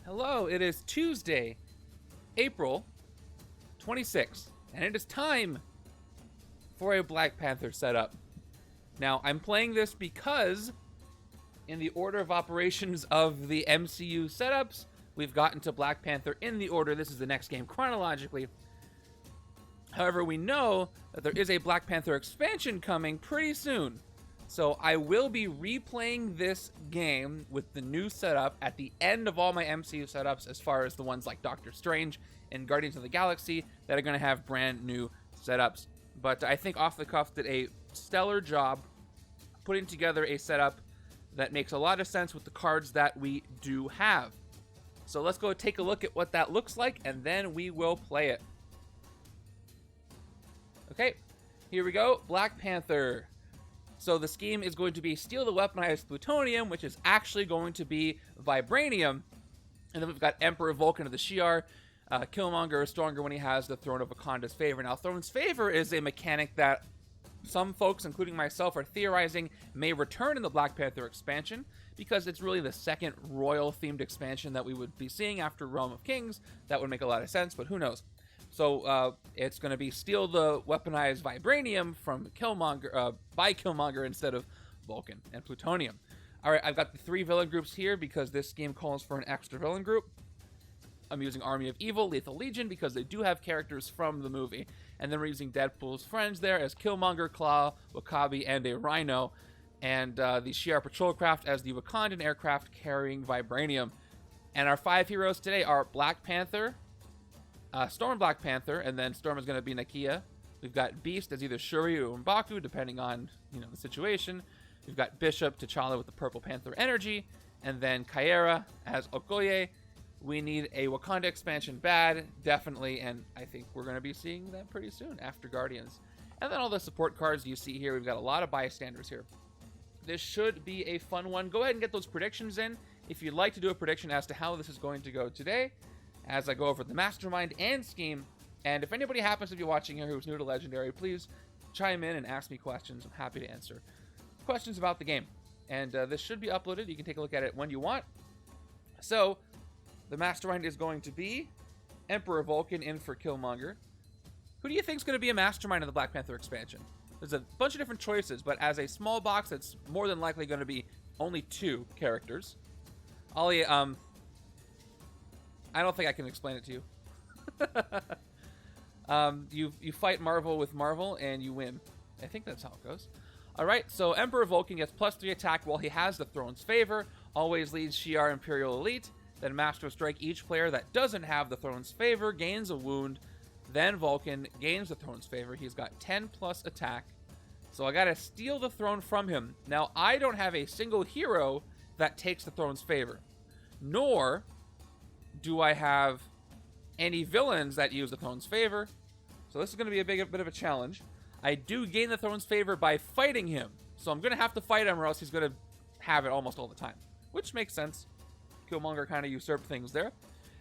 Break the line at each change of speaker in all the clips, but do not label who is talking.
Hello, it is Tuesday, April 26th, and it is time for a Black Panther setup. Now, I'm playing this because in the order of operations of the MCU setups, we've gotten to Black Panther in the order. This is the next game chronologically. However, we know that there is a Black Panther expansion coming pretty soon. So I will be replaying this game with the new setup at the end of all my MCU setups, as far as the ones like Doctor Strange and Guardians of the Galaxy that are going to have brand new setups. But I think Off the Cuff did a stellar job putting together a setup that makes a lot of sense with the cards that we do have. So let's go take a look at what that looks like, and then we will play it. Okay, here we go. Black Panther. So the scheme is going to be steal the weaponized plutonium, which is actually going to be vibranium. And then we've got Emperor Vulcan of the Shi'ar. Killmonger is stronger when he has the Throne of Wakanda's favor. Now, Throne's favor is a mechanic that some folks, including myself, are theorizing may return in the Black Panther expansion, because it's really the second royal-themed expansion that we would be seeing after Realm of Kings. That would make a lot of sense, but who knows? So it's going to be steal the weaponized vibranium from Killmonger, by Killmonger instead of Vulcan and Plutonium. All right, I've got the 3 villain groups here because this game calls for an extra villain group. I'm using Army of Evil, Lethal Legion, because they do have characters from the movie. And then we're using Deadpool's friends there as Killmonger, Claw, Macabre, and a Rhino. And the Shi'ar patrol craft as the Wakandan aircraft carrying vibranium. And our 5 heroes today are Black Panther, Storm Black Panther, and then Storm is going to be Nakia. We've got Beast as either Shuri or M'Baku, depending on the situation. We've got Bishop T'Challa with the Purple Panther energy, and then Caiera as Okoye. We need a Wakanda expansion bad, definitely, and I think we're going to be seeing that pretty soon after Guardians. And then all the support cards you see here. We've got a lot of bystanders here. This should be a fun one. Go ahead and get those predictions in if you'd like to do a prediction as to how this is going to go today, as I go over the Mastermind and scheme. And if anybody happens to be watching here who's new to Legendary, please chime in and ask me questions. I'm happy to answer questions about the game. And this should be uploaded. You can take a look at it when you want. So, the Mastermind is going to be Emperor Vulcan in for Killmonger. Who do you think is going to be a Mastermind in the Black Panther expansion? There's a bunch of different choices, but as a small box, it's more than likely going to be only 2 characters. Ollie, I don't think I can explain it to you. You fight Marvel with Marvel, and you win. I think that's how it goes. Alright, so Emperor Vulcan gets +3 attack while he has the Throne's favor. Always leads Shi'ar Imperial Elite. Then Master Strike each player that doesn't have the Throne's favor gains a wound. Then Vulcan gains the Throne's favor. He's got 10+ attack. So I gotta steal the throne from him. Now, I don't have a single hero that takes the Throne's favor. Nor do I have any villains that use the Throne's favor. So this is going to be a bit of a challenge. I do gain the Throne's favor by fighting him. So I'm going to have to fight him or else he's going to have it almost all the time. Which makes sense. Killmonger kind of usurped things there.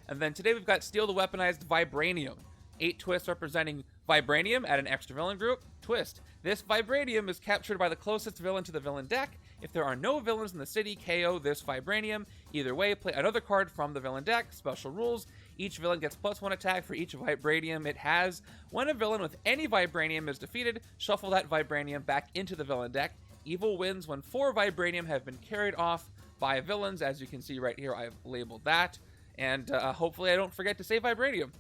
And then today we've got Steal the Weaponized Vibranium. 8 twists representing Vibranium at an extra villain group. Twist. This Vibranium is captured by the closest villain to the villain deck. If there are no villains in the city, KO this Vibranium. Either way, play another card from the villain deck. Special rules. Each villain gets +1 attack for each Vibranium it has. When a villain with any Vibranium is defeated, shuffle that Vibranium back into the villain deck. Evil wins when 4 Vibranium have been carried off by villains. As you can see right here, I've labeled that. And hopefully I don't forget to say Vibranium.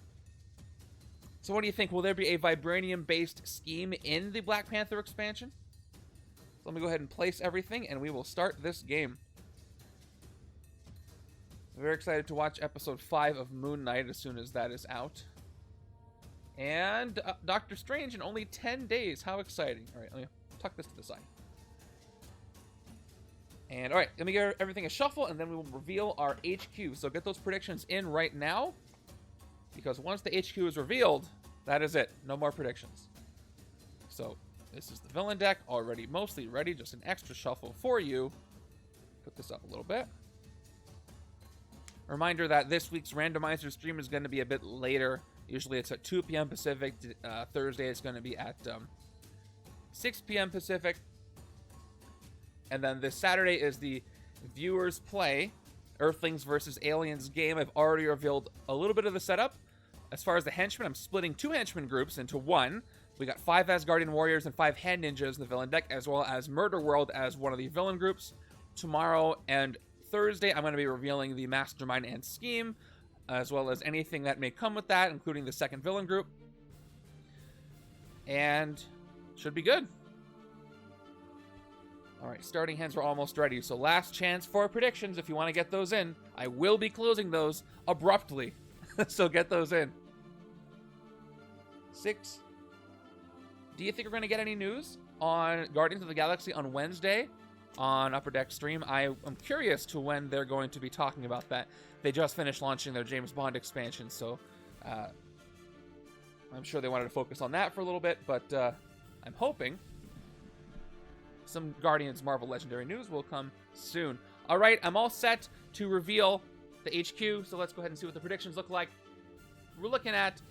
So what do you think? Will there be a Vibranium-based scheme in the Black Panther expansion? So let me go ahead and place everything, and we will start this game. Very excited to watch episode 5 of Moon Knight as soon as that is out. And Doctor Strange in only 10 days. How exciting. All right, let me tuck this to the side. And all right, let me give everything a shuffle, and then we will reveal our HQ. So get those predictions in right now, because once the HQ is revealed, that is it. No more predictions. So this is the villain deck, already mostly ready. Just an extra shuffle for you. Put this up a little bit. Reminder that this week's randomizer stream is going to be a bit later. Usually it's at 2 p.m. Pacific. Thursday it's going to be at 6 p.m. Pacific. And then this Saturday is the viewers play Earthlings versus Aliens game, I've already revealed a little bit of the setup. As far as the henchmen, I'm splitting 2 henchmen groups into one. We got 5 Asgardian warriors and 5 hand ninjas in the villain deck, as well as Murder World as one of the villain groups. Tomorrow and Thursday, I'm going to be revealing the Mastermind and Scheme, as well as anything that may come with that, including the second villain group. And should be good. All right, starting hands are almost ready, so last chance for predictions if you want to get those in. I will be closing those abruptly, so get those in. 6. Do you think we're going to get any news on Guardians of the Galaxy on Wednesday on Upper Deck stream? I am curious to when they're going to be talking about that. They just finished launching their James Bond expansion, so I'm sure they wanted to focus on that for a little bit, but I'm hoping some Guardians Marvel Legendary news will come soon. All right, I'm all set to reveal the HQ, so let's go ahead and see what the predictions look like. We're looking at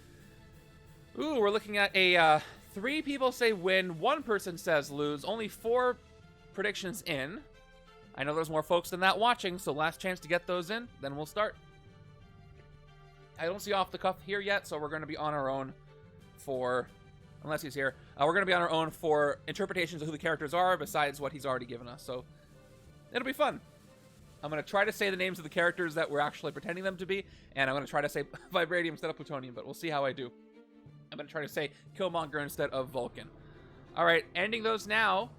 a 3 people say win, 1 person says lose, only 4 predictions in. I know there's more folks than that watching, so last chance to get those in, then we'll start. I don't see off the cuff here yet, so we're going to be on our own for, unless he's here, we're going to be on our own for interpretations of who the characters are besides what he's already given us, so it'll be fun. I'm going to try to say the names of the characters that we're actually pretending them to be, and I'm going to try to say Vibranium instead of Plutonium, but we'll see how I do. I'm going to try to say Killmonger instead of Vulcan. All right, ending those now.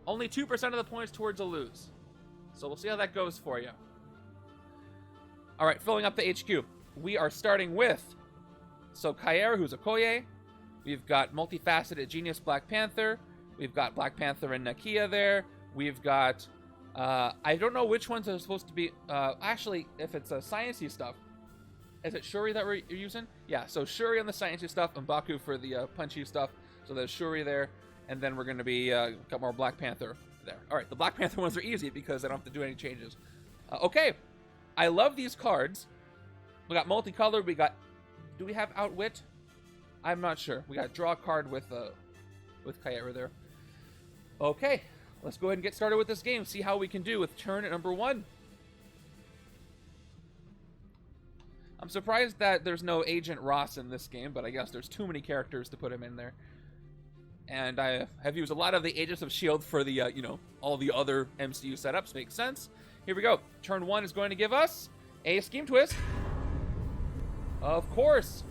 Only 2% of the points towards a lose. So we'll see how that goes for you. All right, filling up the HQ. We are starting with, so Caiera, who's Okoye. We've got multifaceted genius Black Panther. We've got Black Panther and Nakia there. We've got, I don't know which ones are supposed to be, actually, if it's sciencey stuff. Is it Shuri that we're using? Yeah, so Shuri on the sciencey stuff and Baku for the punchy stuff. So there's Shuri there. And then we're going to be, got more Black Panther there. All right, the Black Panther ones are easy because I don't have to do any changes. Okay, I love these cards. We got multicolored. We got, do we have Outwit? I'm not sure. We got draw a card with Caiera there. Okay, let's go ahead and get started with this game. See how we can do with turn at number 1. I'm surprised that there's no Agent Ross in this game, but I guess there's too many characters to put him in there. And I have used a lot of the Agents of S.H.I.E.L.D. for the, all the other MCU setups. Makes sense. Here we go. Turn 1 is going to give us a Scheme Twist. Of course.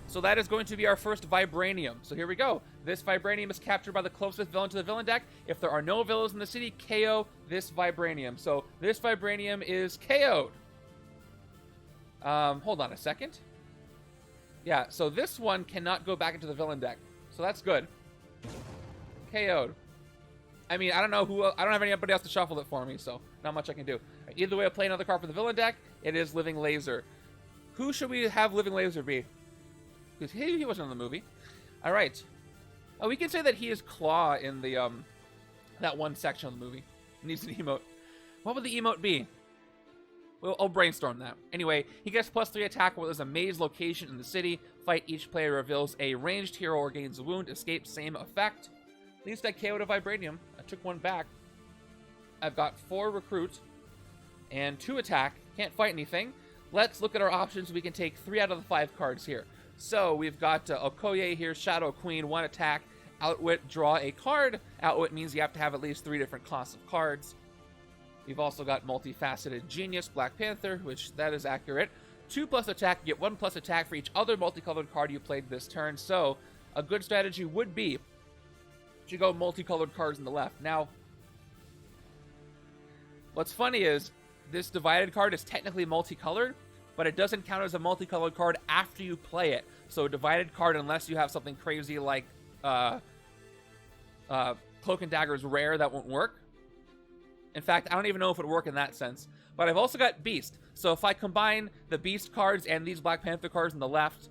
So that is going to be our first Vibranium. So here we go. This Vibranium is captured by the closest villain to the villain deck. If there are no villains in the city, KO this Vibranium. So this Vibranium is KO'd. Hold on a second. Yeah, so this one cannot go back into the villain deck. So that's good. KO'd. I mean, I don't know who, I don't have anybody else to shuffle it for me, so not much I can do. Either way, I play another card for the villain deck. It is Living Laser. Who should we have Living Laser be? Because he wasn't in the movie. All right. Oh, we can say that he is Claw in the that one section of the movie. He needs an emote. What would the emote be? Well, I'll brainstorm that. Anyway, he gets +3 attack while there's a maze location in the city. Fight each player reveals a ranged hero or gains a wound. Escape, same effect. At least I KO'd a Vibranium. I took one back. I've got 4 recruit and 2 attack. Can't fight anything. Let's look at our options. We can take 3 out of the 5 cards here. So we've got Okoye here, Shadow Queen, 1 attack. Outwit, draw a card. Outwit means you have to have at least 3 different costs of cards. We've also got multifaceted genius, Black Panther, which that is accurate. 2+ attack, you get 1+ attack for each other multicolored card you played this turn. So a good strategy would be to go multicolored cards on the left. Now, what's funny is this divided card is technically multicolored, but it doesn't count as a multicolored card after you play it. So a divided card, unless you have something crazy like Cloak and Dagger is rare, that won't work. In fact, I don't even know if it would work in that sense. But I've also got Beast. So if I combine the Beast cards and these Black Panther cards on the left,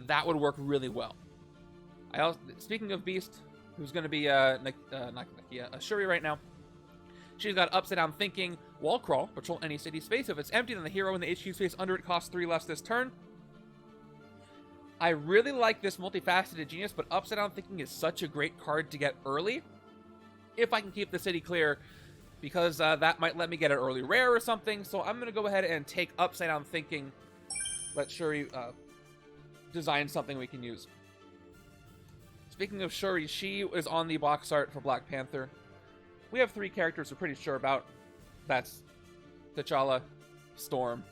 that would work really well. Speaking of Beast, who's going to be not Nakia, Shuri right now. She's got Upside Down Thinking, Wall Crawl, patrol any city space. If it's empty, then the hero in the HQ space under it costs 3 less this turn. I really like this multifaceted genius, but Upside Down Thinking is such a great card to get early. If I can keep the city clear, because that might let me get an early rare or something. So I'm going to go ahead and take Upside Down Thinking. Let Shuri design something we can use. Speaking of Shuri, she is on the box art for Black Panther. We have 3 characters we're pretty sure about. That's T'Challa, Storm,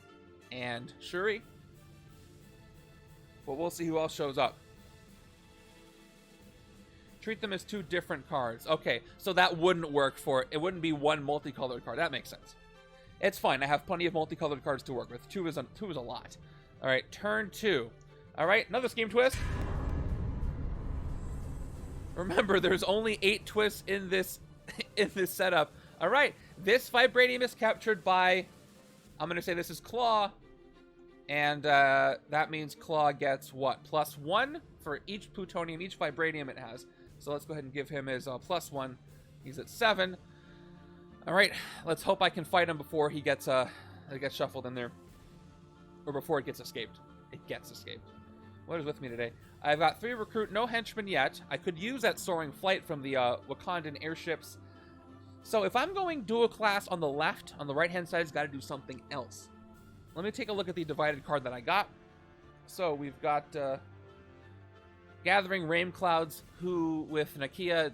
and Shuri. But we'll see who else shows up. Treat them as 2 different cards. Okay, so that wouldn't work for it. It wouldn't be 1 multicolored card. That makes sense. It's fine. I have plenty of multicolored cards to work with. 2 is a lot. All right, turn 2. All right, another scheme twist. Remember, there's only 8 twists in this setup. All right, this Vibranium is captured by, I'm going to say this is Claw. And that means Claw gets what? +1 for each Plutonium, each Vibranium it has. So let's go ahead and give him his +1. He's at 7. All right, let's hope I can fight him before he gets shuffled in there. Or before it gets escaped. It gets escaped. What is with me today? I've got 3 recruit, no henchmen yet. I could use that soaring flight from the Wakandan airships. So if I'm going dual class on the left, on the right-hand side, it's got to do something else. Let me take a look at the divided card that I got. So we've got Gathering Rain Clouds, who with Nakia,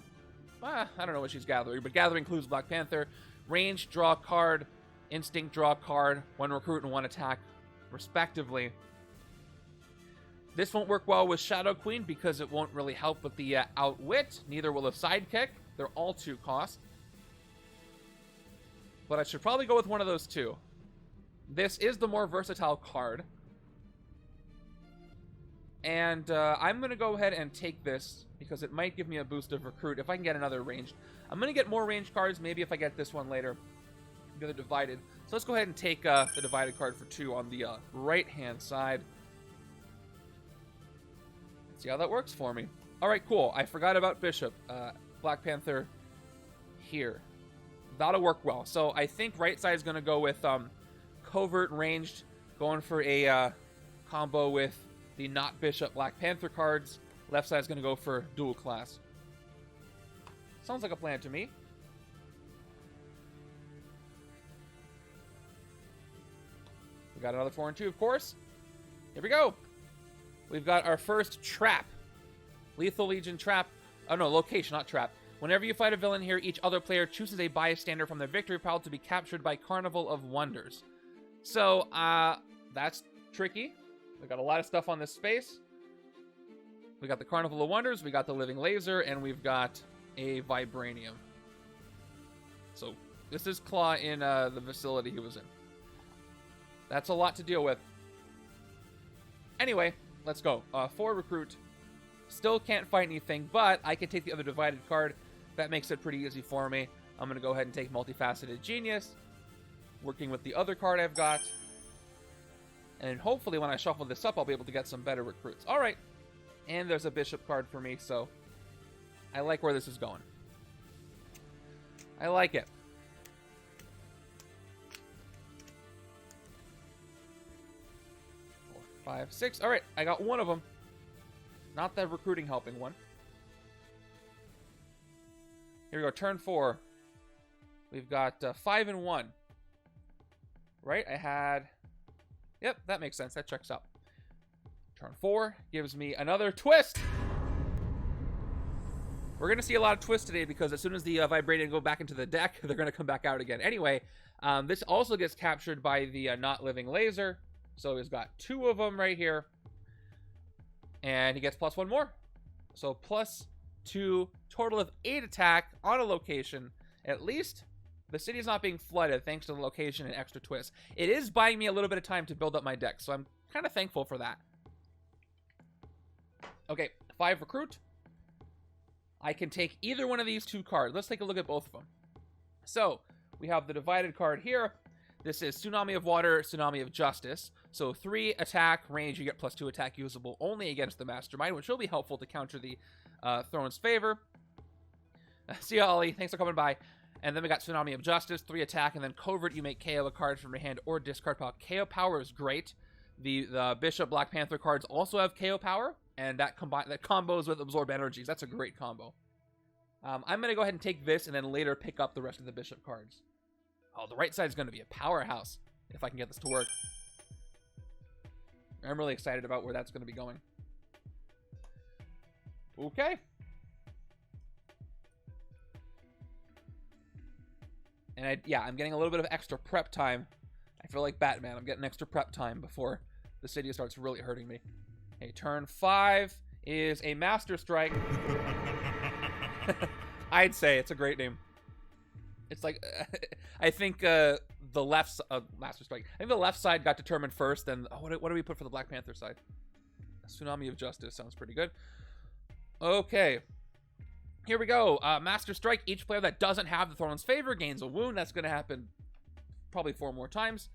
I don't know what she's gathering, but gathering includes Black Panther. Range, draw a card. Instinct, draw a card. 1 recruit and 1 attack, respectively. This won't work well with Shadow Queen because it won't really help with the Outwit. Neither will a Sidekick. They're all 2 cost. But I should probably go with one of those 2. This is the more versatile card. And I'm going to go ahead and take this because it might give me a boost of recruit if I can get another ranged. I'm going to get more ranged cards maybe if I get this one later. The other divided. So let's go ahead and take the divided card for 2 on the right-hand side. Let's see how that works for me. All right, cool. I forgot about Bishop. Black Panther here. That'll work well. So I think right side is going to go with Covert Ranged, going for a combo with the not Bishop Black Panther cards. Left side is going to go for dual class. Sounds like a plan to me. We got another 4 and 2, of course. Here we go. We've got our first trap. Lethal Legion trap. Oh no, location, not trap. Whenever you fight a villain here, each other player chooses a bystander from their victory pile to be captured by Carnival of Wonders. So, that's tricky. We got a lot of stuff on this space. We got the Carnival of Wonders, we got the Living Laser, and we've got a Vibranium. So, this is Claw in the facility he was in. That's a lot to deal with. Anyway, let's go. 4 recruit. Still can't fight anything, but I can take the other divided card. That makes it pretty easy for me. I'm going to go ahead and take Multifaceted Genius. Working with the other card I've got. And hopefully when I shuffle this up, I'll be able to get some better recruits. All right. And there's a Bishop card for me, so I like where this is going. I like it. Four, 5, 6. All right, I got one of them. Not the recruiting helping one. Here we go, turn 4. We've got 5 and 1. Right, I had... Yep, that makes sense. That checks out. Turn 4 gives me another twist. We're going to see a lot of twists today because as soon as the Vibranium go back into the deck, they're going to come back out again. Anyway, this also gets captured by the Not Living Laser. So he's got 2 of them right here. And he gets +1 more. So +2, total of 8 attack on a location. At least the city's not being flooded thanks to the location and extra twists. It is buying me a little bit of time to build up my deck, so I'm kind of thankful for that. Okay, 5 recruit. I can take either one of these 2 cards. Let's take a look at both of them. So, we have the divided card here. This is Tsunami of Water, Tsunami of Justice. So 3 attack, range, you get +2 attack usable only against the Mastermind, which will be helpful to counter the Throne's favor. See ya, Ollie. Thanks for coming by. And then we got Tsunami of Justice, 3 attack, and then Covert, you make KO a card from your hand or discard pile. KO power is great. The Bishop Black Panther cards also have KO power, and that combos with Absorb Energies. That's a great combo. I'm going to go ahead and take this and then later pick up the rest of the bishop cards. Oh, the right side is going to be a powerhouse if I can get this to work. I'm really excited about where that's going to be going. Okay. And I'm getting a little bit of extra prep time. I feel like Batman. I'm getting extra prep time before the city starts really hurting me. Okay, turn 5 is a Master Strike. I'd say it's a great name. It's like, I think the left Master Strike. I think the left side got determined first. Then what do we put for the Black Panther side? Tsunami of Justice sounds pretty good. Okay, here we go. Master Strike. Each player that doesn't have the Throne's favor gains a wound. That's going to happen probably 4 more times.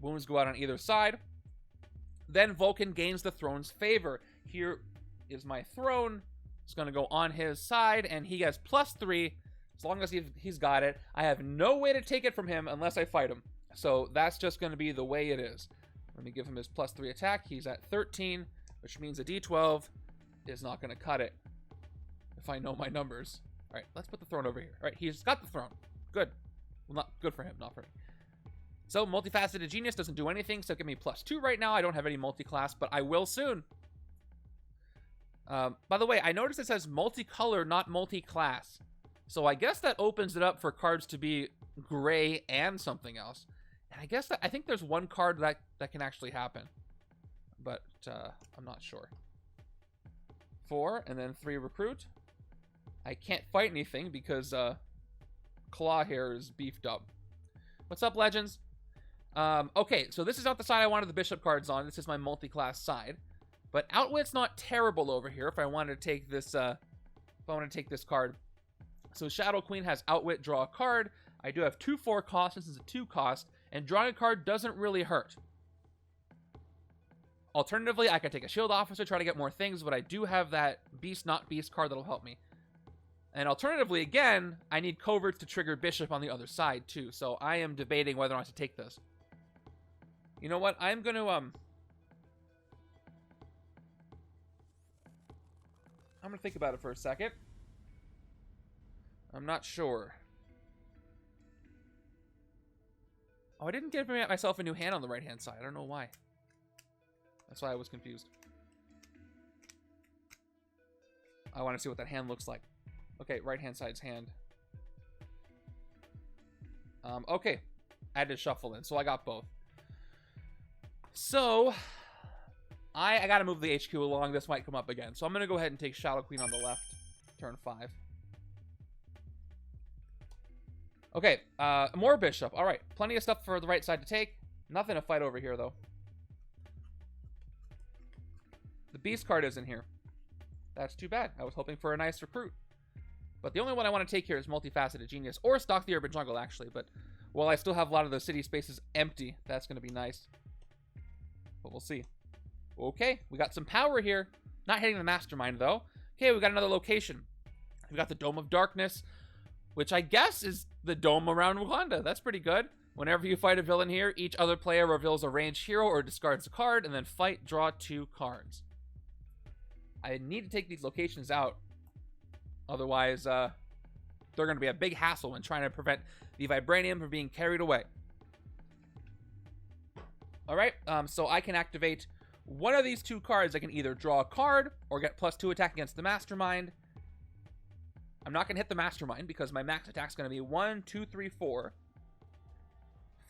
Wounds go out on either side. Then Vulcan gains the Throne's favor. Here is my throne. It's going to go on his side, and he has +3. As long as he's got it. I have no way to take it from him unless I fight him. So that's just going to be the way it is. Let me give him his +3 attack. He's at 13, which means a D12 is not going to cut it if I know my numbers. All right, let's put the throne over here. All right, he's got the throne. Good. Well, not good for him, not for me. So, Multifaceted Genius doesn't do anything, so give me +2 right now. I don't have any multi-class, but I will soon. By the way, I noticed it says multicolor, not multi-class. So I guess that opens it up for cards to be gray and something else. And I guess I think there's one card that can actually happen. But I'm not sure. 4, and then 3 recruit. I can't fight anything because Claw here is beefed up. What's up, Legends? Okay, so this is not the side I wanted the bishop cards on. This is my multi-class side. But Outwit's not terrible over here if I wanted to take this this card. So Shadow Queen has Outwit, draw a card. I do have 2/4 cost. This is a 2 cost, and drawing a card doesn't really hurt. Alternatively, I could take a Shield Officer, try to get more things, but I do have that Beast Not Beast card that'll help me. And alternatively, again, I need Coverts to trigger Bishop on the other side too. So I am debating whether or not to take this. You know what? I'm gonna think about it for a second. I'm not sure. Oh, I didn't give myself a new hand on the right-hand side. I don't know why. That's why I was confused. I want to see what that hand looks like. Okay, right-hand side's hand. Okay. I had to shuffle in, so I got both. So, I got to move the HQ along. This might come up again. So I'm going to go ahead and take Shadow Queen on the left. Turn 5. Okay, more Bishop. All right, plenty of stuff for the right side to take. Nothing to fight over here, though. The Beast card isn't here. That's too bad. I was hoping for a nice recruit. But the only one I want to take here is Multifaceted Genius. Or Stock the Urban Jungle, actually. But while I still have a lot of the city spaces empty, that's going to be nice. But we'll see. Okay, we got some power here. Not hitting the Mastermind, though. Okay, we got another location. We got the Dome of Darkness, which I guess is the dome around Wakanda. That's pretty good. Whenever you fight a villain here, each other player reveals a ranged hero or discards a card, and then fight, draw 2 cards. I need to take these locations out. Otherwise, they're going to be a big hassle when trying to prevent the Vibranium from being carried away. Alright, so I can activate one of these 2 cards. I can either draw a card or get +2 attack against the Mastermind. I'm not going to hit the Mastermind because my max attack is going to be 1, 2, 3, 4.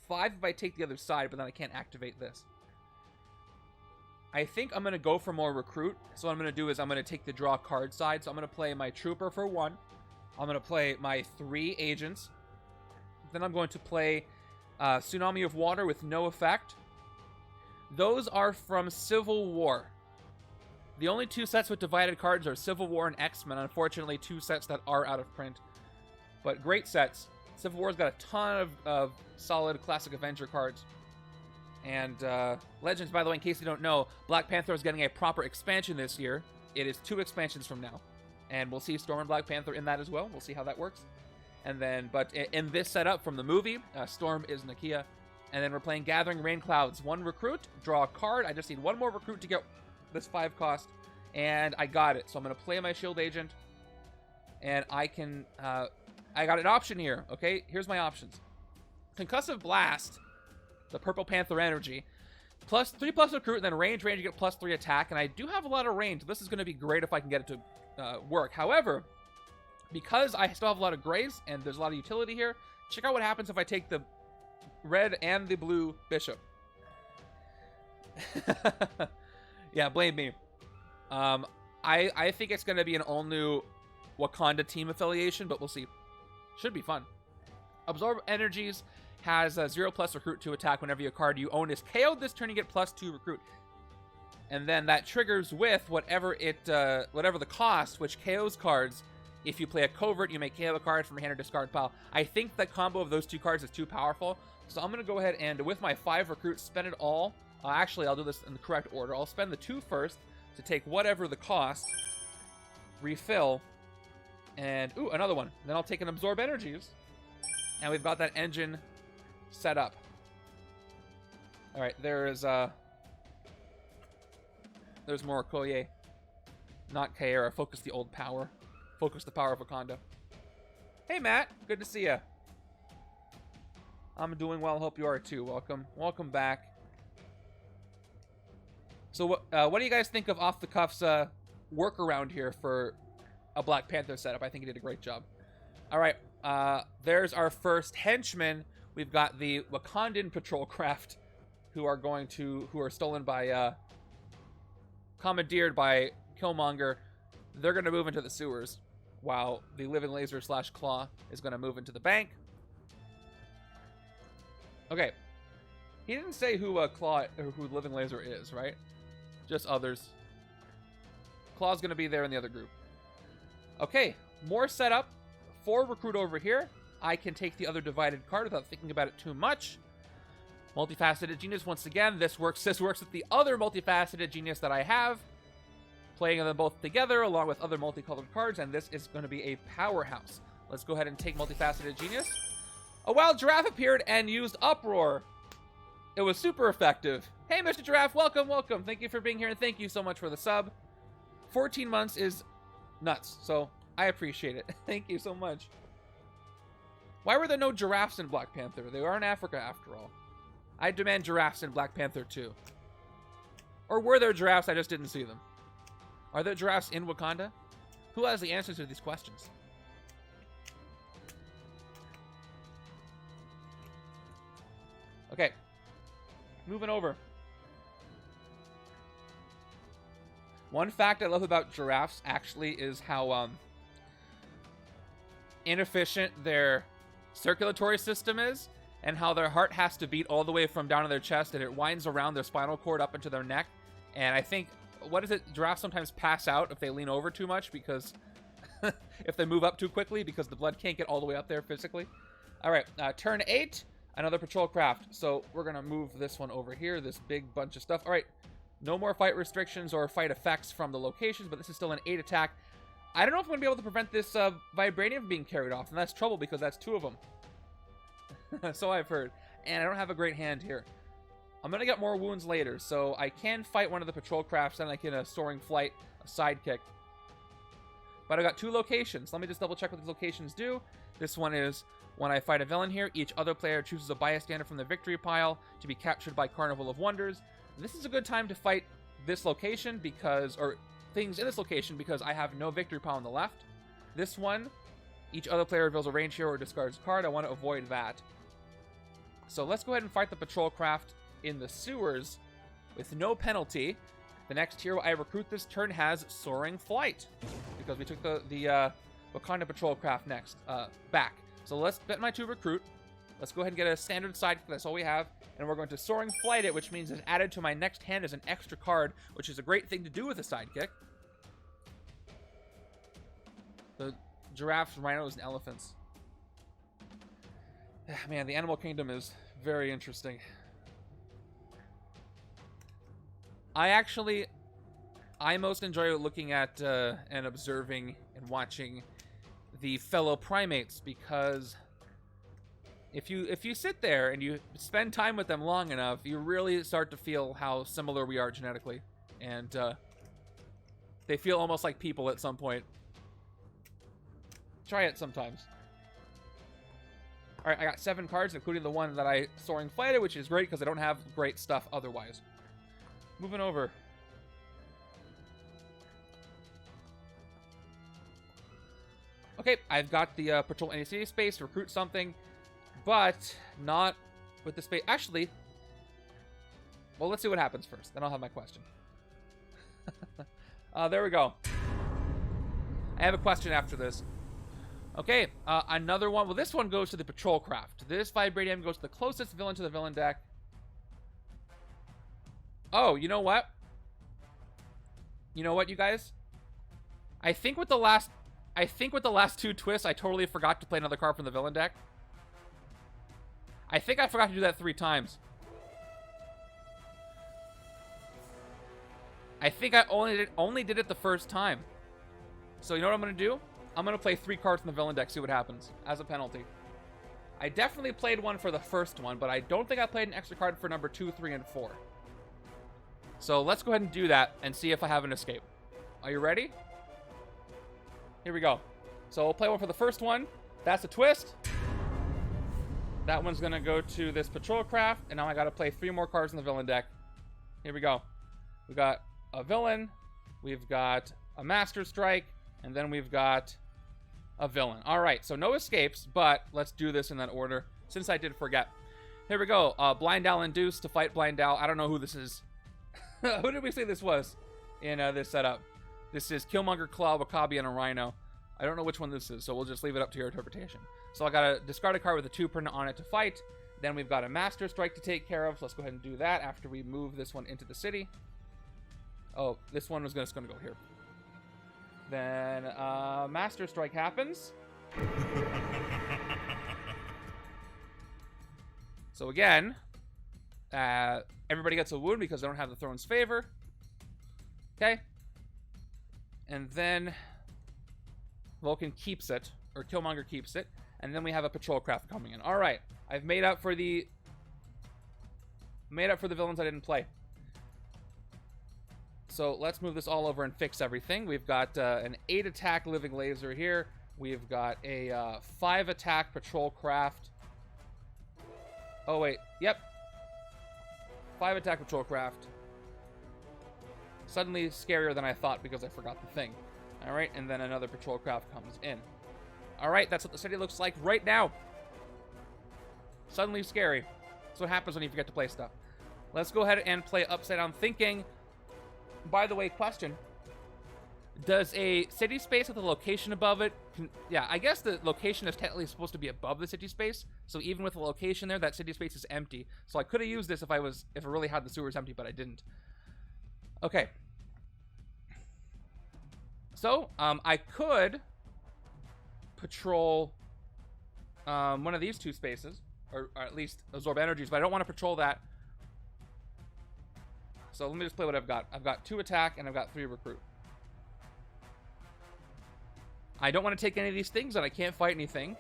5 if I take the other side, but then I can't activate this. I think I'm going to go for more recruit. So what I'm going to do is I'm going to take the draw card side. So I'm going to play my Trooper for 1. I'm going to play my 3 agents. Then I'm going to play Tsunami of Water with no effect. Those are from Civil War. The only 2 sets with divided cards are Civil War and X-Men. Unfortunately, 2 sets that are out of print. But great sets. Civil War's got a ton of solid classic Avenger cards. And Legends, by the way, in case you don't know, Black Panther is getting a proper expansion this year. It is 2 expansions from now. And we'll see Storm and Black Panther in that as well. We'll see how that works. And then, but in this setup from the movie, Storm is Nakia. And then we're playing Gathering Rain Clouds. 1 recruit, draw a card. I just need 1 more recruit to get this 5 cost. And I got it. So I'm going to play my Shield Agent. and I can, I got an option here, okay? Here's my options. Concussive Blast, the Purple Panther energy, +3+ recruit, and then range, you get +3 attack, and I do have a lot of range. This is going to be great if I can get it to work. However, because I still have a lot of grays, and there's a lot of utility here, check out what happens if I take the red and the blue bishop. Yeah, blame me. I think it's going to be an all-new Wakanda team affiliation, but we'll see. Should be fun. Absorb Energies has a 0+ recruit to attack whenever your card you own is KO'd this turn. You get +2 recruit, and then that triggers with whatever the cost, which KOs cards. If you play a covert, you may KO a card from your hand or discard pile. I think the combo of those two cards is too powerful, so I'm gonna go ahead and with my 5 recruits spend it all. Actually, I'll do this in the correct order. I'll spend the 2 first to take whatever the cost, refill, and ooh, another one. Then I'll take an Absorb Energies, and we've got that engine set up. All right, there's more Okoye, not Caiera. Focus the old power. Focus the power of Wakanda. Hey, Matt. Good to see you. I'm doing well. Hope you are too. Welcome back. So what do you guys think of Off the Cuff's workaround here for a Black Panther setup? I think he did a great job. All right, there's our first henchman. We've got the Wakandan patrol craft, who are stolen by, commandeered by Killmonger. They're gonna move into the sewers, while the Living Laser / Claw is gonna move into the bank. Okay, he didn't say who Claw or who Living Laser is, right? Just others. Claw's gonna be there in the other group. Okay, more setup. 4 recruit over here. I can take the other divided card without thinking about it too much. Multifaceted Genius once again. This works with the other multifaceted Genius that I have. Playing them both together along with other multicolored cards, and this is going to be a powerhouse. Let's go ahead and take Multifaceted Genius. A wild giraffe appeared and used Uproar. It was super effective. Hey, Mr. Giraffe, welcome. Thank you for being here, and thank you so much for the sub. 14 months is nuts, so I appreciate it. Thank you so much. Why were there no giraffes in Black Panther? They are in Africa, after all. I demand giraffes in Black Panther, too. Or were there giraffes? I just didn't see them. Are there giraffes in Wakanda? Who has the answers to these questions? Okay. Moving over. One fact I love about giraffes, actually, is how inefficient their circulatory system is, and how their heart has to beat all the way from down to their chest, and it winds around their spinal cord up into their neck. And I think, what is it? Giraffes sometimes pass out if they lean over too much, because if they move up too quickly, because the blood can't get all the way up there physically. All right, turn 8, another patrol craft. So we're going to move this one over here, this big bunch of stuff. All right, no more fight restrictions or fight effects from the locations, but this is still an 8 attack. I don't know if I'm going to be able to prevent this Vibranium being carried off, and that's trouble because that's 2 of them. So I've heard. And I don't have a great hand here. I'm going to get more wounds later, so I can fight one of the patrol crafts, and I can Soaring Flight, a sidekick. But I got 2 locations. Let me just double check what these locations do. This one is when I fight a villain here, each other player chooses a bystander from the victory pile to be captured by Carnival of Wonders. This is a good time to fight this location because, or things in this location, because I have no victory pile on the left. This one, each other player reveals a range hero or discards a card. I want to avoid that. So let's go ahead and fight the patrol craft in the sewers with no penalty. The next hero I recruit this turn has Soaring Flight because we took the Wakanda patrol craft next back. So let's bet my 2 recruit. Let's go ahead and get a standard sidekick. That's all we have. And we're going to Soaring Flight it, which means it's added to my next hand as an extra card, which is a great thing to do with a sidekick. The giraffes, rhinos, and elephants. Man, the animal kingdom is very interesting. I most enjoy looking at and observing and watching the fellow primates, because if you sit there and you spend time with them long enough, you really start to feel how similar we are genetically, and they feel almost like people at some point. Try it sometimes. Alright, I got 7 cards, including the one that I Soaring Fighter, which is great because I don't have great stuff otherwise. Moving over. Okay, I've got the patrol any city space, recruit something, but not with the space. Actually, well, let's see what happens first. Then I'll have my question. There we go. I have a question after this. Okay, another one. Well, this one goes to the patrol craft. This Vibranium goes to the closest villain to the villain deck. Oh, you know what? You know what, you guys? I think with the last 2 twists, I totally forgot to play another card from the villain deck. I think I forgot to do that 3 times. I think I only did it the first time. So you know what I'm going to do? I'm going to play 3 cards from the villain deck, see what happens, as a penalty. I definitely played one for the first one, but I don't think I played an extra card for number 2, 3, and 4. So let's go ahead and do that and see if I have an escape. Are you ready? Here we go. So we'll play one for the first one. That's a twist. That one's going to go to this patrol craft, and now I got to play 3 more cards in the villain deck. Here we go. We got a villain, we've got a Master Strike, and then we've got a villain. All right, so no escapes, but let's do this in that order, since I did forget. Here we go. Blind Owl induced to fight Blind Owl. I don't know who this is. Who did we say this was in this setup? This is Killmonger, Claw, Macabre, and a Rhino. I don't know which one this is, so we'll just leave it up to your interpretation. So I got to discard a card with a 2 permanent on it to fight. Then we've got a Master Strike to take care of, so let's go ahead and do that after we move this one into the city. Oh, this one was just going to go here. Then Master Strike happens. So again, everybody gets a wound because they don't have the Throne's Favor. Okay. And then Vulcan keeps it, or Killmonger keeps it. And then we have a patrol craft coming in. All right, I've made up for the villains I didn't play. So let's move this all over and fix everything. We've got an 8 attack living laser here. We've got a 5 attack patrol craft. Oh wait, yep. 5 attack patrol craft. Suddenly scarier than I thought because I forgot the thing. All right, and then another patrol craft comes in. All right, that's what the city looks like right now. Suddenly scary. That's what happens when you forget to play stuff. Let's go ahead and play Upside Down Thinking. By the way, question. Does a city space with a location above it... yeah, I guess the location is technically supposed to be above the city space. So even with a location there, that city space is empty. So I could have used this if I really had the sewers empty, but I didn't. Okay. So, I could patrol one of these 2 spaces, or at least absorb energies, but I don't want to patrol that. So let me just play what I've got. I've got 2 attack, and I've got 3 recruit. I don't want to take any of these things, and I can't fight anything.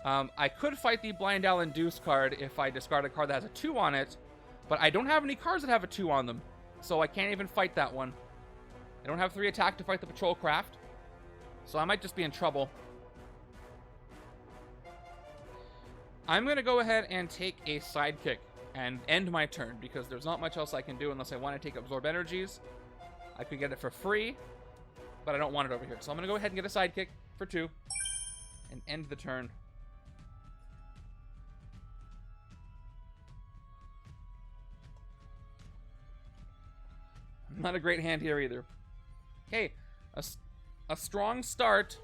I could fight the Blind Owl Induce card if I discard a card that has a 2 on it, but I don't have any cards that have a 2 on them, so I can't even fight that one. I don't have 3 attack to fight the patrol craft, so I might just be in trouble. I'm going to go ahead and take a sidekick and end my turn, because there's not much else I can do unless I want to take absorb energies. I could get it for free, but I don't want it over here. So I'm going to go ahead and get a sidekick for 2 and end the turn. Not a great hand here either. Okay, a strong start.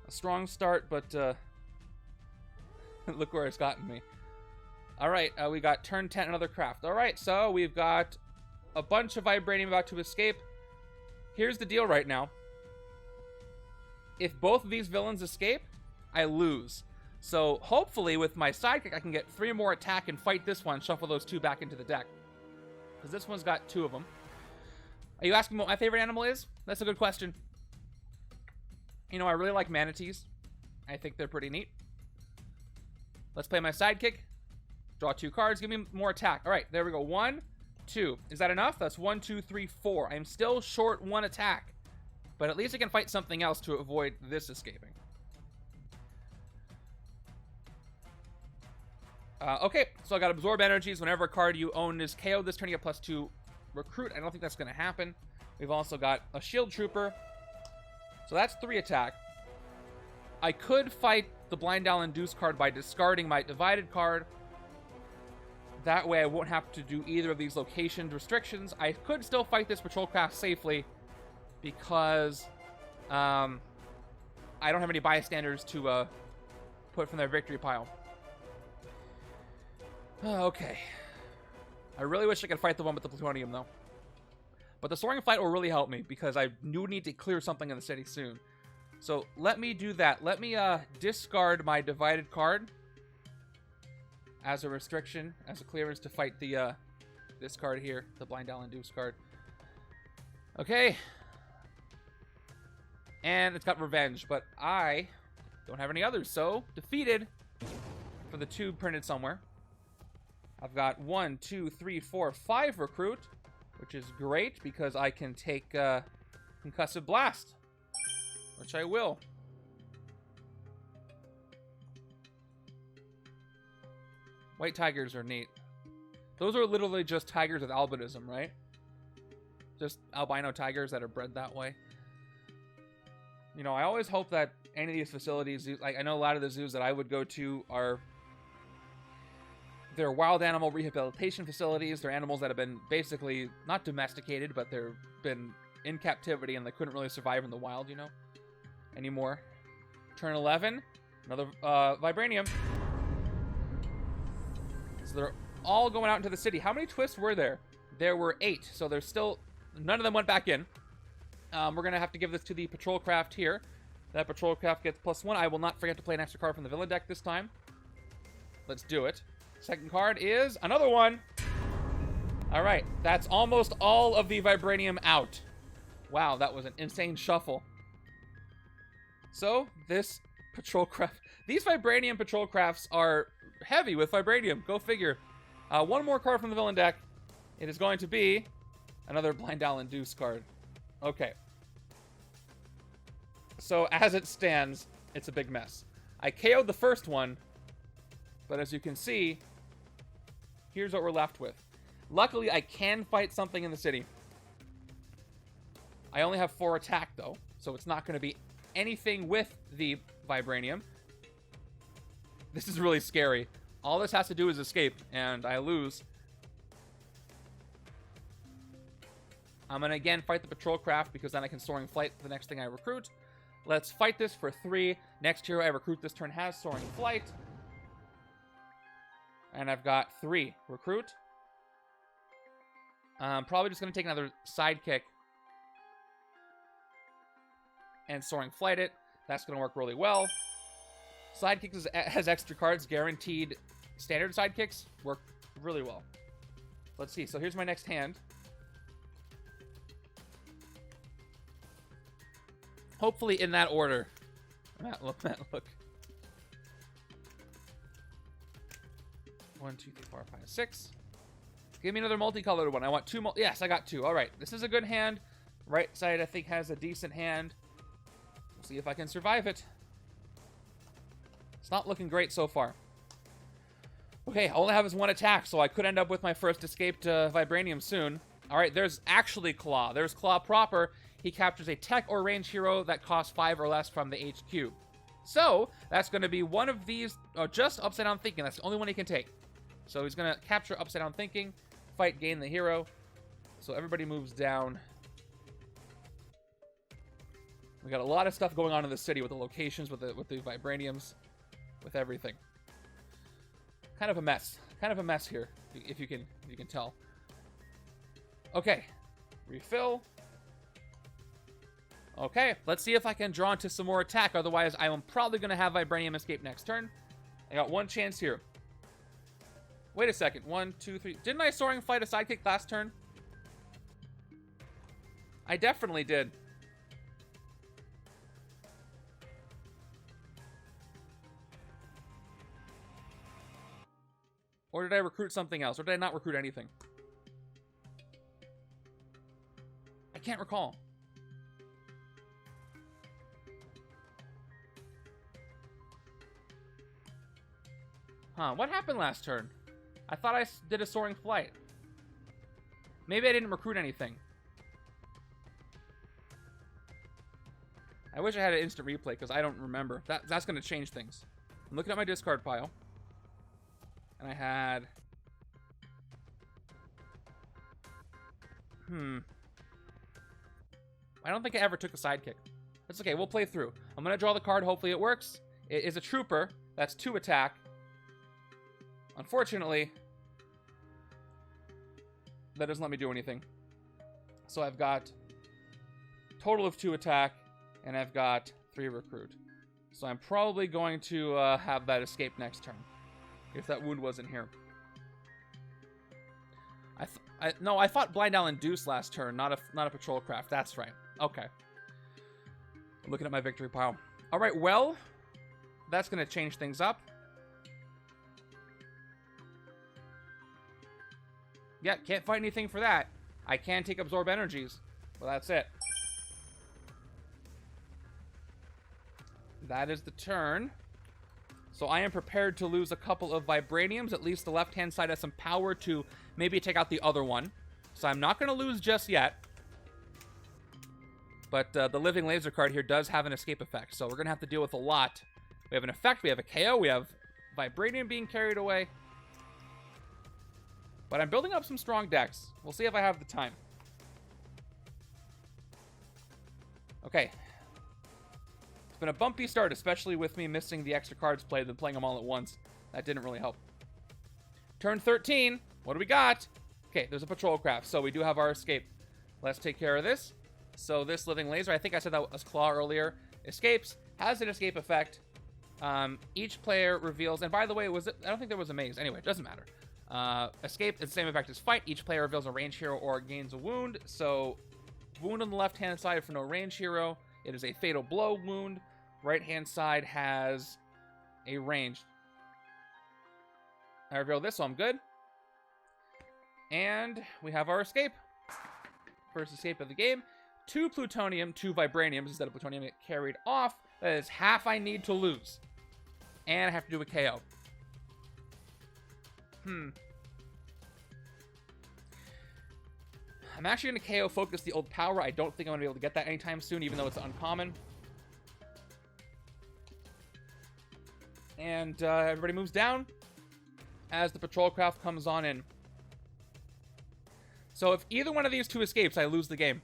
A strong start, but look where it's gotten me. All right, we got turn 10, another craft. All right, so we've got a bunch of Vibranium about to escape. Here's the deal right now. If both of these villains escape, I lose. So hopefully with my sidekick, I can get 3 more attack and fight this one, shuffle those 2 back into the deck. Because this one's got 2 of them. Are you asking what my favorite animal is? That's a good question. You know, I really like manatees. I think they're pretty neat. Let's play my sidekick. Draw 2 cards. Give me more attack. All right, there we go. 1, 2. Is that enough? That's 1, 2, 3, 4. I'm still short 1 attack. But at least I can fight something else to avoid this escaping. Okay, so I got Absorb Energies. Whenever a card you own is KO'd this turn, you get +2 Recruit. I don't think that's going to happen. We've also got a Shield Trooper. So that's 3 attack. I could fight the Blind Owl Induce card by discarding my Divided card. That way I won't have to do either of these location restrictions. I could still fight this Patrol Craft safely because I don't have any bystanders to put from their victory pile. Okay. I really wish I could fight the one with the Plutonium, though. But the Soaring Flight will really help me, because I do need to clear something in the city soon. So let me do that. Let me discard my Divided card as a restriction, as a clearance to fight the this card here, the Blind Owl Induce card. Okay. And it's got Revenge, but I don't have any others, so defeated for the 2 printed somewhere. I've got 1, 2, 3, 4, 5 Recruit, which is great because I can take Concussive Blast, which I will. White Tigers are neat. Those are literally just tigers with albinism, right? Just albino tigers that are bred that way. You know, I always hope that any of these facilities, like I know a lot of the zoos that I would go to are... they're wild animal rehabilitation facilities. They're animals that have been basically not domesticated, but they've been in captivity and they couldn't really survive in the wild, you know, anymore. Turn 11, another Vibranium. So they're all going out into the city. How many twists were there? There were 8, so there's still, none of them went back in. We're going to have to give this to the Patrol Craft here. That Patrol Craft gets +1. I will not forget to play an extra card from the villain deck this time. Let's do it. Second card is another one. All right, that's almost all of the Vibranium out. Wow, that was an insane shuffle. So, this Patrol Craft... these Vibranium Patrol Crafts are heavy with Vibranium. Go figure. One more card from the villain deck. It is going to be another Blind Owl Induce card. Okay. So, as it stands, it's a big mess. I KO'd the first one, but as you can see... here's what we're left with. Luckily, I can fight something in the city. I only have 4 attack, though, so it's not going to be anything with the Vibranium. This is really scary. All this has to do is escape, and I lose. I'm going to again fight the Patrol Craft, because then I can Soaring Flight the next thing I recruit. Let's fight this for 3. Next hero I recruit this turn has Soaring Flight. And I've got 3 Recruit. Probably just going to take another Sidekick. And Soaring Flight it. That's going to work really well. Sidekick has extra cards. Guaranteed standard Sidekicks work really well. Let's see. So here's my next hand. Hopefully in that order. Matt, look. 1, 2, 3, 4, 5, 6. Give me another multicolored one. I want 2 yes, I got 2. All right. This is a good hand. Right side, I think, has a decent hand. We'll see if I can survive it. It's not looking great so far. Okay, all I have is 1 attack, so I could end up with my first escaped Vibranium soon. All right, there's actually Claw. There's Claw proper. He captures a tech or range hero that costs 5 or less from the HQ. So, that's going to be one of these, just Upside Down Thinking. That's the only one he can take. So he's going to capture Upside Down Thinking, fight, gain the hero. So everybody moves down. We got a lot of stuff going on in the city with the locations, with the Vibraniums, with everything. Kind of a mess. Kind of a mess here, if you can tell. Okay. Refill. Okay, let's see if I can draw into some more attack. Otherwise, I'm probably going to have Vibranium escape next turn. I got 1 chance here. Wait a second. 1, 2, 3. Didn't I Soaring Flight a Sidekick last turn? I definitely did. Or did I recruit something else? Or did I not recruit anything? I can't recall. Huh, what happened last turn? I thought I did a soaring flight. Maybe I didn't recruit anything. I wish I had an instant replay because I don't remember. That's going to change things. I'm looking at my discard pile. And I had... I don't think I ever took a sidekick. That's okay, we'll play through. I'm going to draw the card, hopefully it works. It is a trooper. That's 2 attack. Unfortunately, that doesn't let me do anything. So I've got total of 2 attack, and I've got 3 recruit. So I'm probably going to have that escape next turn, if that wound wasn't here. No, I fought Blind Owl and Deuce last turn, not a patrol craft. That's right. Okay. I'm looking at my victory pile. All right, well, that's going to change things up. Yeah, can't fight anything for that. I can take absorb energies. Well, that's it. That is the turn. So I am prepared to lose a couple of Vibraniums. At least the left-hand side has some power to maybe take out the other one. So I'm not going to lose just yet. But the Living Laser card here does have an escape effect. So we're going to have to deal with a lot. We have an effect. We have a KO. We have Vibranium being carried away. But I'm building up some strong decks. We'll see if I have the time. Okay. It's been a bumpy start, especially with me missing the extra cards played and playing them all at once. That didn't really help. Turn 13. What do we got? Okay, there's a patrol craft, so we do have our escape. Let's take care of this. So this Living Laser, I think I said that was Claw earlier, escapes, has an escape effect. Each player reveals, and by the way, I don't think there was a maze. Anyway, it doesn't matter. Escape is the same effect as fight. Each player reveals a range hero or gains a wound. So, wound on the left-hand side for no range hero. It is a fatal blow wound. Right-hand side has a ranged. I reveal this, so I'm good. And we have our escape. First escape of the game. 2 Plutonium, 2 Vibraniums instead of Plutonium get carried off. That is half I need to lose. And I have to do a KO. I'm actually going to KO focus the old power. I don't think I'm going to be able to get that anytime soon, even though it's uncommon. And everybody moves down as the patrol craft comes on in. So if either one of these 2 escapes, I lose the game.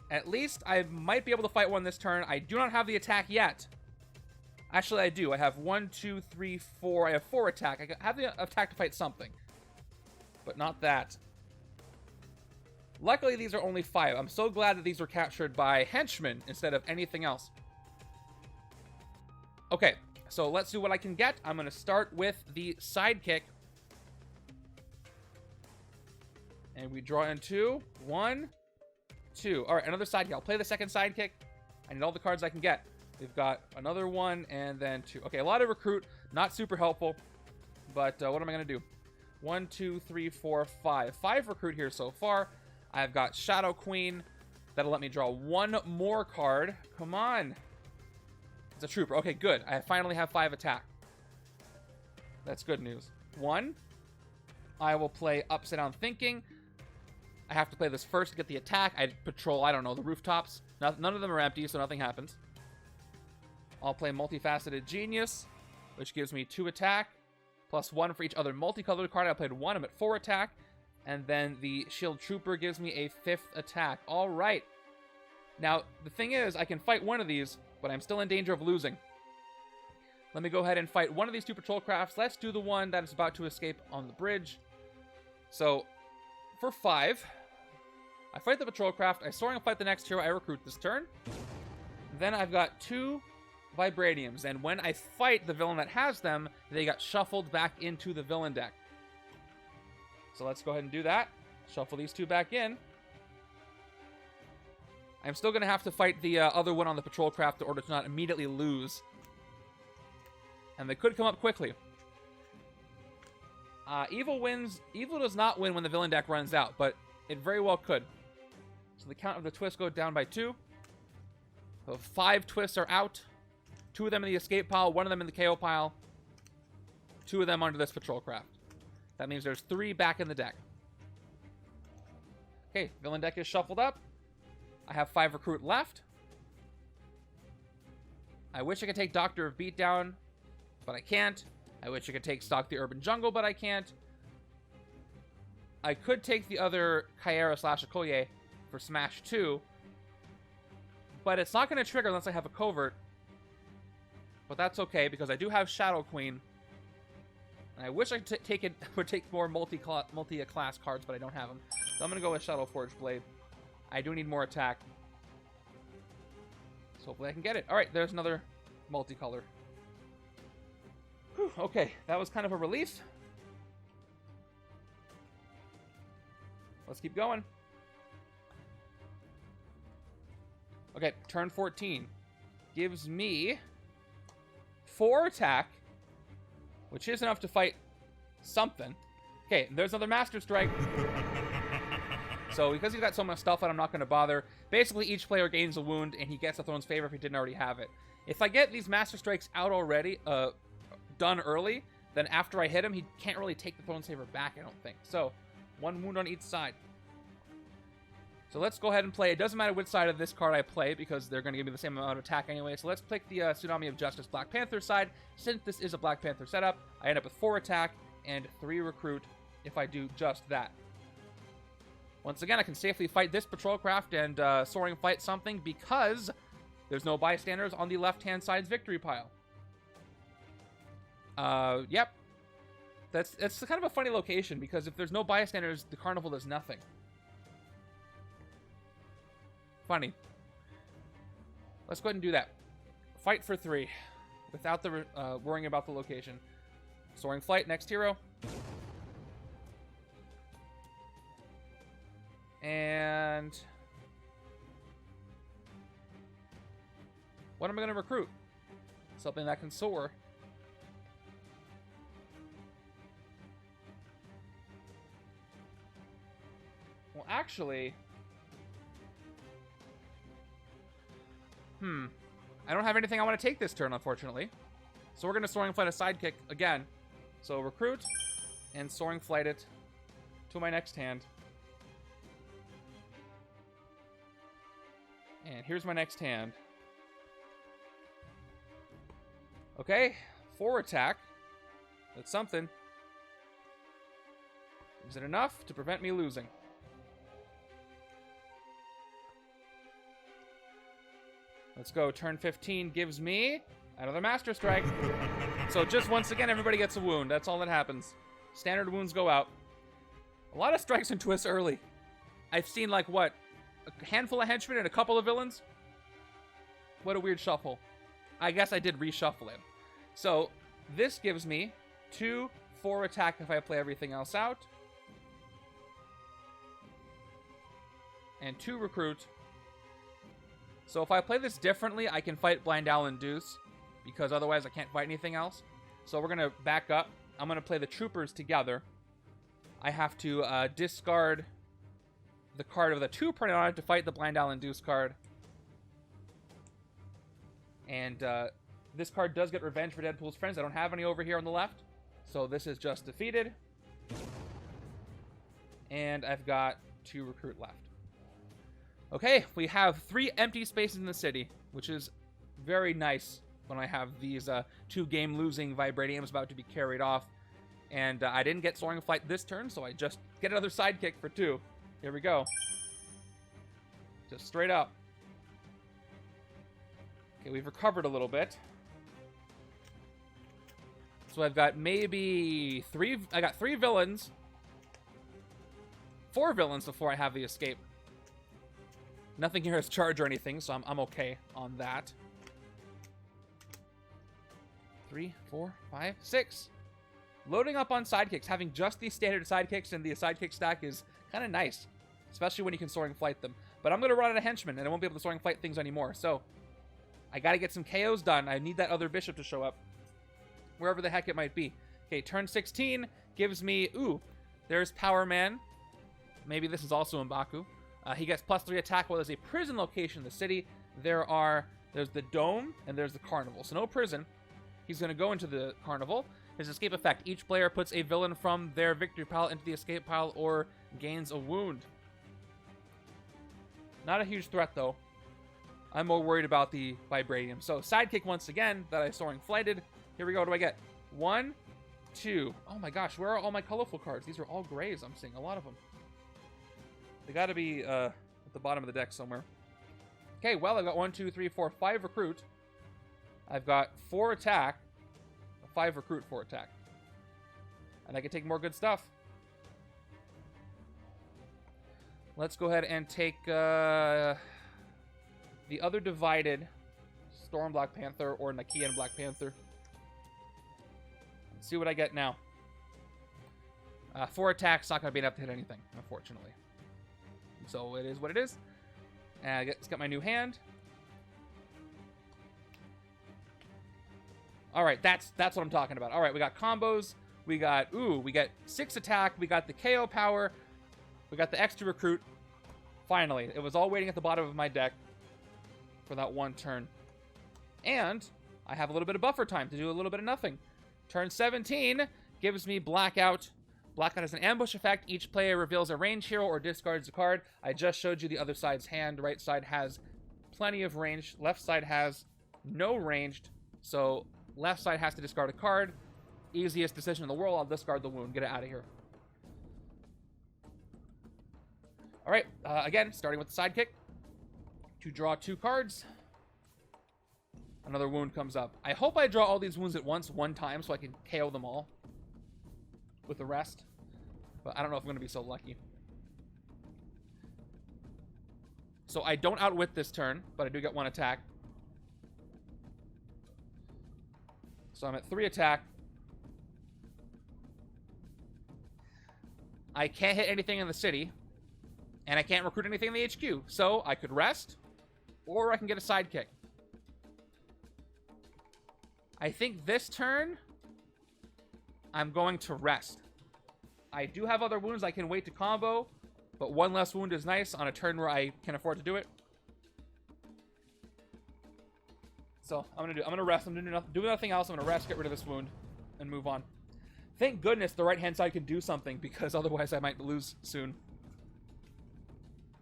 At least I might be able to fight one this turn. I do not have the attack yet. Actually, I do. I have 1, 2, 3, 4. I have 4 attack. I have the attack to fight something. But not that. Luckily, these are only 5. I'm so glad that these were captured by Henchmen instead of anything else. Okay, so let's do what I can get. I'm going to start with the sidekick. And we draw in 2. 1, 2. All right, another sidekick. I'll play the second sidekick. I need all the cards I can get. We've got another 1 and then 2. Okay, a lot of recruit. Not super helpful. But what am I going to do? 1, 2, 3, 4, 5. 5 recruit here so far. I've got Shadow Queen. That'll let me draw 1 more card. Come on. It's a trooper. Okay, good. I finally have 5 attack. That's good news. 1. I will play Upside Down Thinking. I have to play this first to get the attack. I patrol, I don't know, the rooftops. None of them are empty, so nothing happens. I'll play Multifaceted Genius, which gives me 2 attack, plus 1 for each other multicolored card. I played 1, I'm at 4 attack. And then the Shield Trooper gives me a 5th attack. All right. Now, the thing is, I can fight one of these, but I'm still in danger of losing. Let me go ahead and fight one of these 2 patrol crafts. Let's do the one that is about to escape on the bridge. So, for 5, I fight the patrol craft. I soaring fight the next hero. I recruit this turn. Then I've got 2 Vibraniums, and when I fight the villain that has them, they got shuffled back into the villain deck. So let's go ahead and do that. Shuffle these 2 back in. I'm still going to have to fight the other one on the patrol craft in order to not immediately lose. And they could come up quickly. Evil wins. Evil does not win when the villain deck runs out, but it very well could. So the count of the twists go down by 2. So 5 twists are out. 2 of them in the escape pile, 1 of them in the KO pile. 2 of them onto this patrol craft. That means there's 3 back in the deck. Okay, villain deck is shuffled up. I have 5 recruit left. I wish I could take Doctor of Beatdown, but I can't. I wish I could take Stalk the Urban Jungle, but I can't. I could take the other Caiera / Okoye for Smash 2, but it's not going to trigger unless I have a covert. But that's okay, because I do have Shadow Queen. And I wish I could take more multi-class cards, but I don't have them. So I'm going to go with Shadow Forge Blade. I do need more attack. So hopefully I can get it. Alright, there's another multicolor. Whew, okay, that was kind of a relief. Let's keep going. Okay, turn 14. Gives me 4 attack, which is enough to fight something. Okay, there's another Master Strike. So because he's got so much stuff that I'm not going to bother. Basically, each player gains a wound, and he gets the Throne's Favor if he didn't already have it. If I get these Master Strikes out already, done early, then after I hit him, he can't really take the Throne's Favor back, I don't think. So, 1 wound on each side. So let's go ahead and play. It doesn't matter which side of this card I play, because they're going to give me the same amount of attack anyway. So let's pick the Tsunami of Justice Black Panther side. Since this is a Black Panther setup, I end up with 4 attack and 3 recruit if I do just that. Once again, I can safely fight this patrol craft and soaring fight something because there's no bystanders on the left-hand side's victory pile. Yep. It's kind of a funny location, because if there's no bystanders, the carnival does nothing. Funny. Let's go ahead and do that. Fight for 3 without the worrying about the location. Soaring flight, next hero. And what am I going to recruit? Something that can soar. Well, actually, I don't have anything I want to take this turn, unfortunately. So we're going to Soaring Flight a sidekick again. So recruit and Soaring Flight it to my next hand. And here's my next hand. Okay, 4 attack. That's something. Is it enough to prevent me losing? Let's go. Turn 15 gives me another Master Strike. So just once again, everybody gets a wound. That's all that happens. Standard wounds go out. A lot of strikes and twists early. I've seen, like, what? A handful of henchmen and a couple of villains? What a weird shuffle. I guess I did reshuffle it. So this gives me 2 4 attack if I play everything else out. And 2 recruit. So if I play this differently, I can fight Blind Owl and Deuce, because otherwise I can't fight anything else. So we're going to back up. I'm going to play the troopers together. I have to discard the card of the 2 printed on it to fight the Blind Owl and Deuce card. And this card does get revenge for Deadpool's friends. I don't have any over here on the left. So this is just defeated. And I've got 2 recruit left. Okay, we have 3 empty spaces in the city, which is very nice when I have these 2 game-losing Vibraniums about to be carried off. And I didn't get Soaring Flight this turn, so I just get another sidekick for 2. Here we go. Just straight up. Okay, we've recovered a little bit. So I've got maybe 3... I got 3 villains. 4 villains before I have the escape. Nothing here has charge or anything, so I'm okay on that. 3, 4, 5, 6. Loading up on sidekicks. Having just these standard sidekicks in the sidekick stack is kind of nice. Especially when you can Soaring Flight them. But I'm going to run out of henchmen, and I won't be able to Soaring Flight things anymore. So, I got to get some KOs done. I need that other bishop to show up. Wherever the heck it might be. Okay, turn 16 gives me... Ooh, there's Power Man. Maybe this is also M'Baku. He gets +3 attack while there's a prison location in the city. There's the Dome, and there's the Carnival. So no prison. He's going to go into the Carnival. His escape effect. Each player puts a villain from their victory pile into the escape pile or gains a wound. Not a huge threat, though. I'm more worried about the Vibranium. So, sidekick once again that I Soaring Flighted. Here we go. What do I get? 1, 2. Oh my gosh, where are all my colorful cards? These are all grays. I'm seeing a lot of them. They got to be at the bottom of the deck somewhere. Okay, well, I've got 1, 2, 3, 4, 5 recruit. I've got 4 attack. 5 recruit, 4 attack. And I can take more good stuff. Let's go ahead and take the other divided Storm Black Panther or Nakia and Black Panther. Let's see what I get now. 4 attacks, not going to be enough to hit anything, unfortunately. So it is what it is. And let's get my new hand. All right, that's what I'm talking about. All right, we got combos. We got 6 attack. We got the KO power. We got the extra recruit. Finally, it was all waiting at the bottom of my deck for that one turn. And I have a little bit of buffer time to do a little bit of nothing. Turn 17 gives me Blackout. Blackout has an ambush effect. Each player reveals a range hero or discards a card. I just showed you the other side's hand. Right side has plenty of range. Left side has no ranged. So left side has to discard a card. Easiest decision in the world. I'll discard the wound. Get it out of here. All right. Again, starting with the sidekick. To draw 2 cards. Another wound comes up. I hope I draw all these wounds at once, one time, so I can KO them all with the rest. But I don't know if I'm going to be so lucky. So I don't outwit this turn, but I do get 1 attack. So I'm at 3 attack. I can't hit anything in the city. And I can't recruit anything in the HQ. So I could rest, or I can get a sidekick. I think this turn, I'm going to rest. I do have other wounds I can wait to combo, but 1 less wound is nice on a turn where I can afford to do it. So I'm gonna rest. I'm gonna do nothing else. I'm gonna rest, get rid of this wound, and move on. Thank goodness the right-hand side can do something, because otherwise I might lose soon.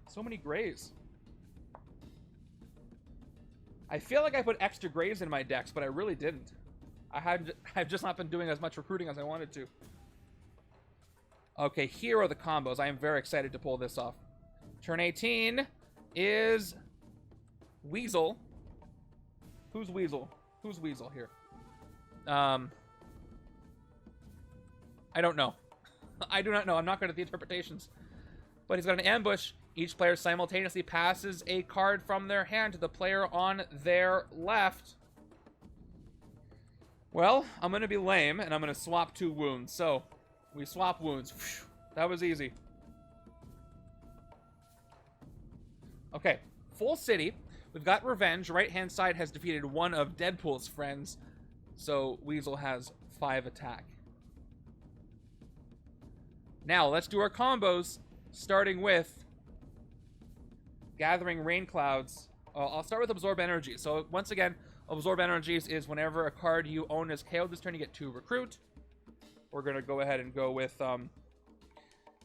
So many grays. I feel like I put extra grays in my decks, but I really didn't. I've just not been doing as much recruiting as I wanted to. Okay, here are the combos. I am very excited to pull this off. Turn 18 is Weasel. Who's Weasel? Who's Weasel here? I don't know. I do not know. I'm not good at the interpretations. But he's got an ambush. Each player simultaneously passes a card from their hand to the player on their left. Well, I'm going to be lame, and I'm going to swap 2 wounds. So, we swap wounds. Whew, that was easy. Okay, full city. We've got Revenge. Right-hand side has defeated 1 of Deadpool's friends. So, Weasel has 5 attack. Now, let's do our combos, starting with Gathering Rain Clouds. I'll start with Absorb Energy. So, once again, Absorb Energies is whenever a card you own is KO'd this turn, you get 2 recruit. We're going to go ahead and go with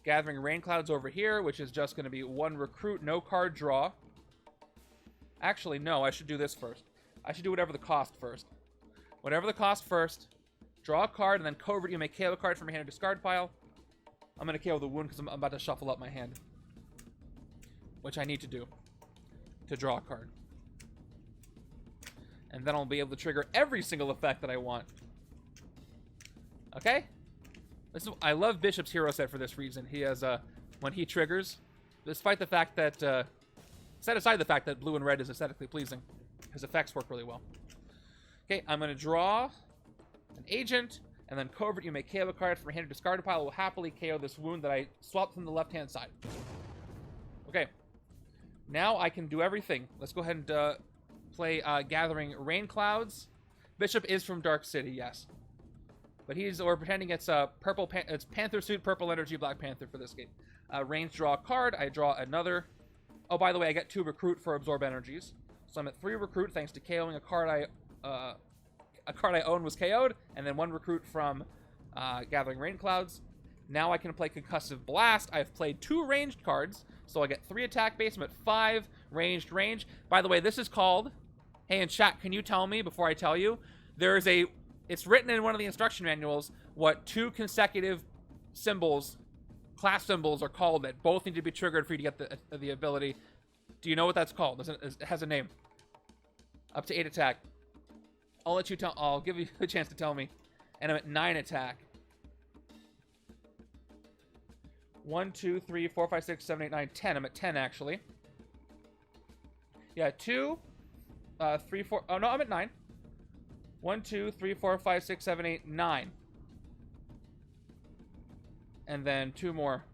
Gathering Rain Clouds over here, which is just going to be 1 recruit, no card draw. Actually, no, I should do this first. I should do whatever the cost first. Whatever the cost first, draw a card, and then covert, you may KO a card from your hand or discard pile. I'm going to KO the wound because I'm about to shuffle up my hand, which I need to do to draw a card. And then I'll be able to trigger every single effect that I want. Okay? I love Bishop's hero set for this reason. He has, when he triggers, despite the fact that, set aside the fact that blue and red is aesthetically pleasing, his effects work really well. Okay, I'm going to draw an agent, and then covert, you may KO a card from your hand or discard a pile. I will happily KO this wound that I swapped from the left-hand side. Okay. Now I can do everything. Let's go ahead and play Gathering Rain Clouds. Bishop is from Dark City, yes. But we're pretending it's it's Panther suit, purple energy, Black Panther for this game. Range, draw a card. I draw another. Oh, by the way, I get 2 recruit for Absorb Energies. So I'm at 3 recruit thanks to KOing a card a card I own was KO'd, and then 1 recruit from Gathering Rain Clouds. Now I can play Concussive Blast. I've played 2 ranged cards, so I get 3 attack base. I'm at 5 ranged range. By the way, this is called... Hey, in chat, can you tell me, before I tell you, there's a... It's written in one of the instruction manuals what 2 consecutive symbols, class symbols, are called that both need to be triggered for you to get the ability. Do you know what that's called? It has a name. Up to 8 attack. I'll let you tell... I'll give you a chance to tell me. And I'm at 9 attack. 1, 2, 3, 4, 5, 6, 7, 8, 9, 10. I'm at 10, actually. Yeah, 2, 3, 4... Oh, no, I'm at 9. 1, 2, 3, 4, 5, 6, 7, 8, 9. And then 2 more.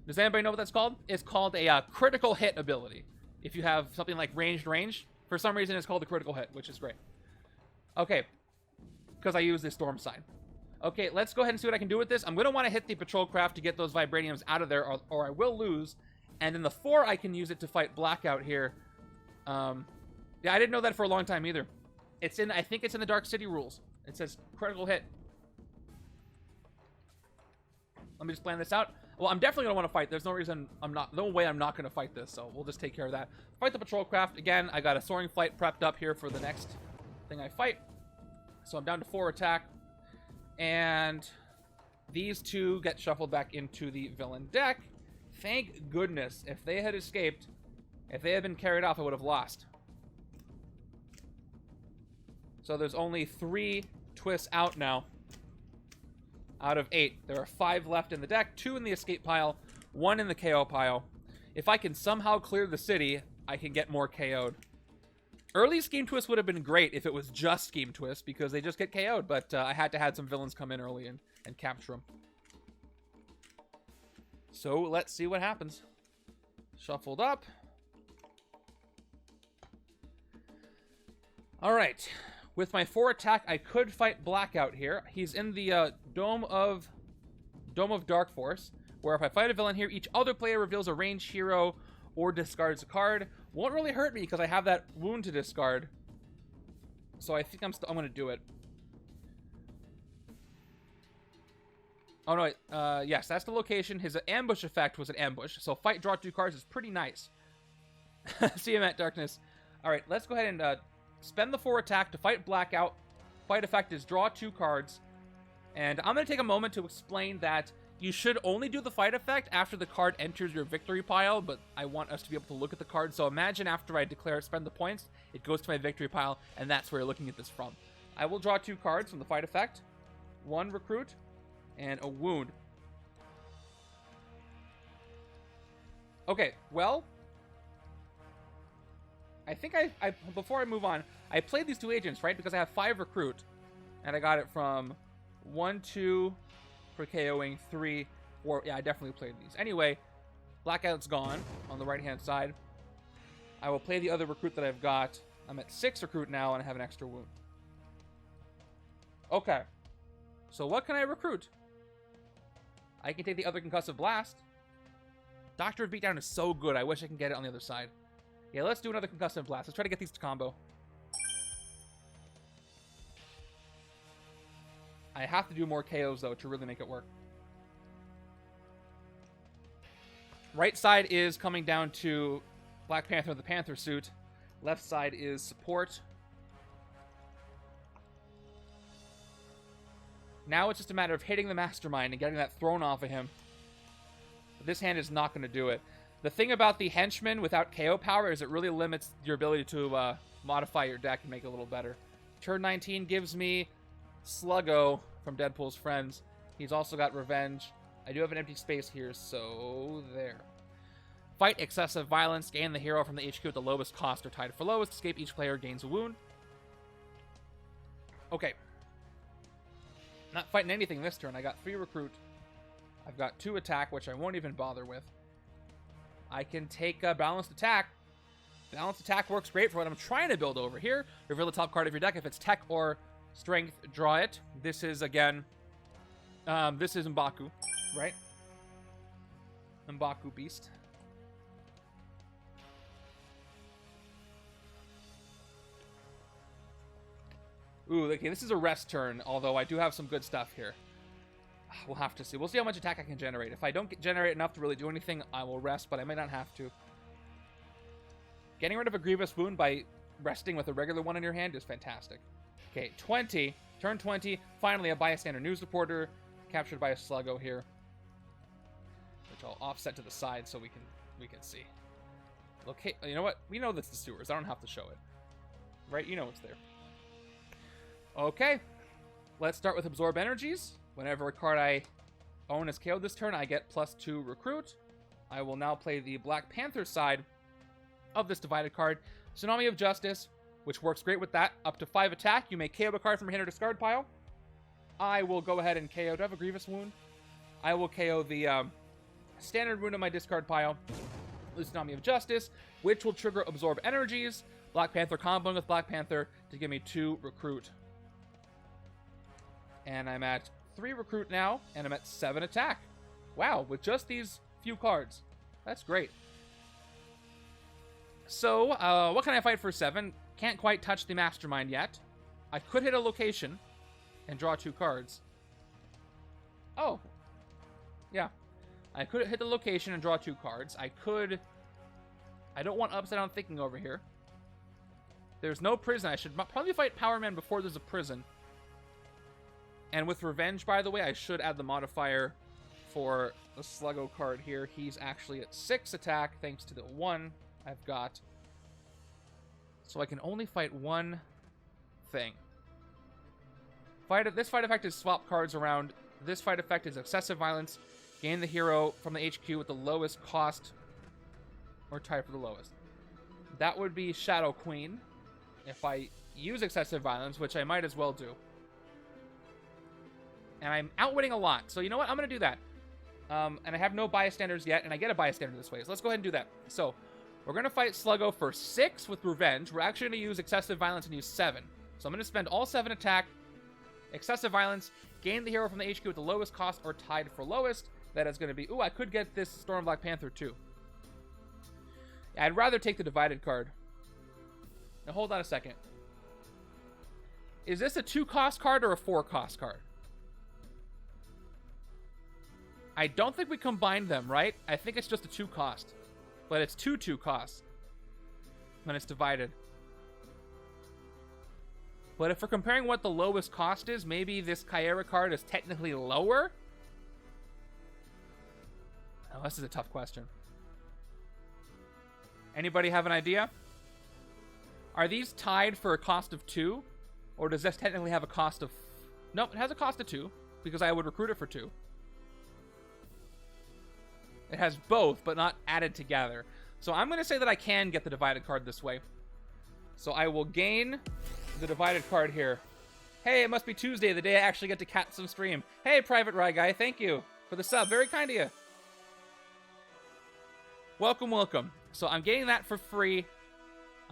Does anybody know what that's called? It's called a critical hit ability. If you have something like ranged range, for some reason it's called a critical hit, which is great. Okay. Because I use this storm sign. Okay, let's go ahead and see what I can do with this. I'm going to want to hit the patrol craft to get those Vibraniums out of there, or I will lose. And then the 4, I can use it to fight Blackout here. Yeah, I didn't know that for a long time either. It's in, I think it's in the Dark City rules. It says critical hit. Let me just plan this out. Well, I'm definitely going to want to fight. There's no reason no way I'm not going to fight this, so we'll just take care of that. Fight the patrol craft. Again, I got a soaring flight prepped up here for the next thing I fight. So I'm down to 4 attack. And these 2 get shuffled back into the villain deck. Thank goodness. If they had escaped, if they had been carried off, I would have lost. So there's only 3 twists out now. Out of 8. There are 5 left in the deck, 2 in the escape pile, 1 in the KO pile. If I can somehow clear the city, I can get more KO'd. Early Scheme Twist would have been great if it was just Scheme Twist, because they just get KO'd, but I had to have some villains come in early and capture them. So let's see what happens. Shuffled up. Alright. With my 4 attack, I could fight Blackout here. He's in the Dome of Dark Force, where if I fight a villain here, each other player reveals a ranged hero or discards a card. Won't really hurt me because I have that wound to discard. So I think I'm going to do it. Oh no, yes, that's the location. His ambush effect was an ambush. So fight, draw 2 cards is pretty nice. See you, Matt Darkness. Alright, let's go ahead and spend the 4 attack to fight Blackout. Fight effect is draw 2 cards. And I'm going to take a moment to explain that you should only do the fight effect after the card enters your victory pile, but I want us to be able to look at the card. So imagine after I declare it, spend the points, it goes to my victory pile, and that's where you're looking at this from. I will draw 2 cards from the fight effect. 1 recruit, and a wound. Okay, well, I think I before I move on, I played these 2 agents, right? Because I have 5 recruit, and I got it from 1, 2 for KOing, 3, 4. Yeah, I definitely played these. Anyway, Blackout's gone on the right-hand side. I will play the other recruit that I've got. I'm at 6 recruit now, and I have an extra wound. Okay. So what can I recruit? I can take the other Concussive Blast. Doctor of Beatdown is so good. I wish I can get it on the other side. Yeah, let's do another Concussive Blast. Let's try to get these to combo. I have to do more KOs, though, to really make it work. Right side is coming down to Black Panther in the Panther suit. Left side is support. Now it's just a matter of hitting the Mastermind and getting that thrown off of him. But this hand is not going to do it. The thing about the Henchmen without KO power is it really limits your ability to modify your deck and make it a little better. Turn 19 gives me Sluggo from Deadpool's friends. He's also got Revenge. I do have an empty space here, so there. Fight excessive violence. Gain the hero from the HQ at the lowest cost or tied for lowest. Escape, each player gains a wound. Okay. Not fighting anything this turn. I got 3 recruit. I've got 2 attack, which I won't even bother with. I can take balanced attack. Balanced attack works great for what I'm trying to build over here. Reveal the top card of your deck. If it's tech or strength, draw it. This is, again, this is M'Baku, right? M'Baku Beast. Ooh, okay, this is a rest turn, although I do have some good stuff here. We'll have to see. We'll see how much attack I can generate. If I don't generate enough to really do anything, I will rest, but I may not have to. Getting rid of a grievous wound by resting with a regular one in your hand is fantastic. Okay, 20. Turn 20. Finally, a bystander news reporter captured by a sluggo here, which I'll offset to the side so we can see. Okay, you know what? We know that's the sewers. I don't have to show it. Right? You know it's there. Okay. Let's start with absorb energies. Whenever a card I own is KO'd this turn, I get +2 recruit. I will now play the Black Panther side of this divided card. Tsunami of Justice, which works great with that. Up to 5 attack. You may KO a card from your hand or discard pile. I will go ahead and KO. Do I have a Grievous Wound? I will KO the standard wound on my discard pile. Tsunami of Justice, which will trigger absorb energies. Black Panther comboing with Black Panther to give me 2 recruit. And I'm at 3 recruit now, and I'm at 7 attack. Wow, with just these few cards. That's great. So, what can I fight for 7? Can't quite touch the Mastermind yet. I could hit a location and draw 2 cards. Oh. Yeah. I could hit the location and draw 2 cards. I could... I don't want upside down thinking over here. There's no prison. I should probably fight Power Man before there's a prison. And with Revenge, by the way, I should add the modifier for the Sluggo card here. He's actually at 6 attack, thanks to the 1 I've got. So I can only fight 1 thing. This fight effect is swap cards around. This fight effect is excessive violence. Gain the hero from the HQ with the lowest cost, or tie for the lowest. That would be Shadow Queen, if I use excessive violence, which I might as well do. And I'm outwitting a lot. So you know what? I'm going to do that. And I have no bystanders yet, and I get a bystander this way. So let's go ahead and do that. So we're going to fight Sluggo for 6 with Revenge. We're actually going to use excessive violence and use 7. So I'm going to spend all 7 attack, excessive violence, gain the hero from the HQ with the lowest cost or tied for lowest. That is going to be... Ooh, I could get this Storm Black Panther too. Yeah, I'd rather take the divided card. Now hold on a second. Is this a 2-cost card or a 4-cost card? I don't think we combined them, right? I think it's just a 2-cost. But it's 2 costs when it's divided. But if we're comparing what the lowest cost is, maybe this Caiera card is technically lower? Oh, this is a tough question. Anybody have an idea? Are these tied for a cost of 2? Or does this technically have a cost of... Nope, it has a cost of 2, because I would recruit it for 2. It has both, but not added together. So I'm going to say that I can get the divided card this way. So I will gain the divided card here. Hey, it must be Tuesday, the day I actually get to catch some stream. Hey, Private Rye Guy, thank you for the sub. Very kind of you. Welcome, welcome. So I'm getting that for free.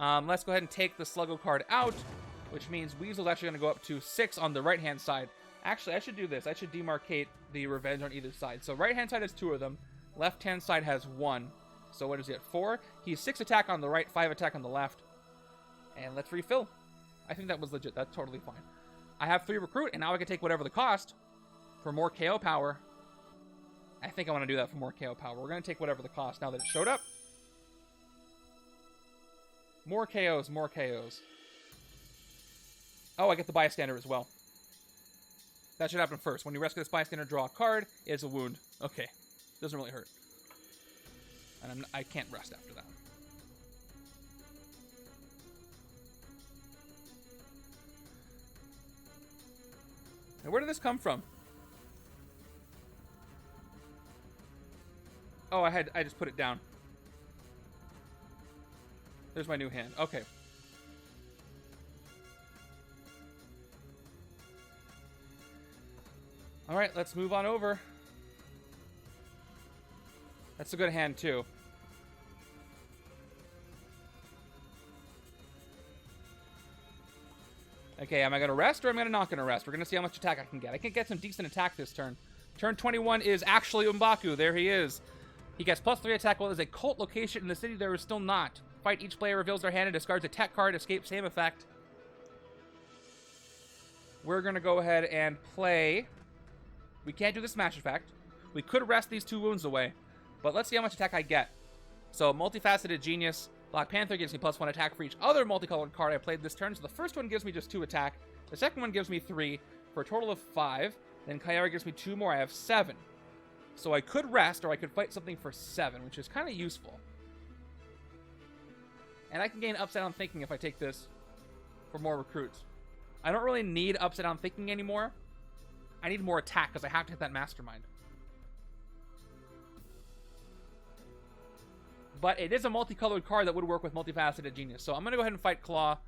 Let's go ahead and take the Sluggo card out, which means Weasel's actually going to go up to 6 on the right-hand side. Actually, I should do this. I should demarcate the Revenge on either side. So right-hand side has 2 of them. Left-hand side has 1. So what is he at? 4. He's 6 attack on the right, 5 attack on the left. And let's refill. I think that was legit. That's totally fine. I have 3 recruit, and now I can take whatever the cost for more KO power. I think I want to do that for more KO power. We're going to take whatever the cost now that it showed up. More KOs, more KOs. Oh, I get the bystander as well. That should happen first. When you rescue this bystander, draw a card. It's a wound. Okay. Doesn't really hurt. And I can't rest after that. Now, where did this come from? Oh, I just put it down. There's my new hand. Okay. All right, let's move on over. That's a good hand, too. Okay, am I going to rest or am I not going to rest? We're going to see how much attack I can get. I can get some decent attack this turn. Turn 21 is actually M'Baku. There he is. He gets +3 attack while there's a cult location in the city. There is still not. Fight each player reveals their hand and discards a tech card. Escape, same effect. we're going to go ahead and play. We can't do the smash effect. We could rest these 2 wounds away, but let's see how much attack I get. So, Multifaceted Genius, Black Panther gives me +1 attack for each other multicolored card I played this turn. So the first one gives me just 2 attack. The second one gives me 3 for a total of 5. Then Caiera gives me 2 more. I have 7. So I could rest, or I could fight something for 7, which is kind of useful. And I can gain Upside Down Thinking if I take this for more recruits. I don't really need Upside Down Thinking anymore. I need more attack because I have to hit that Mastermind. But it is a multicolored card that would work with Multifaceted Genius. So I'm going to go ahead and fight Claw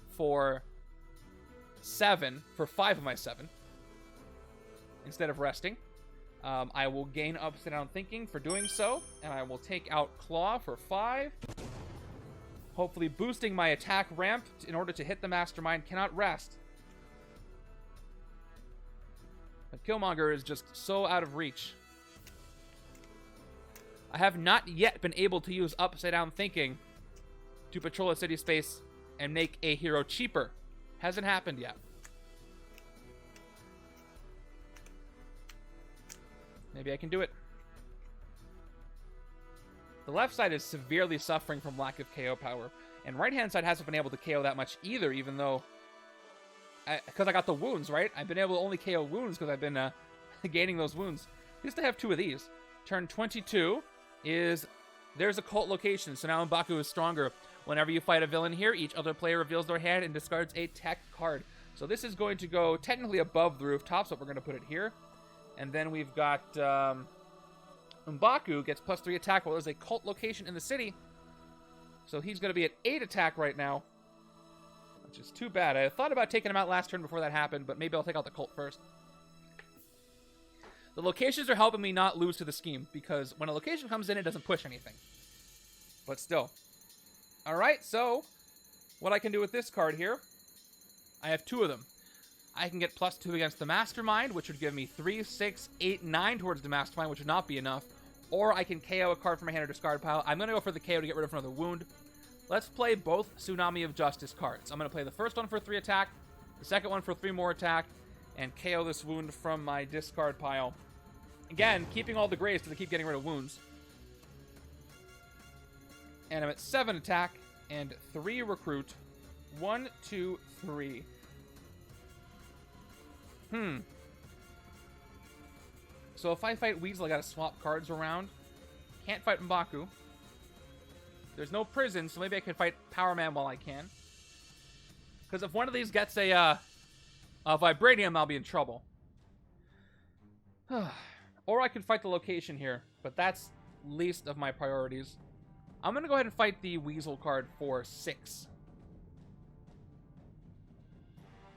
for 7, for 5 of my 7. Instead of resting. I will gain Upside Down Thinking for doing so. And I will take out Claw for 5. Hopefully boosting my attack ramp in order to hit the Mastermind. Cannot rest. But Killmonger is just so out of reach. I have not yet been able to use Upside Down Thinking to patrol a city space and make a hero cheaper. Hasn't happened yet. Maybe I can do it. The left side is severely suffering from lack of KO power. And right-hand side hasn't been able to KO that much either, even though... Because I got the wounds, right? I've been able to only KO wounds because I've been gaining those wounds. At least I have 2 of these. Turn 22 is... There's a cult location, so now M'Baku is stronger. Whenever you fight a villain here, each other player reveals their hand and discards a tech card. So this is going to go technically above the rooftop, so we're going to put it here. And then we've got M'Baku gets +3 attack while there's a cult location in the city. So he's going to be at 8 attack right now, which is too bad. I thought about taking him out last turn before that happened, but maybe I'll take out the cult first. The locations are helping me not lose to the scheme, because when a location comes in, it doesn't push anything. But still. Alright, so what I can do with this card here, I have 2 of them. I can get +2 against the Mastermind, which would give me 3, 6, 8, 9 towards the Mastermind, which would not be enough. Or I can KO a card from my hand or discard pile. I'm going to go for the KO to get rid of another wound. Let's play both Tsunami of Justice cards. I'm going to play the first one for 3 attack, the second one for 3 more attack, and KO this wound from my discard pile. Again, keeping all the grays because I keep getting rid of wounds. And I'm at 7 attack and 3 recruit. 1, 2, 3. So if I fight Weasel, I gotta swap cards around. Can't fight M'Baku. There's no prison, so maybe I can fight Power Man while I can. Because if one of these gets a Vibranium, I'll be in trouble. Or I could fight the location here, but that's least of my priorities. I'm gonna go ahead and fight the Weasel card for 6.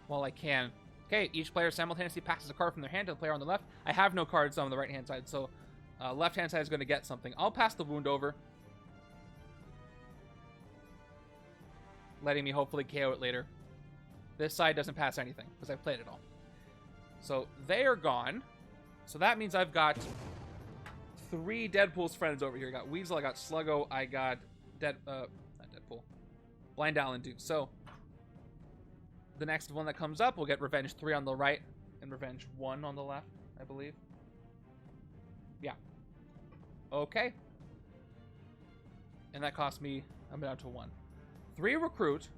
While I can. Okay, each player simultaneously passes a card from their hand to the player on the left. I have no cards on the right-hand side, so left-hand side is going to get something. I'll pass the wound over. Letting me hopefully KO it later. This side doesn't pass anything, because I've played it all. So, they are gone. So that means I've got 3 Deadpool's friends over here. I got Weasel, I got Sluggo, I got not Deadpool. Blind Allen dude. So... the next one that comes up, we'll get Revenge 3 on the right and Revenge 1 on the left, I believe. Yeah. Okay. And that cost me, I'm down to 1. 3 recruit.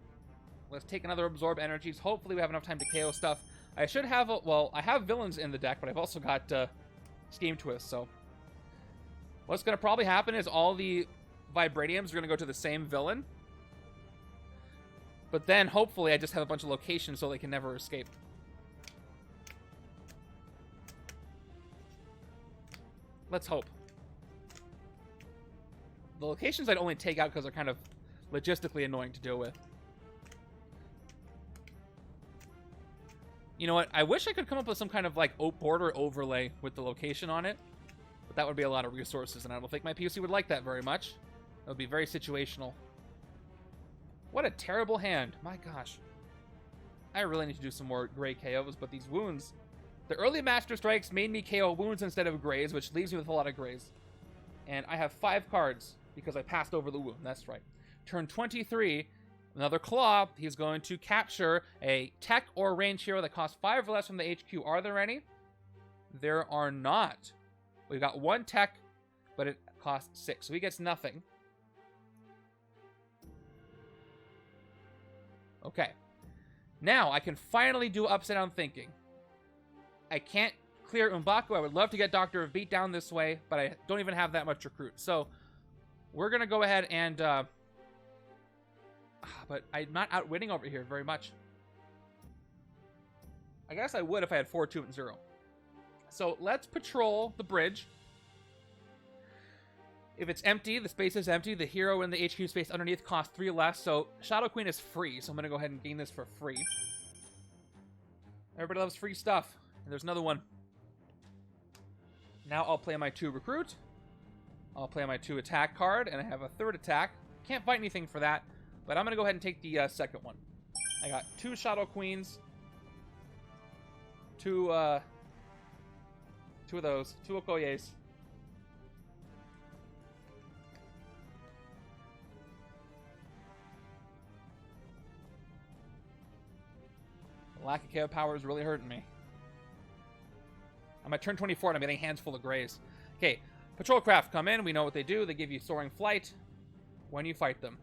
Let's take another Absorb Energies. Hopefully we have enough time to KO stuff. I should have, well, I have villains in the deck, but I've also got Scheme Twist, so. What's going to probably happen is all the Vibraniums are going to go to the same villain. But then, hopefully, I just have a bunch of locations so they can never escape. Let's hope. The locations I'd only take out because they're kind of logistically annoying to deal with. You know what? I wish I could come up with some kind of, like, border overlay with the location on it. But that would be a lot of resources, and I don't think my PC would like that very much. It would be very situational. What a terrible hand. My gosh. I really need to do some more gray KOs, but these wounds... The early Master Strikes made me KO wounds instead of grays, which leaves me with a lot of grays. And I have 5 cards because I passed over the wound. That's right. Turn 23, Another claw. He's going to capture a tech or range hero that costs 5 or less from the HQ. Are there any? There are not. We've got 1 tech, but it costs 6, so he gets nothing. Okay. Now, I can finally do upside down thinking. I can't clear M'Baku. I would love to get Doctor of Beat down this way, but I don't even have that much recruit. So, we're going to go ahead and... but I'm not outwitting over here very much. I guess I would if I had 4, 2, and 0. So, let's patrol the bridge. If it's empty, the space is empty. The hero in the HQ space underneath costs 3 less. So, Shadow Queen is free. So, I'm going to go ahead and gain this for free. Everybody loves free stuff. And there's another one. Now, I'll play my 2 recruit. I'll play my 2 attack card. And I have a 3rd attack. Can't fight anything for that. But I'm going to go ahead and take the 2nd one. I got 2 Shadow Queens. 2 of those. 2 Okoyes. Lack of KO power is really hurting me. I'm at turn 24 and I'm getting hands full of grays. Okay, patrol craft come in. We know what they do. They give you soaring flight when you fight them.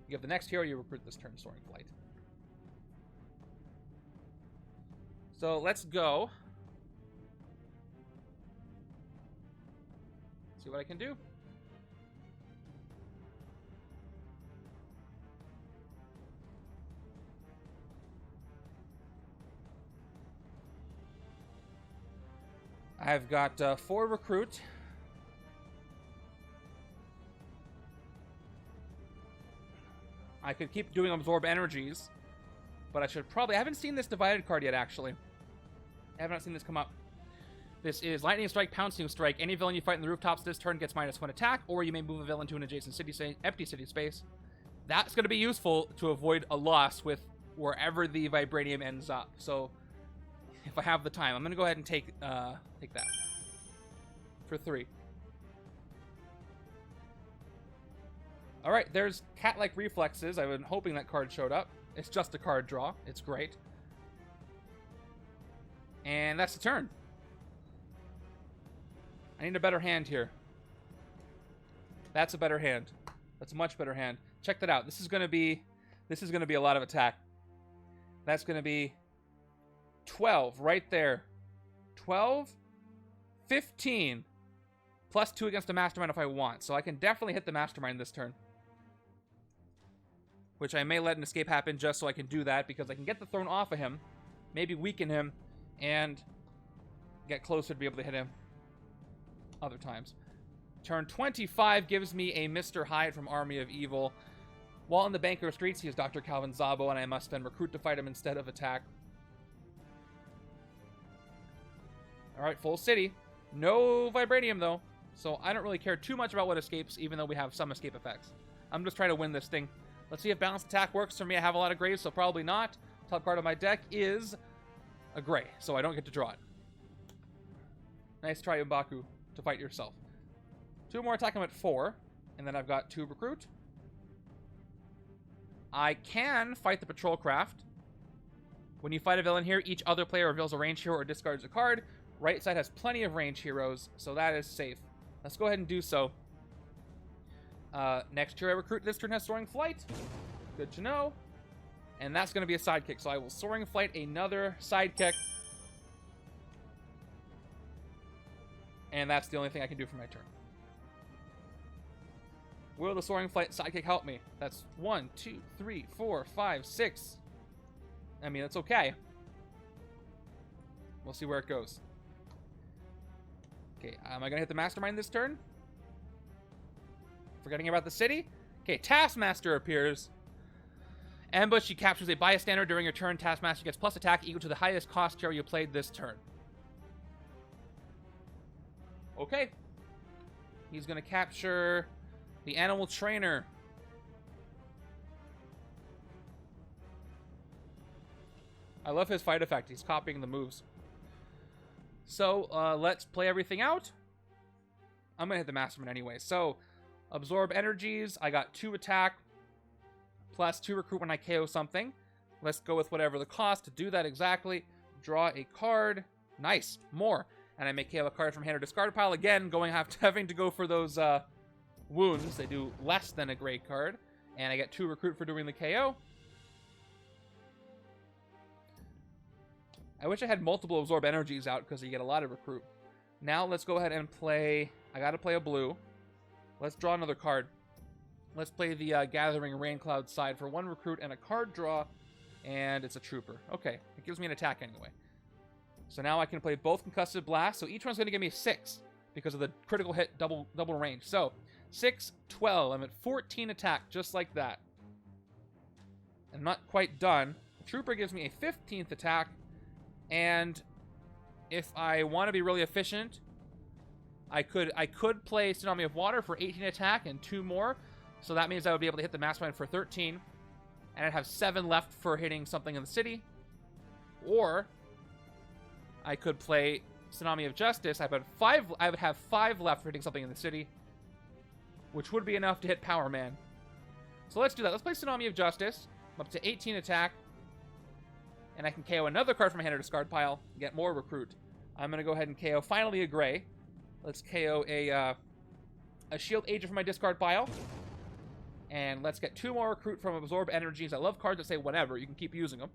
You give the next hero you recruit this turn soaring flight. So let's go. See what I can do. I've got 4 recruit. I could keep doing absorb energies, but I should probably... I haven't seen this divided card yet, actually. I have not seen this come up. This is Lightning Strike, Pouncing Strike. Any villain you fight in the rooftops this turn gets -1 attack, or you may move a villain to an adjacent city empty city space. That's going to be useful to avoid a loss with wherever the Vibranium ends up. So... if I have the time, I'm going to go ahead and take that for 3. All right, there's cat-like reflexes. I've been hoping that card showed up. It's just a card draw. It's great. And that's the turn. I need a better hand here. That's a better hand. That's a much better hand. Check that out. This is going to be a lot of attack. That's going to be 12 right there. 12, 15, plus 2 against the Mastermind if I want. So I can definitely hit the Mastermind this turn. Which I may let an escape happen just so I can do that, because I can get the throne off of him, maybe weaken him, and get closer to be able to hit him other times. Turn 25 gives me a Mr. Hyde from Army of Evil. While in the Banker Streets, he is Dr. Calvin Zabo, and I must then recruit to fight him instead of attack. Alright, full city. No Vibranium, though. So I don't really care too much about what escapes, even though we have some escape effects. I'm just trying to win this thing. Let's see if balanced attack works for me. I have a lot of grays, so probably not. Top card of my deck is a gray, so I don't get to draw it. Nice try, M'Baku, to fight yourself. 2 more attack, I'm at 4. And then I've got 2 recruit. I can fight the patrol craft. When you fight a villain here, each other player reveals a range hero or discards a card. Right side has plenty of range heroes, so that is safe. Let's go ahead and do so. Next hero I recruit this turn has Soaring Flight. Good to know. And that's going to be a sidekick, so I will Soaring Flight another sidekick. And that's the only thing I can do for my turn. Will the Soaring Flight sidekick help me? That's 1, 2, 3, 4, 5, 6. I mean, that's okay. We'll see where it goes. Okay, am I going to hit the Mastermind this turn? Forgetting about the city? Okay, Taskmaster appears. Ambush, she captures a bystander during your turn. Taskmaster gets plus attack equal to the highest cost hero you played this turn. Okay. He's going to capture the Animal Trainer. I love his fight effect. He's copying the moves. So, let's play everything out. I'm going to hit the Mastermind anyway. So, absorb energies. I got 2 attack, plus 2 recruit when I KO something. Let's go with whatever the cost to do that exactly. Draw a card. Nice. More. And I may KO a card from hand or discard pile. Again, having to go for those wounds. They do less than a gray card. And I get 2 recruit for doing the KO. I wish I had multiple absorb energies out because you get a lot of recruit. Now let's go ahead and play... I gotta play a blue. Let's draw another card. Let's play the Gathering Rain Cloud side for 1 recruit and a card draw. And it's a trooper. Okay, it gives me an attack anyway. So now I can play both Concussive Blast. So each one's going to give me 6 because of the critical hit double range. So 6, 12. I'm at 14 attack, just like that. I'm not quite done. The trooper gives me a 15th attack. And if I want to be really efficient, I could play Tsunami of Water for 18 attack and 2 more. So that means I would be able to hit the Mastermind for 13. And I'd have 7 left for hitting something in the city. Or I could play Tsunami of Justice. I would have 5 left for hitting something in the city, which would be enough to hit Power Man. So let's do that. Let's play Tsunami of Justice. I'm up to 18 attack. And I can KO another card from my hand or discard pile. Get more recruit. I'm going to go ahead and KO finally a gray. Let's KO a Shield Agent from my discard pile. And let's get 2 more recruit from Absorb Energies. I love cards that say whatever. You can keep using them.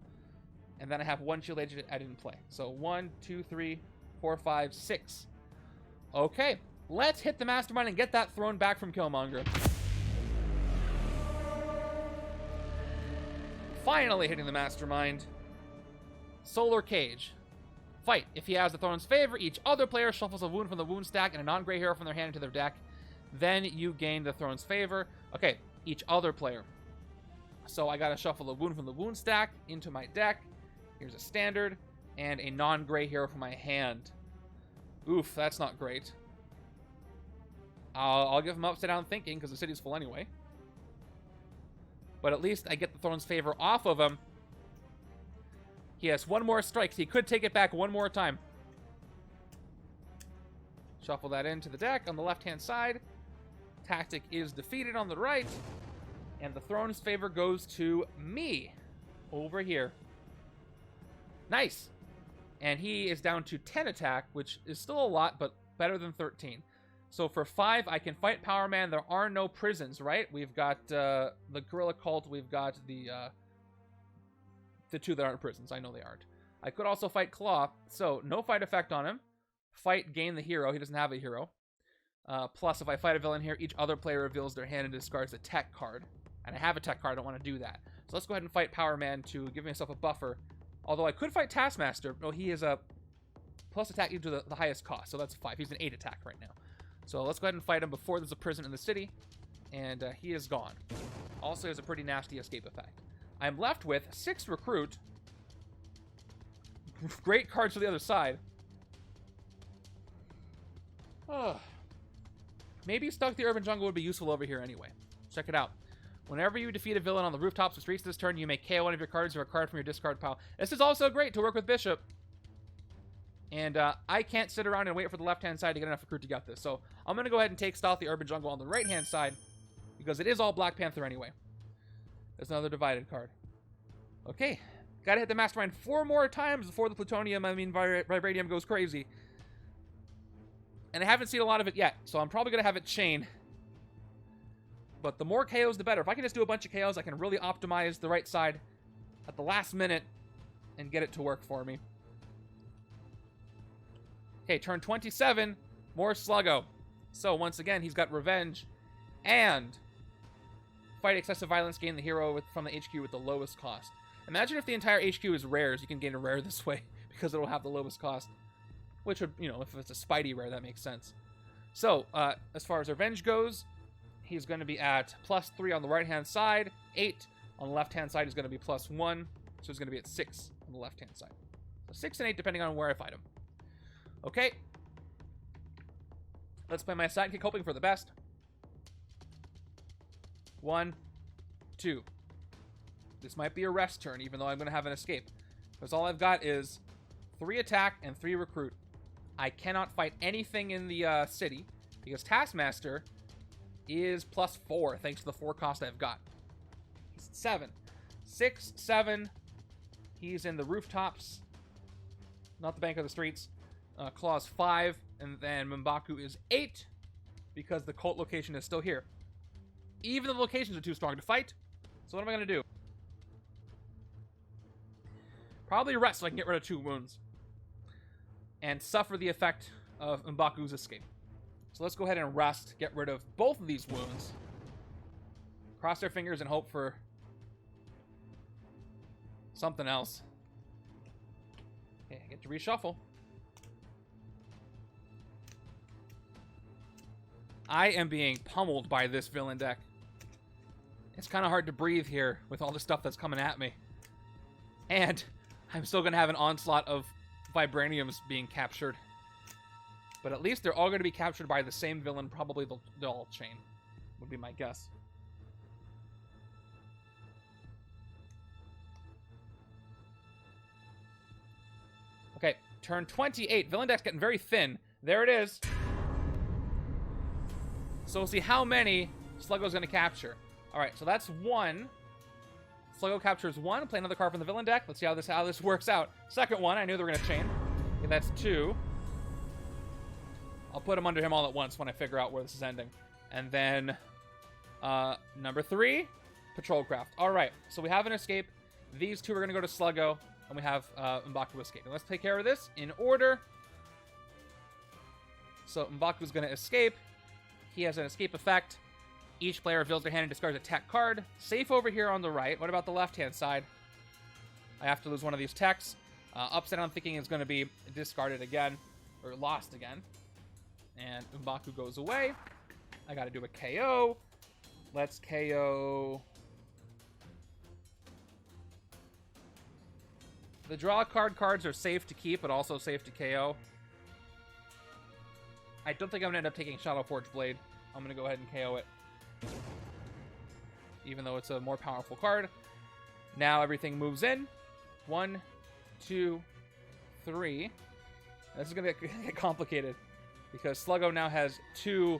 And then I have 1 Shield Agent I didn't play. So 1, 2, 3, 4, 5, 6. Okay. Let's hit the Mastermind and get that throne back from Killmonger. Finally hitting the Mastermind. Solar Cage. Fight. If he has the throne's favor, each other player shuffles a wound from the wound stack and a non-gray hero from their hand into their deck. Then you gain the throne's favor. Okay, each other player. So I gotta shuffle a wound from the wound stack into my deck. Here's a standard and a non-gray hero from my hand. Oof, that's not great. I'll give him upside down thinking because the city's full anyway. But at least I get the throne's favor off of him. He has 1 more strike, so he could take it back 1 more time. Shuffle that into the deck on the left-hand side. Tactic is defeated on the right. And the throne's favor goes to me. Over here. Nice. And he is down to 10 attack, which is still a lot, but better than 13. So for 5, I can fight Power Man. There are no prisons, right? We've got the Gorilla Cult. We've got the 2 that aren't prisons. I know they aren't. I could also fight Claw. So no fight effect on him. Fight, gain the hero. He doesn't have a hero. Plus, if I fight a villain here, each other player reveals their hand and discards a tech card. And I have a tech card. I don't want to do that. So let's go ahead and fight Power Man to give myself a buffer. Although I could fight Taskmaster. No, he is a plus attack into the highest cost. So that's 5. He's an 8 attack right now. So let's go ahead and fight him before there's a prison in the city. And he is gone. Also has a pretty nasty escape effect. I'm left with 6 recruit. Great cards for the other side. Maybe Stuck the Urban Jungle would be useful over here anyway. Check it out. Whenever you defeat a villain on the rooftops or streets this turn, you may KO one of your cards or a card from your discard pile. This is also great to work with Bishop. And I can't sit around and wait for the left-hand side to get enough recruit to get this. So I'm going to go ahead and take Stealthy Urban Jungle on the right-hand side because it is all Black Panther anyway. There's another divided card. Okay. Gotta hit the Mastermind 4 more times before the Plutonium, Vibranium goes crazy. And I haven't seen a lot of it yet, so I'm probably going to have it chain. But the more KOs, the better. If I can just do a bunch of KOs, I can really optimize the right side at the last minute and get it to work for me. Okay, turn 27, more Sluggo. So once again, he's got Revenge and fight excessive violence, gain the hero from the HQ with the lowest cost. Imagine if the entire HQ is rares, you can gain a rare this way because it'll have the lowest cost. Which would, if it's a Spidey rare, that makes sense. So, as far as Revenge goes, he's going to be at +3 on the right-hand side, 8 on the left-hand side is going to be +1, so he's going to be at 6 on the left-hand side. So 6 and 8 depending on where I fight him. Okay. Let's play my sidekick, hoping for the best. 1, 2. This might be a rest turn, even though I'm going to have an escape. Because all I've got is 3 attack and 3 recruit. I cannot fight anything in the city, because Taskmaster is +4, thanks to the 4 cost I've got. 7. 6, 7. He's in the rooftops, not the bank of the streets. Claw's 5, and then M'Baku is 8, because the cult location is still here. Even the locations are too strong to fight. So what am I going to do? Probably rest so I can get rid of 2 wounds. And suffer the effect of M'Baku's escape. So let's go ahead and rest, get rid of both of these wounds. Cross our fingers and hope for something else. Okay, I get to reshuffle. I am being pummeled by this villain deck. It's kind of hard to breathe here with all the stuff that's coming at me. And I'm still going to have an onslaught of Vibraniums being captured. But at least they're all going to be captured by the same villain. Probably they'll all chain, would be my guess. Okay, turn 28. Villain deck's getting very thin. There it is. So we'll see how many Sluggo's going to capture. All right, so that's 1. Sluggo captures 1. Play another card from the villain deck. Let's see how this works out. Second one, I knew they were going to chain. Okay, that's 2. I'll put them under him all at once when I figure out where this is ending. And then number 3, Patrol Craft. All right, so we have an escape. These 2 are going to go to Sluggo, and we have M'Baku escape. And let's take care of this in order. So M'Baku's going to escape. He has an escape effect. Each player reveals their hand and discards a tech card. Safe over here on the right. What about the left-hand side? I have to lose one of these techs. Upside down thinking is going to be discarded again, or lost again. And M'Baku goes away. I got to do a KO. Let's KO. The draw card cards are safe to keep, but also safe to KO. I don't think I'm going to end up taking Shadowforge Blade. I'm going to go ahead and KO it. Even though it's a more powerful card. Now everything moves in. 1, 2, 3. This is going to get complicated. Because Sluggo now has 2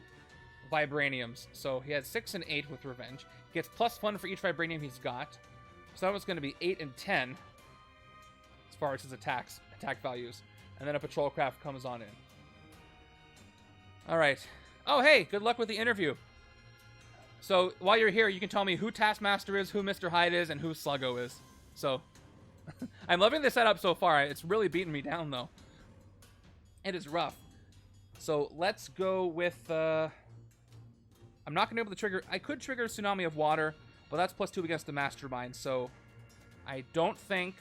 Vibraniums. So he has 6 and 8 with Revenge. He gets +1 for each Vibranium he's got. So that was going to be 8 and 10. As far as his attack values. And then a Patrol Craft comes on in. Alright. Oh, hey, good luck with the interview. So, while you're here, you can tell me who Taskmaster is, who Mr. Hyde is, and who Sluggo is. So, I'm loving the setup so far. It's really beating me down, though. It is rough. So, let's go with, I'm not going to be able to trigger... I could trigger Tsunami of Water, but that's +2 against the Mastermind, so I don't think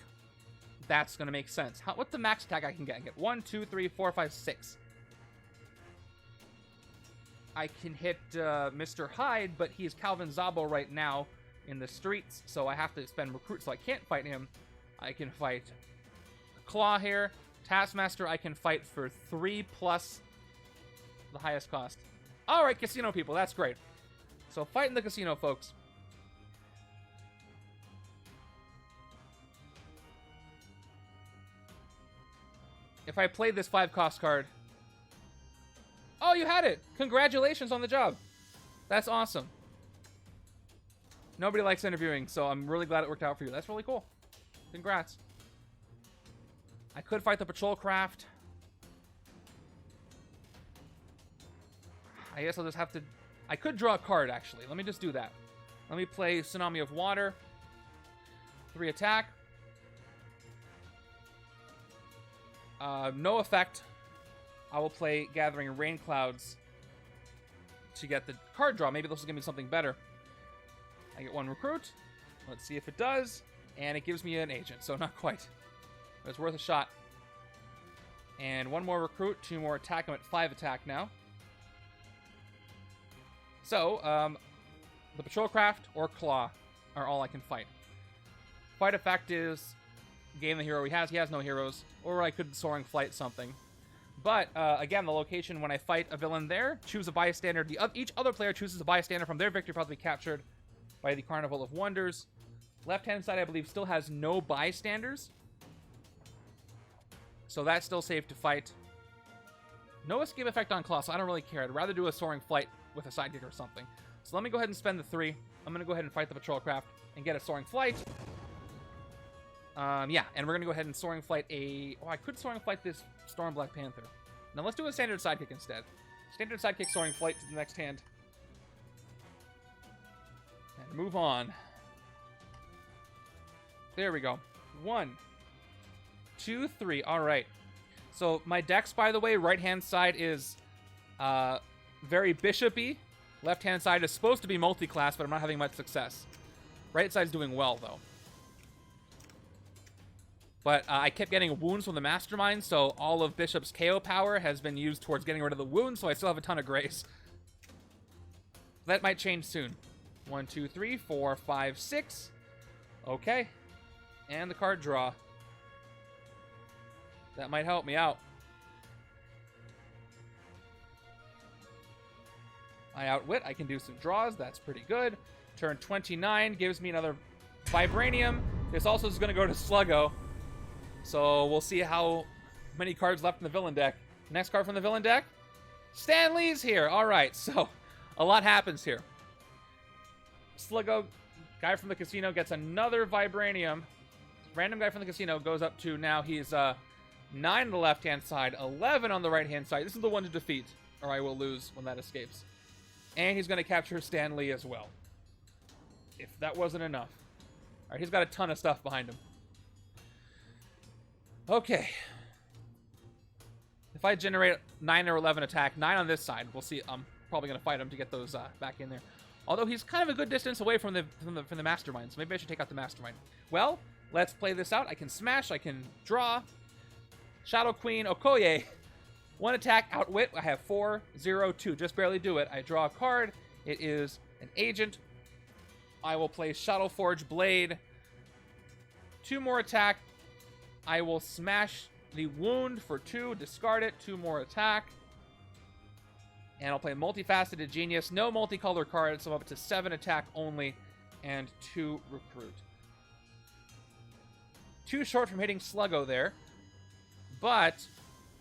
that's going to make sense. What's the max attack I can get? I get 1, 2, 3, 4, 5, 6. I can hit Mr. Hyde, but he is Calvin Zabo right now in the streets, so I have to spend recruit, so I can't fight him. I can fight Claw here. Taskmaster I can fight for 3 plus the highest cost. Alright, casino people, that's great. So fight in the casino, folks. If I played this 5-cost card... Oh, you had it! Congratulations on the job. That's awesome. Nobody likes interviewing, so I'm really glad it worked out for you. That's really cool. Congrats. I could fight the Patrol Craft. I guess I'll just have to... I could draw a card, actually. Let me just do that. Let me play Tsunami of Water. 3 attack. No effect. I will play Gathering Rain Clouds to get the card draw. Maybe this will give me something better. I get 1 recruit. Let's see if it does. And it gives me an agent, so not quite. But it's worth a shot. And 1 more recruit, 2 more attack. I'm at 5 attack now. So, the Patrol Craft or Claw are all I can fight. Fight effect is gain the hero he has. He has no heroes. Or I could Soaring Flight something. But, again, the location, when I fight a villain there, choose a bystander. Each other player chooses a bystander from their victory, probably captured by the Carnival of Wonders. Left-hand side, I believe, still has no bystanders. So that's still safe to fight. No escape effect on Claw, so I don't really care. I'd rather do a Soaring Flight with a sidekick or something. So let me go ahead and spend the 3. I'm going to go ahead and fight the patrol craft and get a soaring flight. Yeah, and we're going to go ahead and soaring flight a... Oh, I could soaring flight this Storm Black Panther. Now let's do a standard sidekick instead. Standard sidekick soaring flight to the next hand. And move on. There we go. 1, 2, 3. All right. So my decks, by the way, right-hand side is very bishop-y. Left-hand side is supposed to be multi-class, but I'm not having much success. Right side's doing well, though. But I kept getting wounds from the Mastermind, so all of Bishop's KO power has been used towards getting rid of the wounds, so I still have a ton of grace. That might change soon. 1, 2, 3, 4, 5, 6. Okay. And the card draw. That might help me out. I outwit. I can do some draws. That's pretty good. Turn 29 gives me another Vibranium. This also is going to go to Sluggo. So we'll see how many cards left in the villain deck. Next card from the villain deck. Stan Lee's here. All right, so a lot happens here. Sluggo, guy from the casino, gets another Vibranium. Random guy from the casino goes up to, now he's 9 on the left-hand side, 11 on the right-hand side. This is the one to defeat, or I will lose when that escapes. And he's going to capture Stan Lee as well. If that wasn't enough. All right, he's got a ton of stuff behind him. Okay. If I generate 9 or 11 attack, 9 on this side, we'll see. I'm probably going to fight him to get those back in there. Although he's kind of a good distance away from the Mastermind, so maybe I should take out the Mastermind. Well, let's play this out. I can smash. I can draw. Shadow Queen, Okoye. 1 attack, outwit. I have 4, 0, 2. Just barely do it. I draw a card. It is an agent. I will play Shadowforge Blade. 2 more attack. I will smash the wound for 2. Discard it. 2 more attack. And I'll play Multifaceted Genius. No multicolor cards, so up to 7 attack only. And 2 recruit. Too short from hitting Sluggo there. But...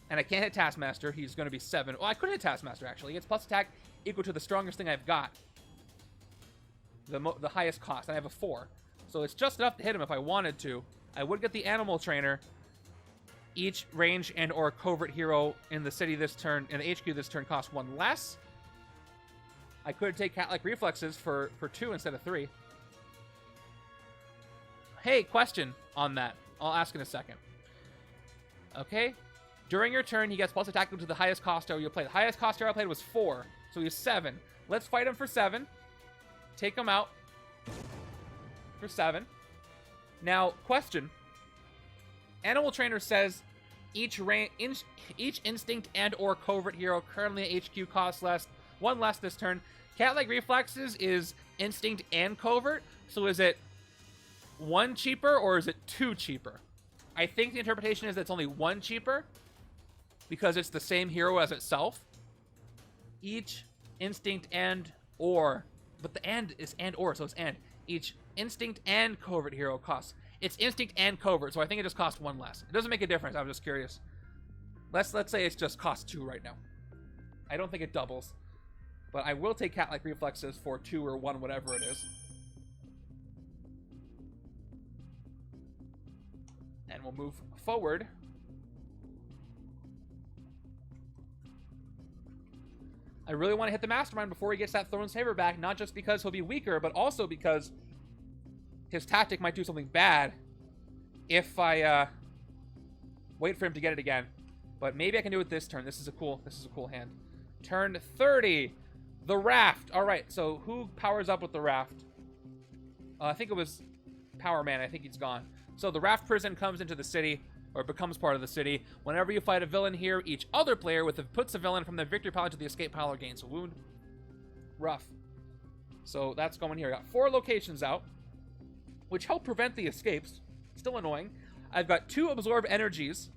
And I can't hit Taskmaster. He's going to be 7. Well, I could hit Taskmaster, actually. He gets plus attack equal to the strongest thing I've got. The highest cost. And I have a 4. So it's just enough to hit him if I wanted to. I would get the Animal Trainer. Each range and or covert hero in the city this turn, in the HQ this turn, costs 1 less. I could take Cat-like Reflexes for 2 instead of 3. Hey, question on that. I'll ask in a second. Okay. During your turn, he gets plus attack to the highest cost hero you played. The highest cost hero I played was 4, so he's 7. Let's fight him for 7. Take him out for 7. Now, question. Animal Trainer says each instinct and or covert hero currently at HQ costs 1 less this turn. Cat-like Reflexes is instinct and covert, so is it 1 cheaper or is it 2 cheaper? I think the interpretation is that it's only 1 cheaper because it's the same hero as itself. Each instinct and or, but the and is and or, so it's and. Each instinct and covert hero costs. It's instinct and covert, so I think it just costs 1 less. It doesn't make a difference. I'm just curious. Let's say it's just cost 2 right now. I don't think it doubles, but I will take Cat-like Reflexes for 2 or 1, whatever it is. And we'll move forward. I really want to hit the Mastermind before he gets that Throne's Favor back, not just because he'll be weaker, but also because his tactic might do something bad if I wait for him to get it again. But maybe I can do it this turn. This is a cool hand. Turn 30. The Raft. All right, so who powers up with the Raft? I think it was Power Man. I think he's gone. So the Raft Prison comes into the city, or becomes part of the city. Whenever you fight a villain here, each other player puts a villain from the victory pile to the escape pile or gains a wound. Rough. So that's going here. I got 4 locations out, which help prevent the escapes. Still annoying. I've got 2 absorb energies.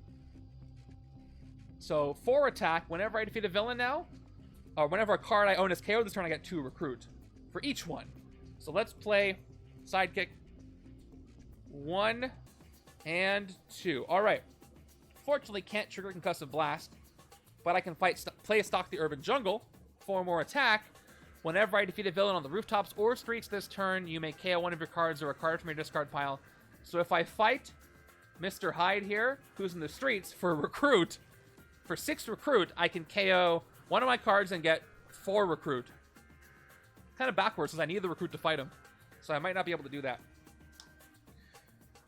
So 4 attack. Whenever I defeat a villain now, or whenever a card I own is KO this turn, I get 2 recruit for each one. So let's play sidekick 1 and 2. All right. Fortunately, can't trigger Concussive Blast, but I can play Stalk the Urban Jungle. 4 more attack. Whenever I defeat a villain on the rooftops or streets this turn, you may KO one of your cards or a card from your discard pile. So if I fight Mr. Hyde here, who's in the streets, for recruit, for 6 recruit, I can KO one of my cards and get 4 recruit. Kind of backwards, since I need the recruit to fight him. So I might not be able to do that.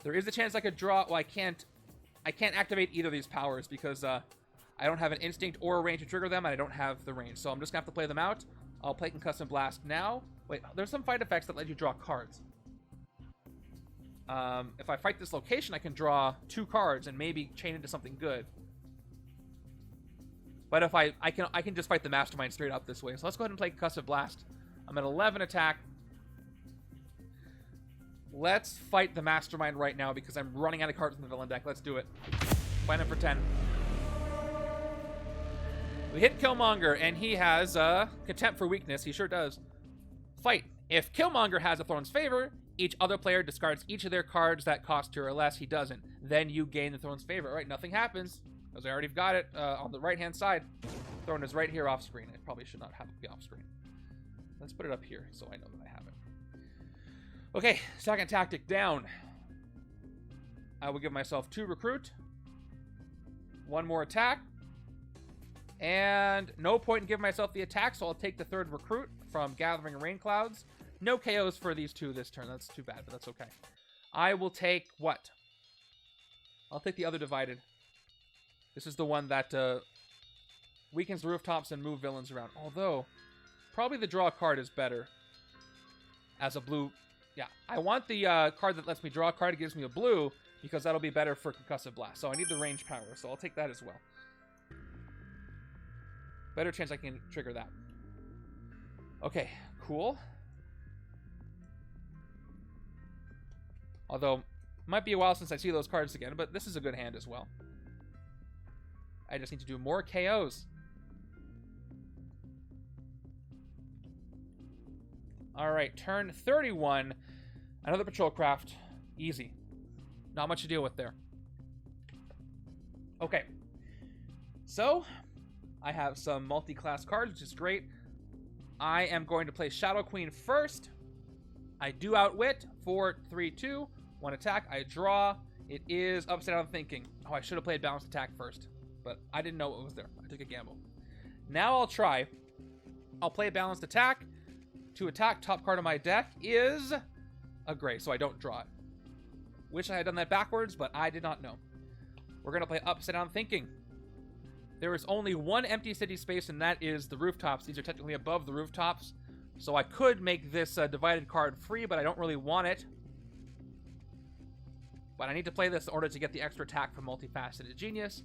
There is a chance I could draw... Well, I can't activate either of these powers because I don't have an instinct or a range to trigger them, and I don't have the range. So I'm just going to have to play them out. I'll play Concussive Blast now. Wait, there's some fight effects that let you draw cards. If I fight this location, I can draw 2 cards and maybe chain into something good. But if I can just fight the Mastermind straight up this way. So let's go ahead and play Concussive Blast. I'm at 11 attack. Let's fight the Mastermind right now because I'm running out of cards in the villain deck. Let's do it. Fight him for 10. We hit Killmonger, and he has Contempt for Weakness. He sure does. Fight. If Killmonger has a Throne's Favor, each other player discards each of their cards that cost 2 or less. He doesn't. Then you gain the Throne's Favor. All right, nothing happens because I already got it on the right-hand side. Throne is right here off screen. It probably should not have to be off screen. Let's put it up here so I know that I have it. Okay, second tactic down. I will give myself 2 recruit. 1 more attack. And no point in giving myself the attack, so I'll take the 3rd recruit from Gathering Rain Clouds. No KOs for these 2 this turn. That's too bad, but that's okay. I will take what? I'll take the other Divided. This is the one that weakens the rooftops and move villains around. Although, probably the draw card is better as a blue. Yeah, I want the card that lets me draw a card. It gives me a blue because that'll be better for Concussive Blast. So I need the range power, so I'll take that as well. Better chance I can trigger that. Okay, cool. Although, might be a while since I see those cards again, but this is a good hand as well. I just need to do more KOs. Alright, turn 31. Another patrol craft. Easy. Not much to deal with there. Okay. So, I have some multi-class cards, which is great. I am going to play Shadow Queen first. I do outwit. 4, 3, 2. 1 attack. I draw. It is Upside Down Thinking. Oh, I should have played Balanced Attack first. But I didn't know what was there. I took a gamble. Now I'll try. I'll play Balanced Attack. To attack, top card of my deck is a gray, so I don't draw it. Wish I had done that backwards, but I did not know. We're going to play Upside Down Thinking. There is only 1 empty city space, and that is the rooftops. These are technically above the rooftops, so I could make this divided card free, but I don't really want it. But I need to play this in order to get the extra attack from Multifaceted Genius.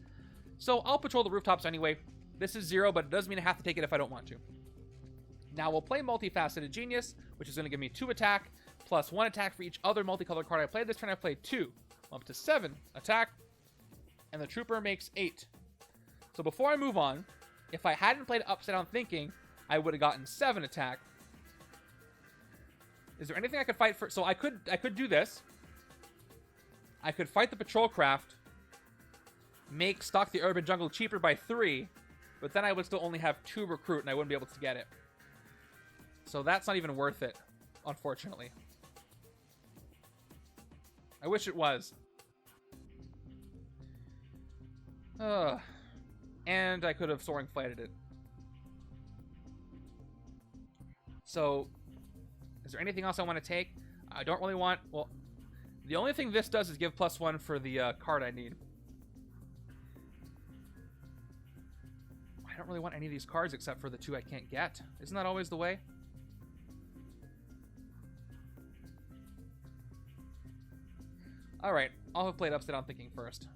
So I'll patrol the rooftops anyway. This is 0, but it doesn't mean I have to take it if I don't want to. Now we'll play Multifaceted Genius, which is going to give me 2 attack, plus 1 attack for each other multicolored card I played. This turn I played 2. Up to 7 attack, and the Trooper makes 8. So before I move on, if I hadn't played Upside Down Thinking, I would have gotten 7 attack. Is there anything I could fight for? So I could do this. I could fight the Patrol Craft, make Stock the Urban Jungle cheaper by 3, but then I would still only have 2 recruit, and I wouldn't be able to get it. So that's not even worth it, unfortunately. I wish it was. And I could have Soaring Flighted it. So, is there anything else I want to take? I don't really want... Well, the only thing this does is give +1 for the card I need. I don't really want any of these cards except for the 2 I can't get. Isn't that always the way? Alright, I'll have played Upside Down Thinking first.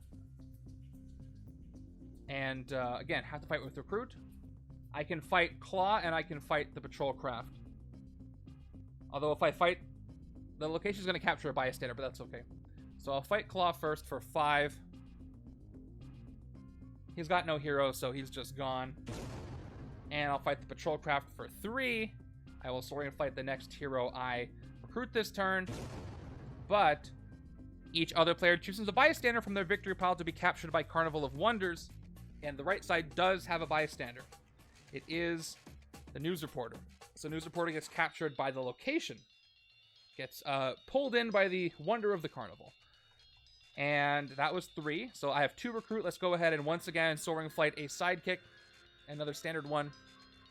And, again, have to fight with Recruit. I can fight Claw, and I can fight the Patrol Craft. Although if I fight... The location's going to capture a Bystander, but that's okay. So I'll fight Claw first for 5. He's got no hero, so he's just gone. And I'll fight the Patrol Craft for 3. I will Soaring Flight the next hero I recruit this turn. But... each other player chooses a Bystander from their victory pile to be captured by Carnival of Wonders. And the right side does have a Bystander. It is the news reporter. So news reporter gets captured by the location. Gets pulled in by the wonder of the carnival. And that was 3. So I have 2 recruit. Let's go ahead and once again, soaring flight, a sidekick. Another standard one.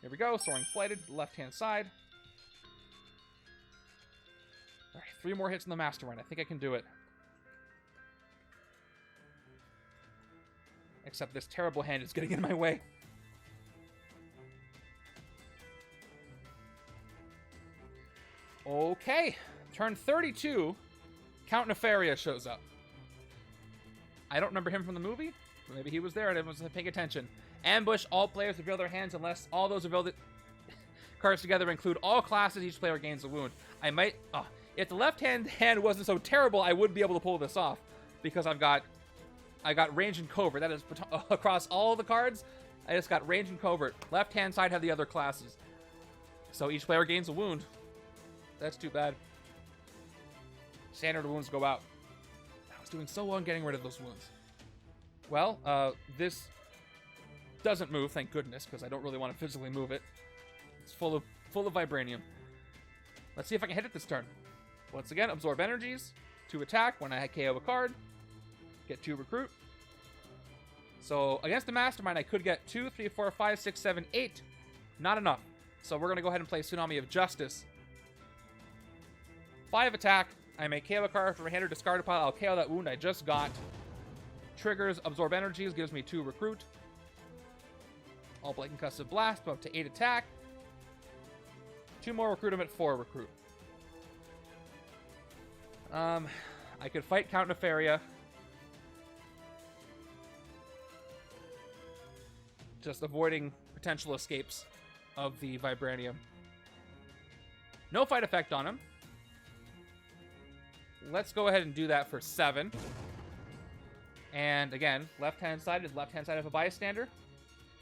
Here we go. Soaring flighted, left-hand side. All right, 3 more hits in the Mastermind. I think I can do it. Except this terrible hand is getting in my way. Okay. Turn 32. Count Nefaria shows up. I don't remember him from the movie. Maybe he was there and I wasn't paying attention. Ambush. All players reveal their hands unless all those revealed cards together include all classes. Each player gains a wound. I might... Oh, if the left-hand hand wasn't so terrible, I would be able to pull this off. Because I got range and covert. That is across all the cards. I just got range and covert. Left-hand side have the other classes. So each player gains a wound. That's too bad. Standard wounds go out. I was doing so well in getting rid of those wounds. Well, this doesn't move, thank goodness, because I don't really want to physically move it. It's full of Vibranium. Let's see if I can hit it this turn. Once again, absorb energies, 2 attack when I KO a card, get 2 recruit. So against the Mastermind, I could get 2, 3, 4, 5, 6, 7, 8. Not enough. So we're going to go ahead and play Tsunami of Justice. 5 attack. I may KO a card from a hand or discard a pile. I'll KO that wound I just got. Triggers absorb energies, gives me 2 recruit. All Blade Concussive Blast, up to 8 attack. 2 more recruit him at 4 recruit. I could fight Count Nefaria. Just avoiding potential escapes of the Vibranium. No fight effect on him. Let's go ahead and do that for 7. And again, left-hand side is left-hand side of a bystander.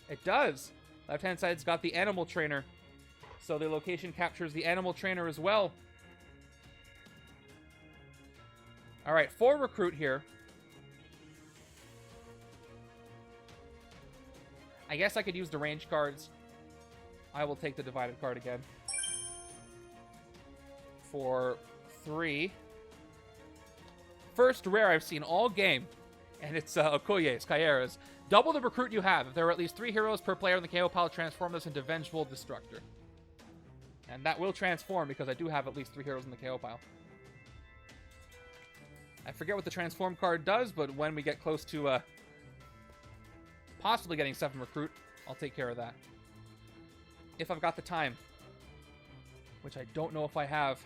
It does. Left-hand side's got the animal trainer. So the location captures the animal trainer as well. All right, 4 recruit here. I guess I could use the range cards. I will take the divided card again. For 3. First rare I've seen all game. And it's Okoye's, Caiera's. Double the recruit you have. If there are at least 3 heroes per player in the KO pile, transform this into Vengeful Destructor. And that will transform because I do have at least 3 heroes in the KO pile. I forget what the transform card does, but when we get close to possibly getting 7 recruit, I'll take care of that. If I've got the time. Which I don't know if I have.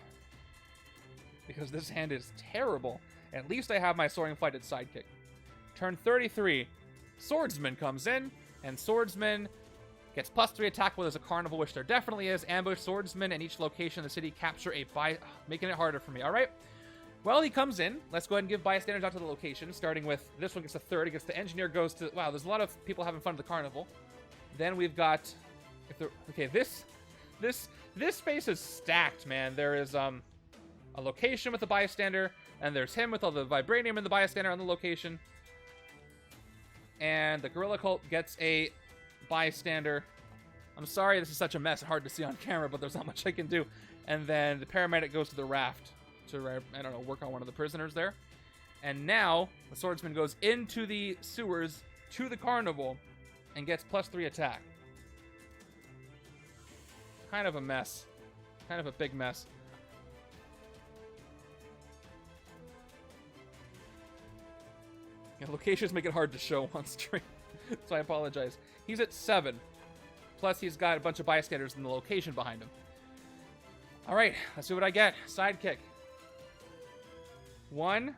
Because this hand is terrible. At least I have my Soaring Flighted sidekick. Turn 33. Swordsman comes in, and Swordsman gets +3 attack while there's a carnival, which there definitely is. Ambush Swordsman in each location in the city. Capture a making it harder for me. All right. Well, he comes in. Let's go ahead and give bystanders out to the location, starting with this one gets a 3rd. It gets the engineer goes to... Wow, there's a lot of people having fun at the carnival. Then we've got... Okay, this space is stacked, man. There is a location with a bystander, and there's him with all the Vibranium in the bystander on the location. And the Gorilla Cult gets a bystander. I'm sorry this is such a mess, hard to see on camera, but there's not much I can do. And then the paramedic goes to the raft to, I don't know, work on one of the prisoners there. And now the swordsman goes into the sewers to the carnival and gets +3 attack. Kind of a mess. Kind of a big mess. Locations make it hard to show on stream, so I apologize. He's at 7. Plus, he's got a bunch of bystanders in the location behind him. All right, let's see what I get. Sidekick. 1,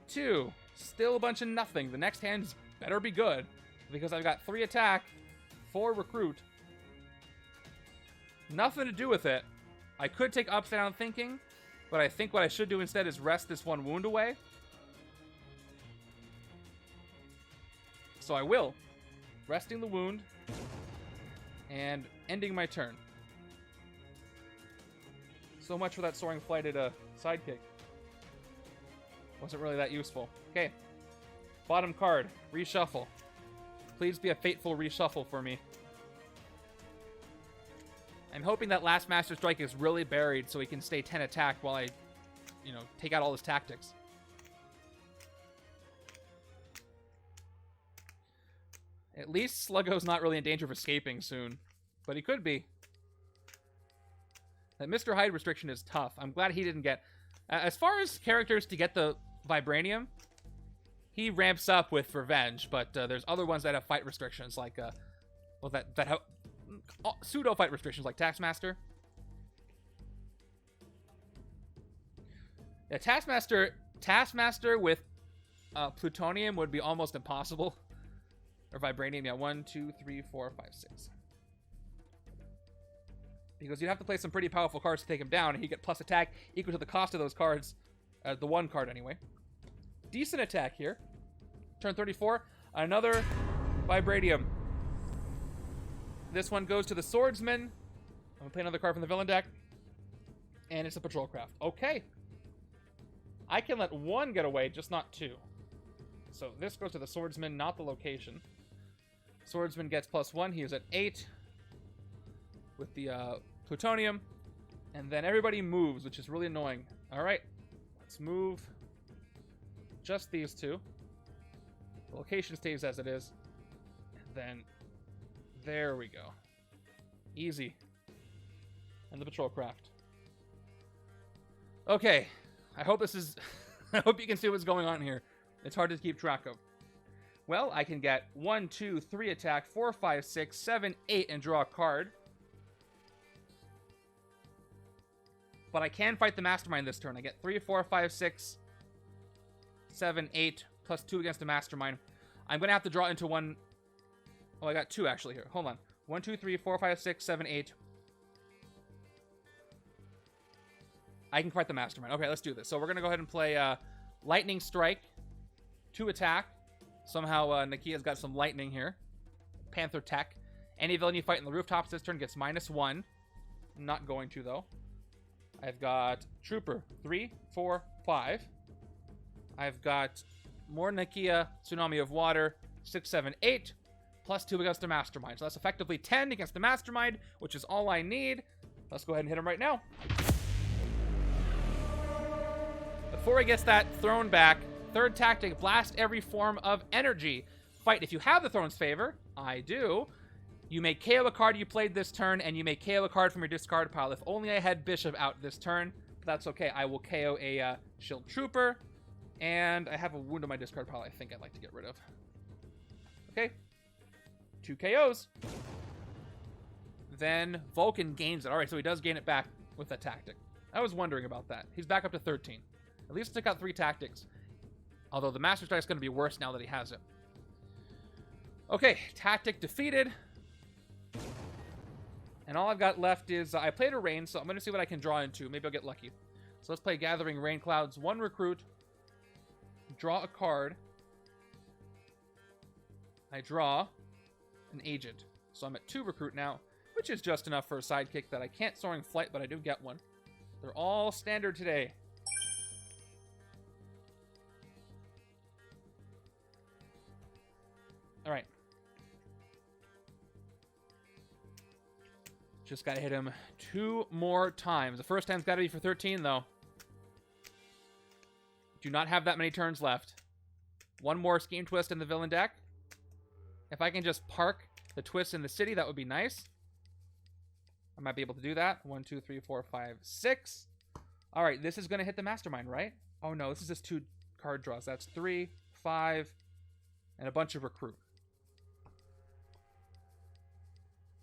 2. Still a bunch of nothing. The next hand better be good, because I've got 3 attack, 4 recruit. Nothing to do with it. I could take Upside Down Thinking, but I think what I should do instead is rest this 1 wound away. So I will. Resting the wound. And ending my turn. So much for that Soaring Flighted sidekick. Wasn't really that useful. Okay. Bottom card. Reshuffle. Please be a fateful reshuffle for me. I'm hoping that last Master Strike is really buried so he can stay 10 attack while I, take out all his tactics. At least Sluggo's not really in danger of escaping soon, but he could be. That Mr. Hyde restriction is tough. I'm glad he didn't get... as far as characters to get the Vibranium, he ramps up with Revenge, but there's other ones that have fight restrictions, like... that have pseudo-fight restrictions, like Taskmaster. Yeah, Taskmaster with Plutonium would be almost impossible. Or Vibranium, yeah. 1, 2, 3, 4, 5, 6. Because you'd have to play some pretty powerful cards to take him down, and he'd get plus attack equal to the cost of those cards. The one card, anyway. Decent attack here. Turn 34. Another Vibranium. This one goes to the Swordsman. I'm going to play another card from the villain deck. And it's a Patrol Craft. Okay. I can let one get away, just not two. So this goes to the Swordsman, not the location. Swordsman gets +1. He is at 8 with the Plutonium. And then everybody moves, which is really annoying. All right. Let's move just these two. The location stays as it is. And then there we go. Easy. And the Patrol Craft. Okay. I hope this is... I hope you can see what's going on here. It's hard to keep track of. Well, I can get 1, 2, 3 attack, 4, 5, 6, 7, 8, and draw a card. But I can fight the Mastermind this turn. I get 3, 4, 5, 6, 7, 8, plus 2 against the Mastermind. I'm going to have to draw into one... Oh, I got 2 actually here. Hold on. 1, 2, 3, 4, 5, 6, 7, 8. I can fight the Mastermind. Okay, let's do this. So we're going to go ahead and play Lightning Strike. 2 attack. Somehow Nakia's got some lightning here. Panther tech. Any villain you fight in the rooftops this turn gets -1. Not going to, though. I've got Trooper. 3, 4, 5. I've got more Nakia. Tsunami of Water. 6, 7, 8. Plus 2 against the Mastermind. So that's effectively 10 against the Mastermind, which is all I need. Let's go ahead and hit him right now. Before he gets that thrown back, third tactic, blast every form of energy. Fight if you have the Throne's Favor. I do. You may KO a card you played this turn, and you may KO a card from your discard pile. If only I had Bishop out this turn, but that's okay. I will KO a Shield Trooper, and I have a wound on my discard pile I think I'd like to get rid of. Okay. 2 KOs. Then Vulcan gains it. All right, so he does gain it back with that tactic. I was wondering about that. He's back up to 13. At least took out 3 tactics. Although the Master Strike is going to be worse now that he has it. Okay, tactic defeated. And all I've got left is, I played a Rain, so I'm going to see what I can draw into. Maybe I'll get lucky. So let's play Gathering Rain Clouds. 1 recruit. Draw a card. I draw an agent. So I'm at 2 recruit now, which is just enough for a sidekick that I can't Soaring Flight, but I do get one. They're all standard today. All right. Just got to hit him 2 more times. The first time's got to be for 13, though. Do not have that many turns left. 1 more Scheme Twist in the villain deck. If I can just park the twist in the city, that would be nice. I might be able to do that. 1, 2, 3, 4, 5, 6. All right, this is going to hit the Mastermind, right? Oh, no, this is just 2 card draws. That's 3, 5, and a bunch of recruit.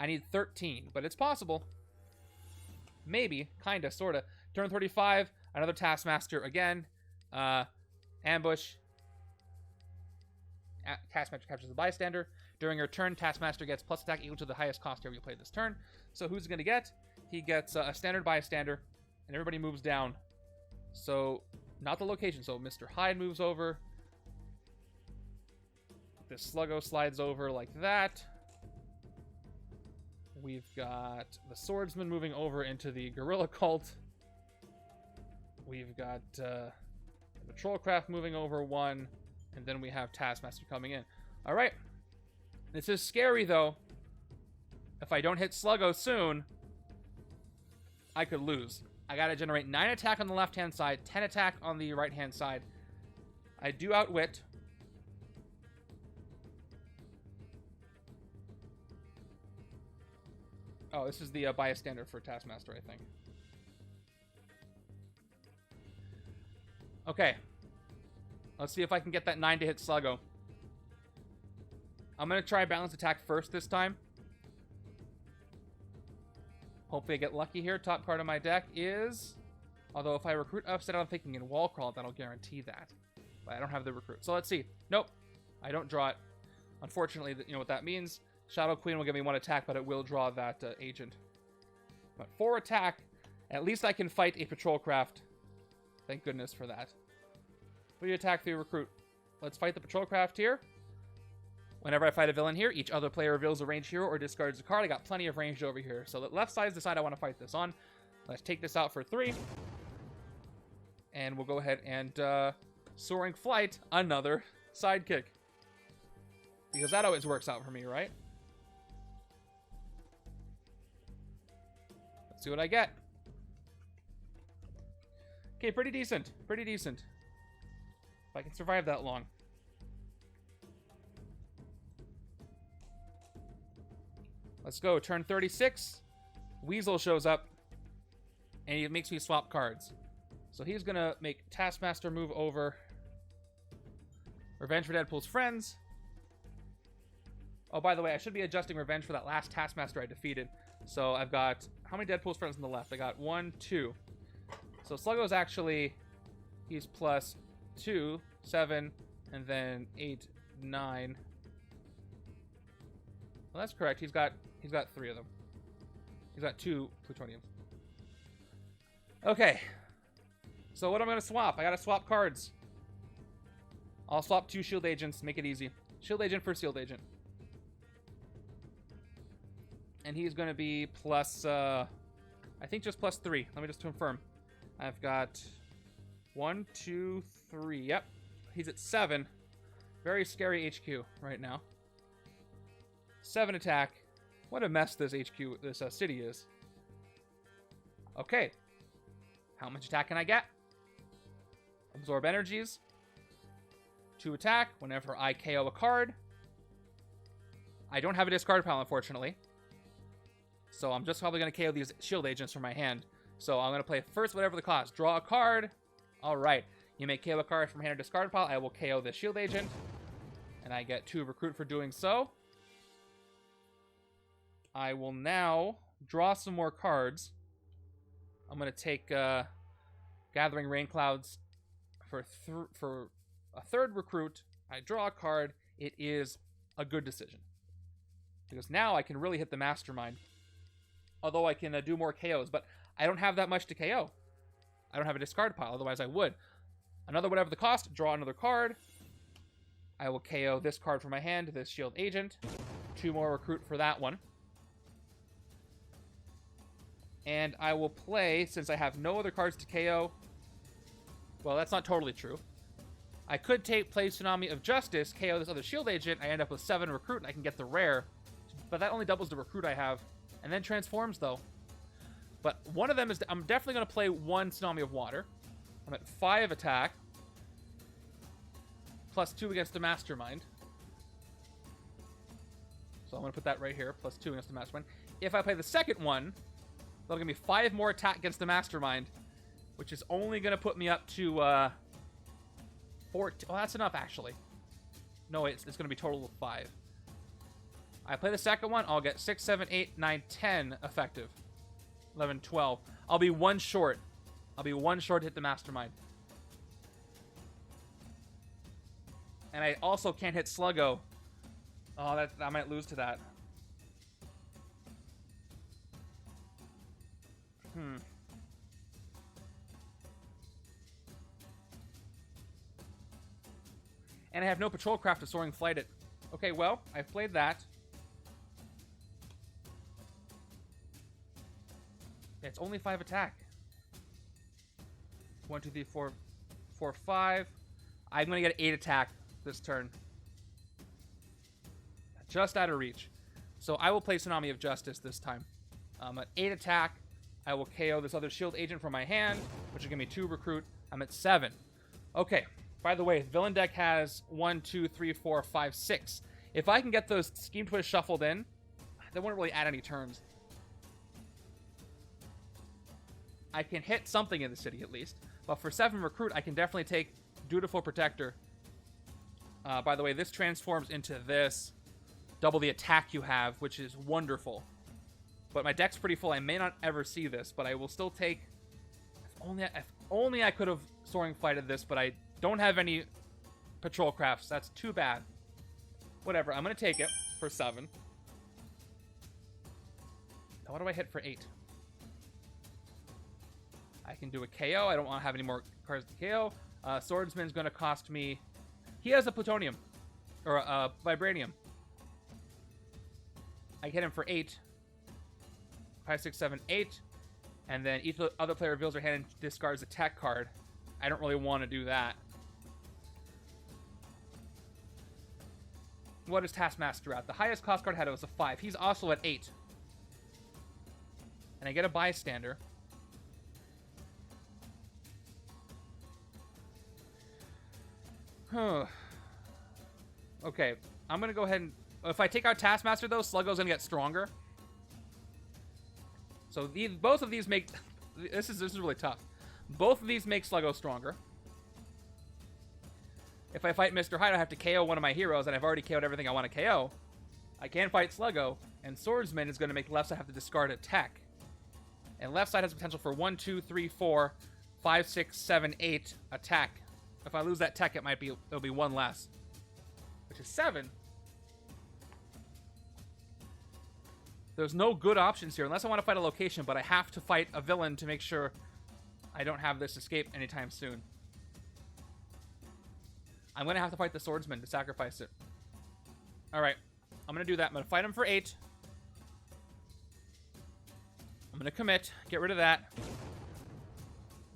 I need 13, but it's possible. Maybe, kinda, sorta. Turn 35, another Taskmaster again. Ambush. Taskmaster captures the bystander. During your turn, Taskmaster gets plus attack equal to the highest cost here you played this turn. So who's going to get? He gets a standard bystander, and everybody moves down. So, not the location. So Mr. Hyde moves over. This Sluggo slides over like that. We've got the Swordsman moving over into the Gorilla Cult. We've got the Patrolcraft moving over 1. And then we have Taskmaster coming in. All right. This is scary, though. If I don't hit Sluggo soon, I could lose. I gotta generate 9 attack on the left-hand side, 10 attack on the right-hand side. I do outwit. Oh, this is the bystander for Taskmaster, I think. Okay. Let's see if I can get that 9 to hit Sluggo. I'm going to try balance attack first this time. Hopefully I get lucky here. Top card of my deck is... Although if I recruit upside down thinking in wall crawl, that'll guarantee that. But I don't have the recruit. So let's see. Nope. I don't draw it. Unfortunately, you know what that means. Shadow Queen will give me 1 attack, but it will draw that agent. But 4 attack, at least I can fight a patrol craft. Thank goodness for that. 3 attack, 3 recruit. Let's fight the patrol craft here. Whenever I fight a villain here, each other player reveals a ranged hero or discards a card. I got plenty of ranged over here. So the left side is the side I want to fight this on. Let's take this out for 3. And we'll go ahead and Soaring Flight, another sidekick. Because that always works out for me, right? Let's see what I get. Okay, pretty decent. Pretty decent. If I can survive that long. Let's go. Turn 36. Weasel shows up. And he makes me swap cards. So he's going to make Taskmaster move over. Revenge for Deadpool's friends. Oh, by the way, I should be adjusting revenge for that last Taskmaster I defeated. So I've got... How many Deadpool's friends on the left? I got 1, 2. So Sluggo's actually... He's plus 2, 7, and then 8, 9. Well, that's correct. He's got 3 of them. He's got 2 Plutoniums. Okay. So what am I going to swap? I got to swap cards. I'll swap 2 shield agents. Make it easy. Shield agent for shield agent. And he's going to be plus, I think just plus 3. Let me just confirm. I've got 1, 2, 3. Yep. He's at 7. Very scary HQ right now. 7 attack. What a mess this HQ, this city is. Okay. How much attack can I get? Absorb energies. 2 attack whenever I KO a card. I don't have a discard pile, unfortunately. So I'm just probably going to KO these shield agents from my hand. So I'm going to play first, whatever the cost. Draw a card. All right. You may KO a card from hand or discard pile. I will KO the shield agent. And I get 2 recruit for doing so. I will now draw some more cards. I'm going to take Gathering Rain Clouds for a 3rd recruit. I draw a card. It is a good decision. Because now I can really hit the Mastermind. Although I can do more KOs. But I don't have that much to KO. I don't have a discard pile. Otherwise I would. Another whatever the cost. Draw another card. I will KO this card from my hand. This shield agent. 2 more recruit for that one. And I will play, since I have no other cards to KO. Well, that's not totally true. I could play Tsunami of Justice, KO this other shield agent. I end up with 7 recruit, and I can get the rare. But that only doubles the recruit I have. And then transforms, though. But one of them is... I'm definitely going to play 1 Tsunami of Water. I'm at 5 attack. Plus 2 against the Mastermind. So I'm going to put that right here. Plus 2 against the Mastermind. If I play the second one... That'll give me 5 more attack against the Mastermind, which is only going to put me up to 4. Oh, that's enough, actually. No, it's going to be total of 5. I play the second one, I'll get 6, 7, 8, 9, 10 effective. 11, 12. I'll be 1 short. I'll be 1 short to hit the Mastermind. And I also can't hit Sluggo. Oh, I might lose to that. And I have no patrol craft to Soaring Flight it. Okay, well, I've played that. Yeah, it's only 5 attack. 1, 2, 3, 4, 4, 5. I'm going to get 8 attack this turn. Just out of reach. So I will play Tsunami of Justice this time. At 8 attack, I will KO this other shield agent from my hand, which will give me 2 recruit. I'm at 7. Okay. By the way, villain deck has 1, 2, 3, 4, 5, 6. If I can get those Scheme Twist shuffled in, they won't really add any turns. I can hit something in the city at least. But for 7 recruit, I can definitely take Dutiful Protector. By the way, this transforms into this. Double the attack you have, which is wonderful. But my deck's pretty full. I may not ever see this, but I will still take... If only I could have Soaring Flighted this, but I don't have any Patrol Crafts. That's too bad. Whatever, I'm going to take it for 7. Now what do I hit for 8? I can do a KO. I don't want to have any more cards to KO. Swordsman's going to cost me... He has a Plutonium. Or a Vibranium. I hit him for 8. 5, 6, 7, 8. And then each other player reveals their hand and discards a tech card. I don't really want to do that. What is Taskmaster at? The highest cost card had was a 5. He's also at 8. And I get a bystander. Okay, I'm going to go ahead and... If I take out Taskmaster, though, Sluggo's going to get stronger. So both of these make... This is really tough. Both of these make Sluggo stronger. If I fight Mr. Hyde, I have to KO one of my heroes, and I've already KO'd everything I want to KO. I can fight Sluggo, and Swordsman is going to make left side have to discard a tech. And left side has potential for 1, 2, 3, 4, 5, 6, 7, 8 attack. If I lose that tech, it'll be 1 less. Which is 7. There's no good options here, unless I want to fight a location, but I have to fight a villain to make sure I don't have this escape anytime soon. I'm going to have to fight the Swordsman to sacrifice it. Alright, I'm going to do that. I'm going to fight him for 8. I'm going to commit, get rid of that.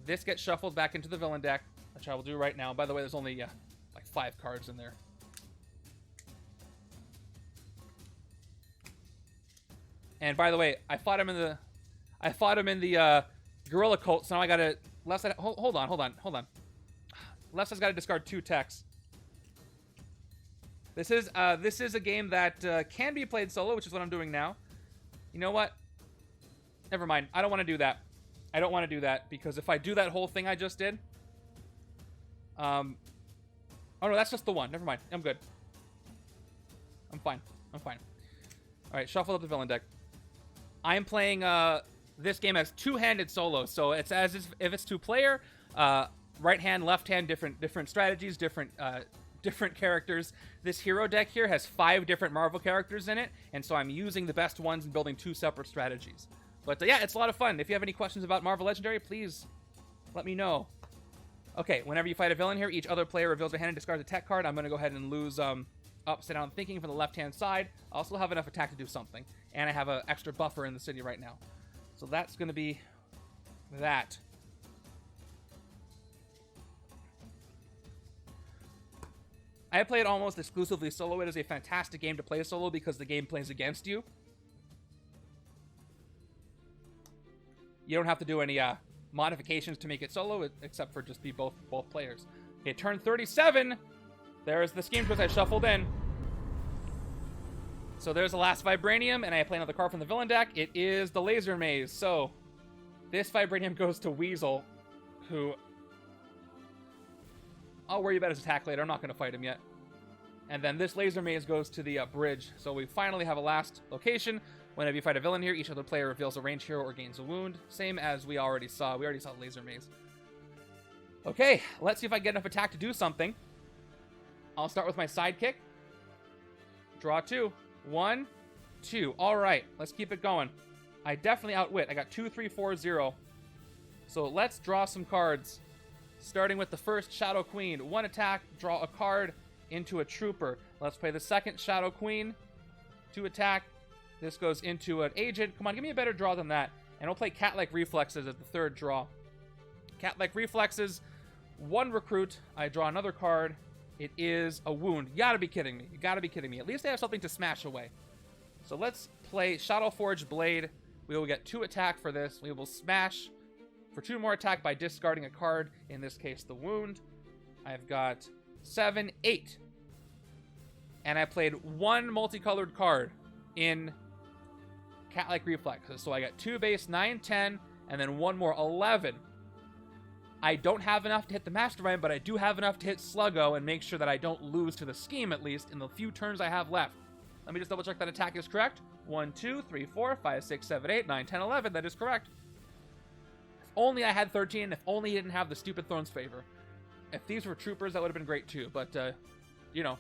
This gets shuffled back into the villain deck, which I will do right now. By the way, there's only like 5 cards in there. And by the way, I fought him in the Gorilla Cult, so now I gotta left side. Hold on. Left side's gotta discard 2 techs. This is a game that can be played solo, which is what I'm doing now. You know what? Never mind. I don't want to do that. I don't want to do that because if I do that whole thing I just did, oh no, that's just the one. Never mind. I'm good. I'm fine. All right, shuffle up the villain deck. I'm playing this game as 2-handed solo, so it's as if it's 2-player, right hand, left hand, different strategies, different characters. This hero deck here has 5 different Marvel characters in it, and so I'm using the best ones and building 2 separate strategies. But yeah, it's a lot of fun. If you have any questions about Marvel Legendary, please let me know. Okay, whenever you fight a villain here, each other player reveals their hand and discards a tech card. I'm going to go ahead and lose Upside Down Thinking from the left-hand side. I also have enough attack to do something. And I have an extra buffer in the city right now. So that's going to be that. I play it almost exclusively solo. It is a fantastic game to play solo because the game plays against you. You don't have to do any modifications to make it solo, except for just be both players. Okay, turn 37. There's the Scheme Twist I shuffled in. So there's the last Vibranium, and I play another card from the villain deck. It is the Laser Maze. So this Vibranium goes to Weasel, who... I'll worry about his attack later. I'm not going to fight him yet. And then this Laser Maze goes to the bridge. So we finally have a last location. Whenever you fight a villain here, each other player reveals a ranged hero or gains a wound. Same as we already saw. We already saw Laser Maze. Okay, let's see if I get enough attack to do something. I'll start with my sidekick. Draw 2. 1, 2. All right, let's keep it going. I definitely outwit. I got 2, 3, 4, 0. So let's draw some cards. Starting with the first Shadow Queen. 1 attack, draw a card into a trooper. Let's play the second Shadow Queen. 2 attack. This goes into an agent. Come on, give me a better draw than that. And we'll play Cat-like Reflexes as the third draw. Cat-like Reflexes. 1 recruit. I draw another card. It is a wound. You gotta be kidding me. You gotta be kidding me. At least I have something to smash away. So let's play Shadowforged Blade. We will get 2 attack for this. We will smash for 2 more attack by discarding a card, in this case the wound. I've got 7, 8. And I played 1 multicolored card in Cat-like Reflexes. So I got 2 base, 9, 10, and then 1 more, 11. I don't have enough to hit the Mastermind, but I do have enough to hit Sluggo and make sure that I don't lose to the scheme, at least, in the few turns I have left. Let me just double check that attack is correct. 1, 2, 3, 4, 5, 6, 7, 8, 9, 10, 11. That is correct. If only I had 13. If only he didn't have the stupid Throne's Favor. If these were Troopers, that would have been great too. But, you know,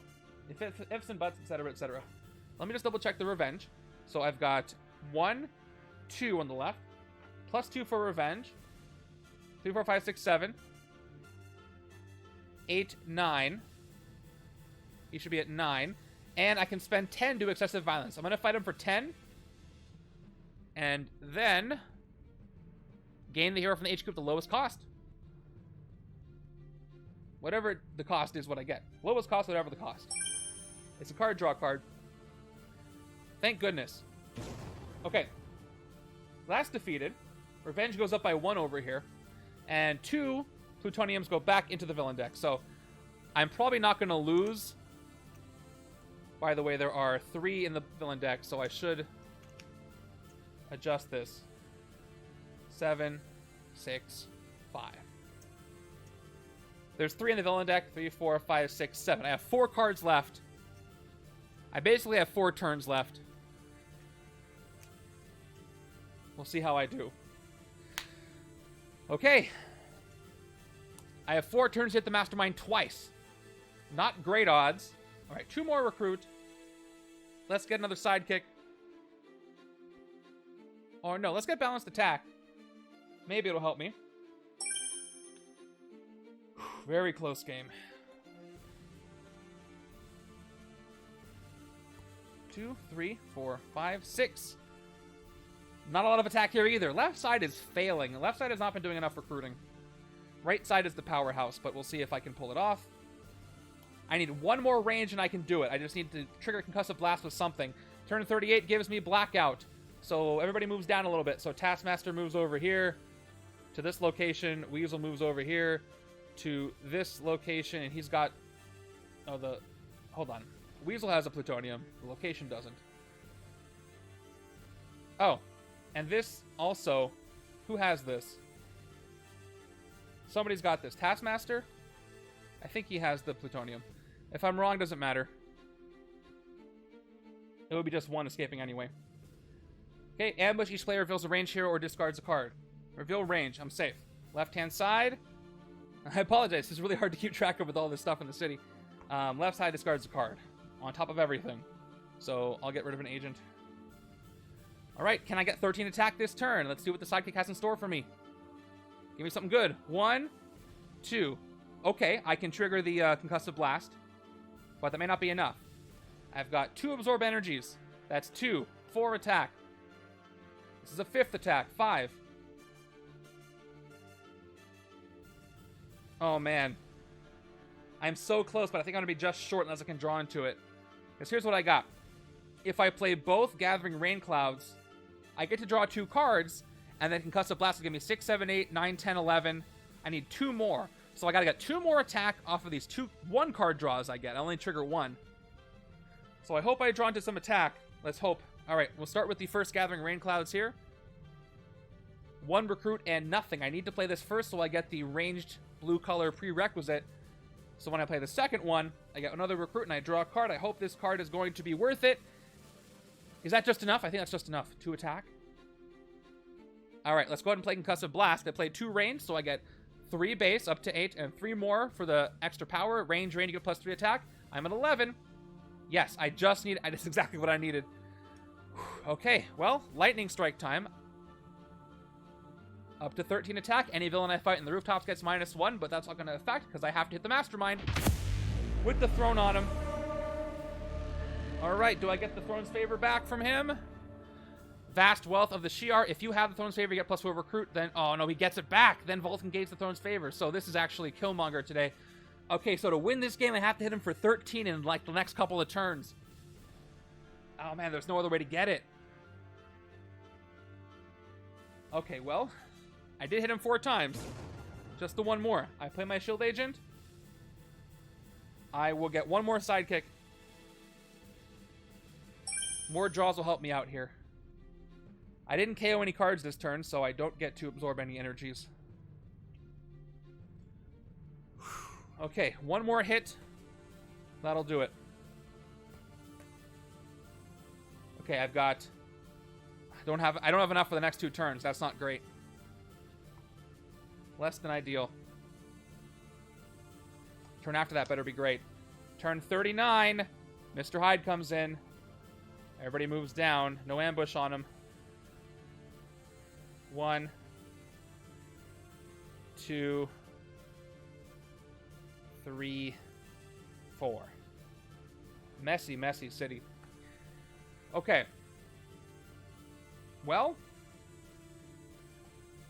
ifs and buts, etc., etc. Let me just double check the Revenge. So I've got 1, 2 on the left. Plus 2 for Revenge. 3, 4, 5, 6, 7. 8, 9. He should be at 9. And I can spend 10 to Excessive Violence. I'm going to fight him for 10. And then gain the hero from the HQ at the lowest cost. Whatever the cost is what I get. Lowest cost, whatever the cost. It's a card, draw a card. Thank goodness. Okay. Last defeated. Revenge goes up by 1 over here. And 2 Plutoniums go back into the villain deck. So I'm probably not going to lose. By the way, there are 3 in the villain deck, so I should adjust this. 7, 6, 5. There's 3 in the villain deck. 3, 4, 5, 6, 7. I have 4 cards left. I basically have 4 turns left. We'll see how I do. Okay. I have 4 turns to hit the Mastermind twice. Not great odds. All right, 2 more recruit. Let's get another sidekick. Or no, let's get balanced attack. Maybe it'll help me. Very close game. 2, 3, 4, 5, 6. Not a lot of attack here either. Left side is failing. The left side has not been doing enough recruiting. Right side is the powerhouse, but we'll see if I can pull it off. I need 1 more range and I can do it. I just need to trigger Concussive Blast with something. Turn 38 gives me Blackout. So everybody moves down a little bit. So Taskmaster moves over here to this location. Weasel moves over here to this location. And he's got... Oh, hold on. Weasel has a Plutonium. The location doesn't. Oh. And this also... Who has this? Somebody's got this. Taskmaster? I think he has the Plutonium. If I'm wrong, doesn't matter. It would be just 1 escaping anyway. Okay, ambush. Each player reveals a range hero or discards a card. Reveal range. I'm safe. Left-hand side. I apologize. It's really hard to keep track of with all this stuff in the city. Left side discards a card. On top of everything. So I'll get rid of an agent. Alright, can I get 13 attack this turn? Let's see what the sidekick has in store for me. Give me something good. 1, 2. Okay, I can trigger the Concussive Blast. But that may not be enough. I've got 2 Absorb Energies. That's 2. 4 attack. This is a 5th attack. 5. Oh, man. I'm so close, but I think I'm going to be just short unless I can draw into it. Because here's what I got. If I play both Gathering Rain Clouds, I get to draw 2 cards, and then Concussive Blast will give me 6, 7, 8, 9, 10, 11. I need 2 more. So I got to get 2 more attack off of these 1 card draws I get. I only trigger 1. So I hope I draw into some attack. Let's hope. All right, we'll start with the first Gathering Rain Clouds here. 1 recruit and nothing. I need to play this first so I get the ranged blue color prerequisite. So when I play the second one, I get another recruit and I draw a card. I hope this card is going to be worth it. Is that just enough? I think that's just enough. 2 attack. All right, let's go ahead and play Concussive Blast. I played 2 range, so I get 3 base up to 8 and 3 more for the extra power. Range, you get +3 attack. I'm at 11. Yes, I just need... That's exactly what I needed. Okay, well, lightning strike time. Up to 13 attack. Any villain I fight in the rooftops gets -1, but that's not going to affect because I have to hit the Mastermind with the throne on him. All right, do I get the Throne's Favor back from him? Vast Wealth of the Shi'ar. If you have the Throne's Favor, you get +4 recruit. Then, oh no, he gets it back. Then Vulcan gains the Throne's Favor. So this is actually Killmonger today. Okay, so to win this game, I have to hit him for 13 in like the next couple of turns. Oh man, there's no other way to get it. Okay, well, I did hit him 4 times. Just the one more. I play my shield agent. I will get one more sidekick. More draws will help me out here. I didn't KO any cards this turn, so I don't get to absorb any energies. Okay, one more hit. That'll do it. Okay, I've got... I don't have enough for the next 2 turns. That's not great. Less than ideal. Turn after that better be great. Turn 39. Mr. Hyde comes in. Everybody moves down. No ambush on him. 1, 2, 3, 4. Messy, messy city. Okay. Well,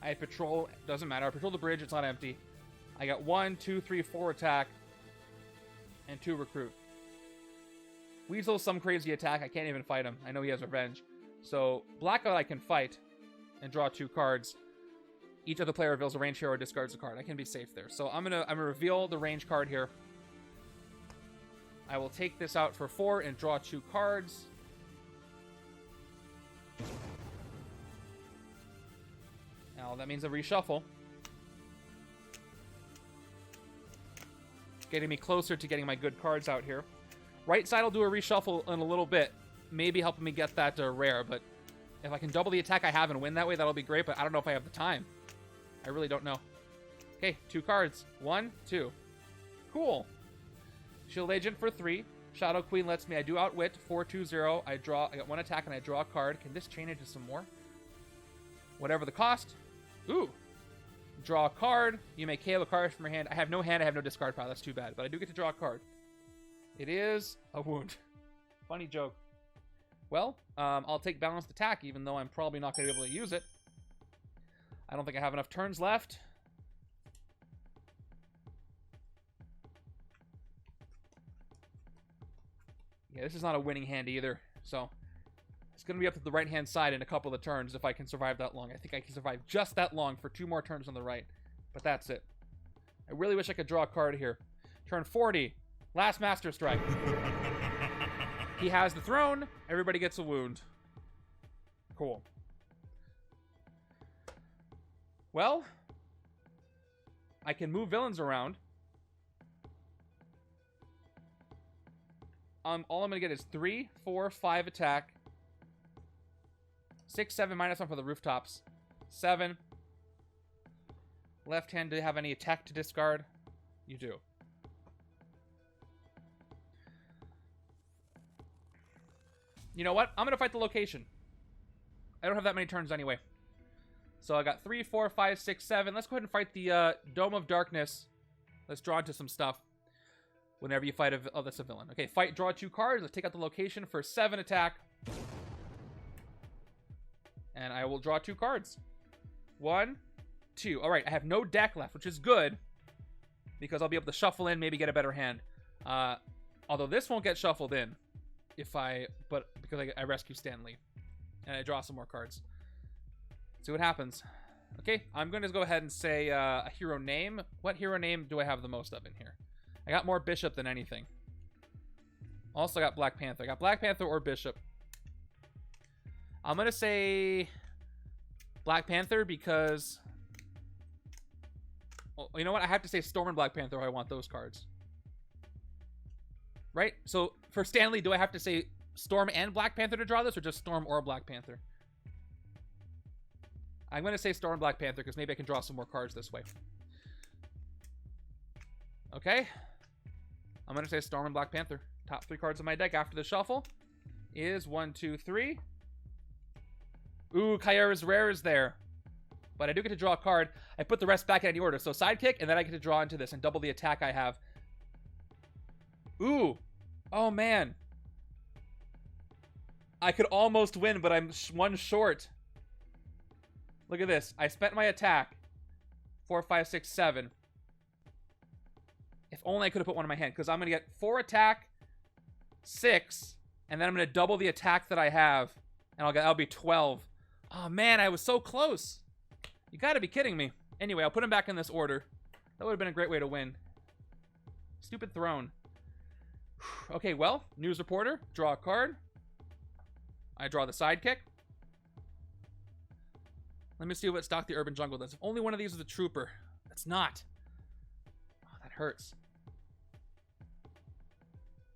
I patrol. Doesn't matter. I patrol the bridge. It's not empty. I got 1, 2, 3, 4 attack. And 2 recruit. Weasel's some crazy attack. I can't even fight him. I know he has revenge. So, Blackout I can fight. And draw 2 cards. Each other player reveals a range hero or discards a card. I can be safe there. So I'm gonna reveal the range card here. I will take this out for 4 and draw 2 cards. Now that means a reshuffle. Getting me closer to getting my good cards out here. Right side will do a reshuffle in a little bit. Maybe helping me get that rare, but if I can double the attack I have and win that way, that'll be great, but I don't know if I have the time. I really don't know. Okay, 2 cards. 1, 2. Cool. Shield Agent for 3. Shadow Queen lets me, I do outwit, 4-2-0. I got 1 attack and I draw a card. Can this chain into some more? Whatever the cost. Ooh. Draw a card. You may KO a card from your hand. I have no hand, I have no discard pile. That's too bad, but I do get to draw a card. It is a wound. Funny joke. Well, I'll take balanced attack, even though I'm probably not going to be able to use it. I don't think I have enough turns left. Yeah, this is not a winning hand either, so it's going to be up to the right-hand side in a couple of turns if I can survive that long. I think I can survive just that long for 2 more turns on the right, but that's it. I really wish I could draw a card here. Turn 40. Last Master Strike. He has the throne. Everybody gets a wound. Cool. Well, I can move villains around. All I'm going to get is 3, 4, 5 attack. 6, 7, -1 for the rooftops. 7. Left hand, do you have any attack to discard? You do. You know what? I'm going to fight the location. I don't have that many turns anyway. So I got 3, 4, 5, 6, 7. Let's go ahead and fight the Dome of Darkness. Let's draw into some stuff whenever you fight a villain. Okay, fight, draw 2 cards. Let's take out the location for 7 attack. And I will draw 2 cards. 1, 2. All right, I have no deck left, which is good. Because I'll be able to shuffle in, maybe get a better hand. Although this won't get shuffled in. Because I rescue Stan Lee. And I draw some more cards. See what happens. Okay, I'm going to go ahead and say a hero name. What hero name do I have the most of in here? I got more Bishop than anything. Also got Black Panther. I got Black Panther or Bishop. I'm going to say Black Panther because... Well, you know what? I have to say Storm and Black Panther if I want those cards. Right? So for Stan Lee, do I have to say Storm and Black Panther to draw this, or just Storm or Black Panther? I'm going to say Storm and Black Panther because maybe I can draw some more cards this way. Okay. I'm going to say Storm and Black Panther. Top 3 cards of my deck after the shuffle is 1, 2, 3. Ooh, Caiera's Rare is there. But I do get to draw a card. I put the rest back in any order. So sidekick, and then I get to draw into this and double the attack I have. Ooh. Oh, man. I could almost win, but I'm 1 short. Look at this. I spent my attack. 4, 5, 6, 7. If only I could have put 1 in my hand. Because I'm going to get 4 attack, 6, and then I'm going to double the attack that I have. And I'll be 12. Oh, man, I was so close. You gotta be kidding me. Anyway, I'll put him back in this order. That would have been a great way to win. Stupid throne. Okay, well, news reporter. Draw a card. I draw the sidekick. Let me see what stock the urban jungle does. If only one of these is a trooper. It's not. Oh, that hurts.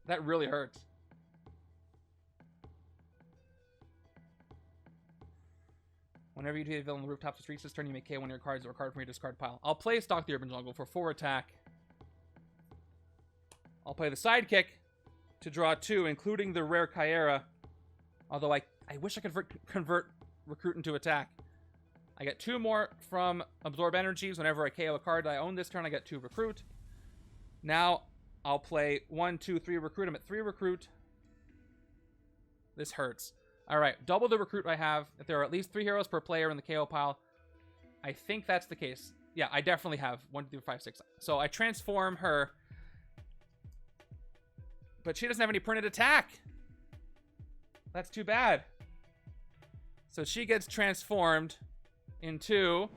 That really hurts. Whenever you defeat a villain on the rooftops of streets this turn, you may KO one of your cards or a card from your discard pile. I'll play stock the urban jungle for 4 attack. I'll play the sidekick to draw 2, including the rare Caiera. Although I wish I could convert recruit into attack. I get 2 more from absorb energies whenever I KO a card I own this turn. I get 2 recruit. Now I'll play 1, 2, 3 recruit. I'm at 3 recruit. This hurts. All right, double the recruit I have. If there are at least 3 heroes per player in the KO pile, I think that's the case. Yeah, I definitely have 1, 2, 3, 5, 6. So I transform her, but she doesn't have any printed attack. That's too bad. So she gets transformed into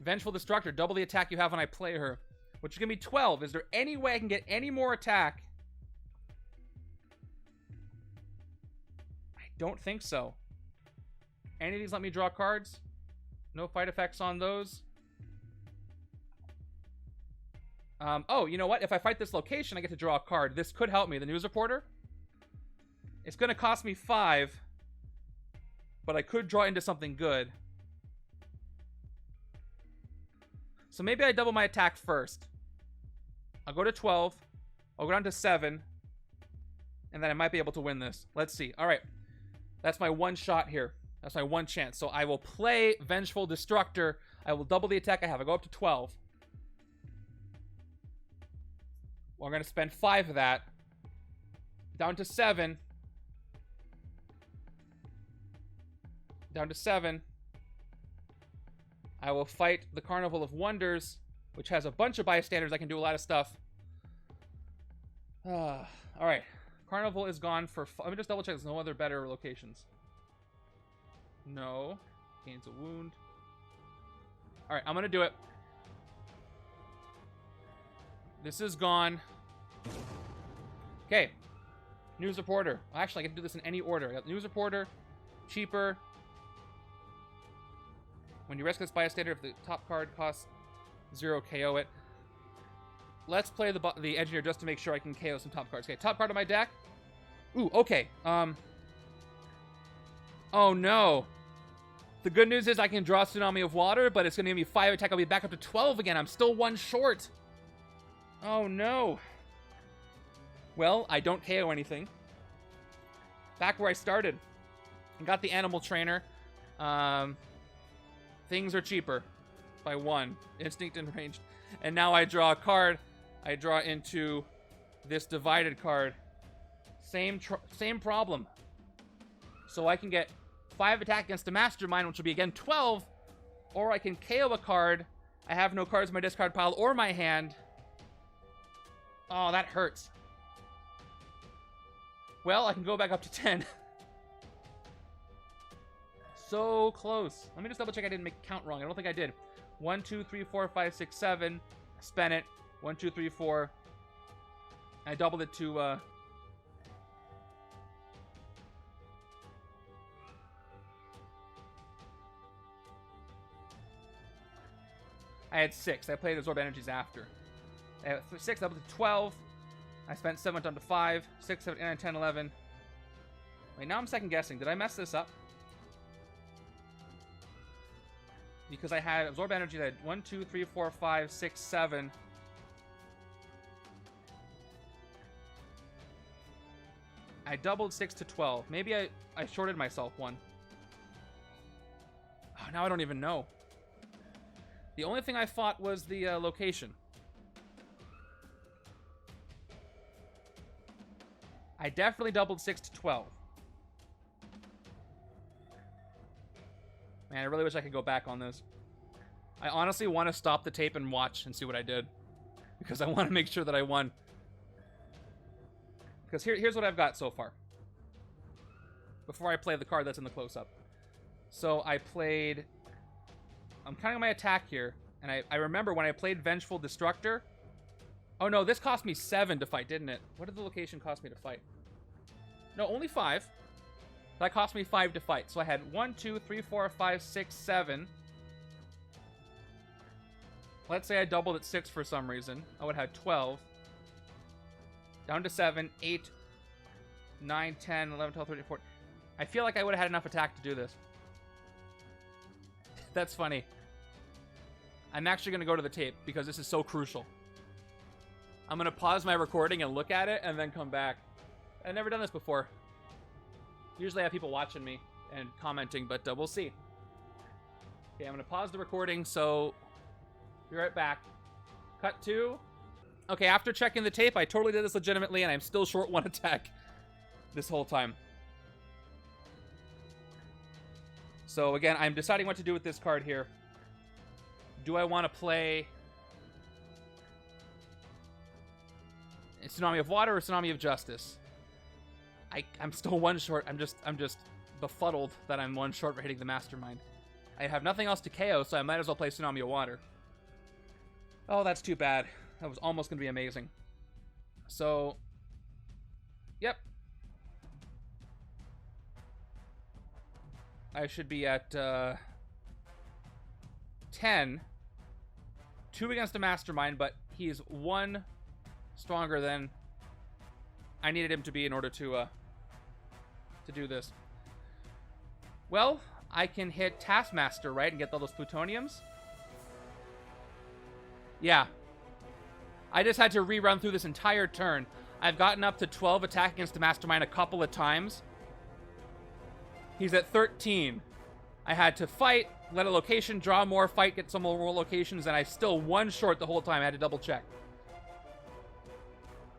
Vengeful Destructor. Double the attack you have when I play her, which is going to be 12. Is there any way I can get any more attack? I don't think so. Any of these let me draw cards? No fight effects on those. Oh, you know what? If I fight this location, I get to draw a card. This could help me. The news reporter. It's going to cost me 5, but I could draw into something good. So maybe I double my attack first. I'll go to 12. I'll go down to 7. And then I might be able to win this. Let's see. All right. That's my one shot here. That's my one chance. So I will play Vengeful Destructor. I will double the attack I have. I go up to 12. Well, I'm going to spend 5 of that. Down to 7. Down to 7. I will fight the Carnival of Wonders, which has a bunch of bystanders. I can do a lot of stuff. All right. Carnival is gone for... Let me just double check. There's no other better locations. No. Gains a wound. All right. I'm going to do it. This is gone. Okay. News reporter. Well, actually, I can do this in any order. I got news reporter. Cheaper. When you rescue this bystander, if the top card costs 0, KO it. Let's play the engineer just to make sure I can KO some top cards. Okay, top card of my deck. Ooh, okay. Oh no. The good news is I can draw Tsunami of Water, but it's going to give me 5 attack. I'll be back up to 12 again. I'm still 1 short. Oh no. Well, I don't KO anything. Back where I started. I got the animal trainer. Things are cheaper by 1. Instinct and ranged. And now I draw a card. I draw into this divided card. Same problem. So I can get 5 attack against the Mastermind, which will be again 12. Or I can KO a card. I have no cards in my discard pile or my hand. Oh, that hurts. Well, I can go back up to 10. So close. Let me just double check I didn't make count wrong. I don't think I did. 1, 2, 3, 4, 5, 6, 7. Spent it. 1, 2, 3, 4. I doubled it to I had 6. I played Absorb Energies after. I had 6, doubled to 12. I spent 7, went down to 5. 6, 7, 8, 9, 10, 11. Wait, now I'm second guessing. Did I mess this up? Because I had Absorb Energy, I had 1, 2, 3, 4, 5, 6, 7. I doubled 6 to 12. Maybe I shorted myself 1. Oh, now I don't even know. The only thing I fought was the location. I definitely doubled 6 to 12. Man, I really wish I could go back on this. I honestly want to stop the tape and watch and see what I did. Because I want to make sure that I won. Because here's what I've got so far. Before I play the card that's in the close-up. So I played I'm counting on my attack here. And I remember when I played Vengeful Destructor. Oh, no, this cost me 7 to fight, didn't it? What did the location cost me to fight? No, only 5. That cost me 5 to fight. So I had 1, 2, 3, 4, 5, 6, 7. Let's say I doubled at 6 for some reason. I would have 12. Down to 7, 8, 9, 10, 11, 12, 13, 14. I feel like I would have had enough attack to do this. That's funny. I'm actually going to go to the tape because this is so crucial. I'm going to pause my recording and look at it and then come back. I've never done this before. Usually I have people watching me and commenting, but we'll see. Okay, I'm going to pause the recording, so be right back. Cut to... Okay, after checking the tape, I totally did this legitimately, and I'm still short 1 attack this whole time. So again, I'm deciding what to do with this card here. Do I want to play a Tsunami of Water or Tsunami of Justice? I'm still 1 short. I'm just befuddled that I'm 1 short for hitting the Mastermind. I have nothing else to KO, so I might as well play Tsunami of Water. Oh, that's too bad. That was almost going to be amazing. So, yep. I should be at 10. 2 against the Mastermind, but he is 1 stronger than I needed him to be in order to do this. Well, I can hit Taskmaster, right, and get all those Plutoniums? Yeah. I just had to rerun through this entire turn. I've gotten up to 12 attack against the Mastermind a couple of times. He's at 13. I had to fight, let a location, draw more, fight, get some more locations, and I still 1 short the whole time. I had to double check.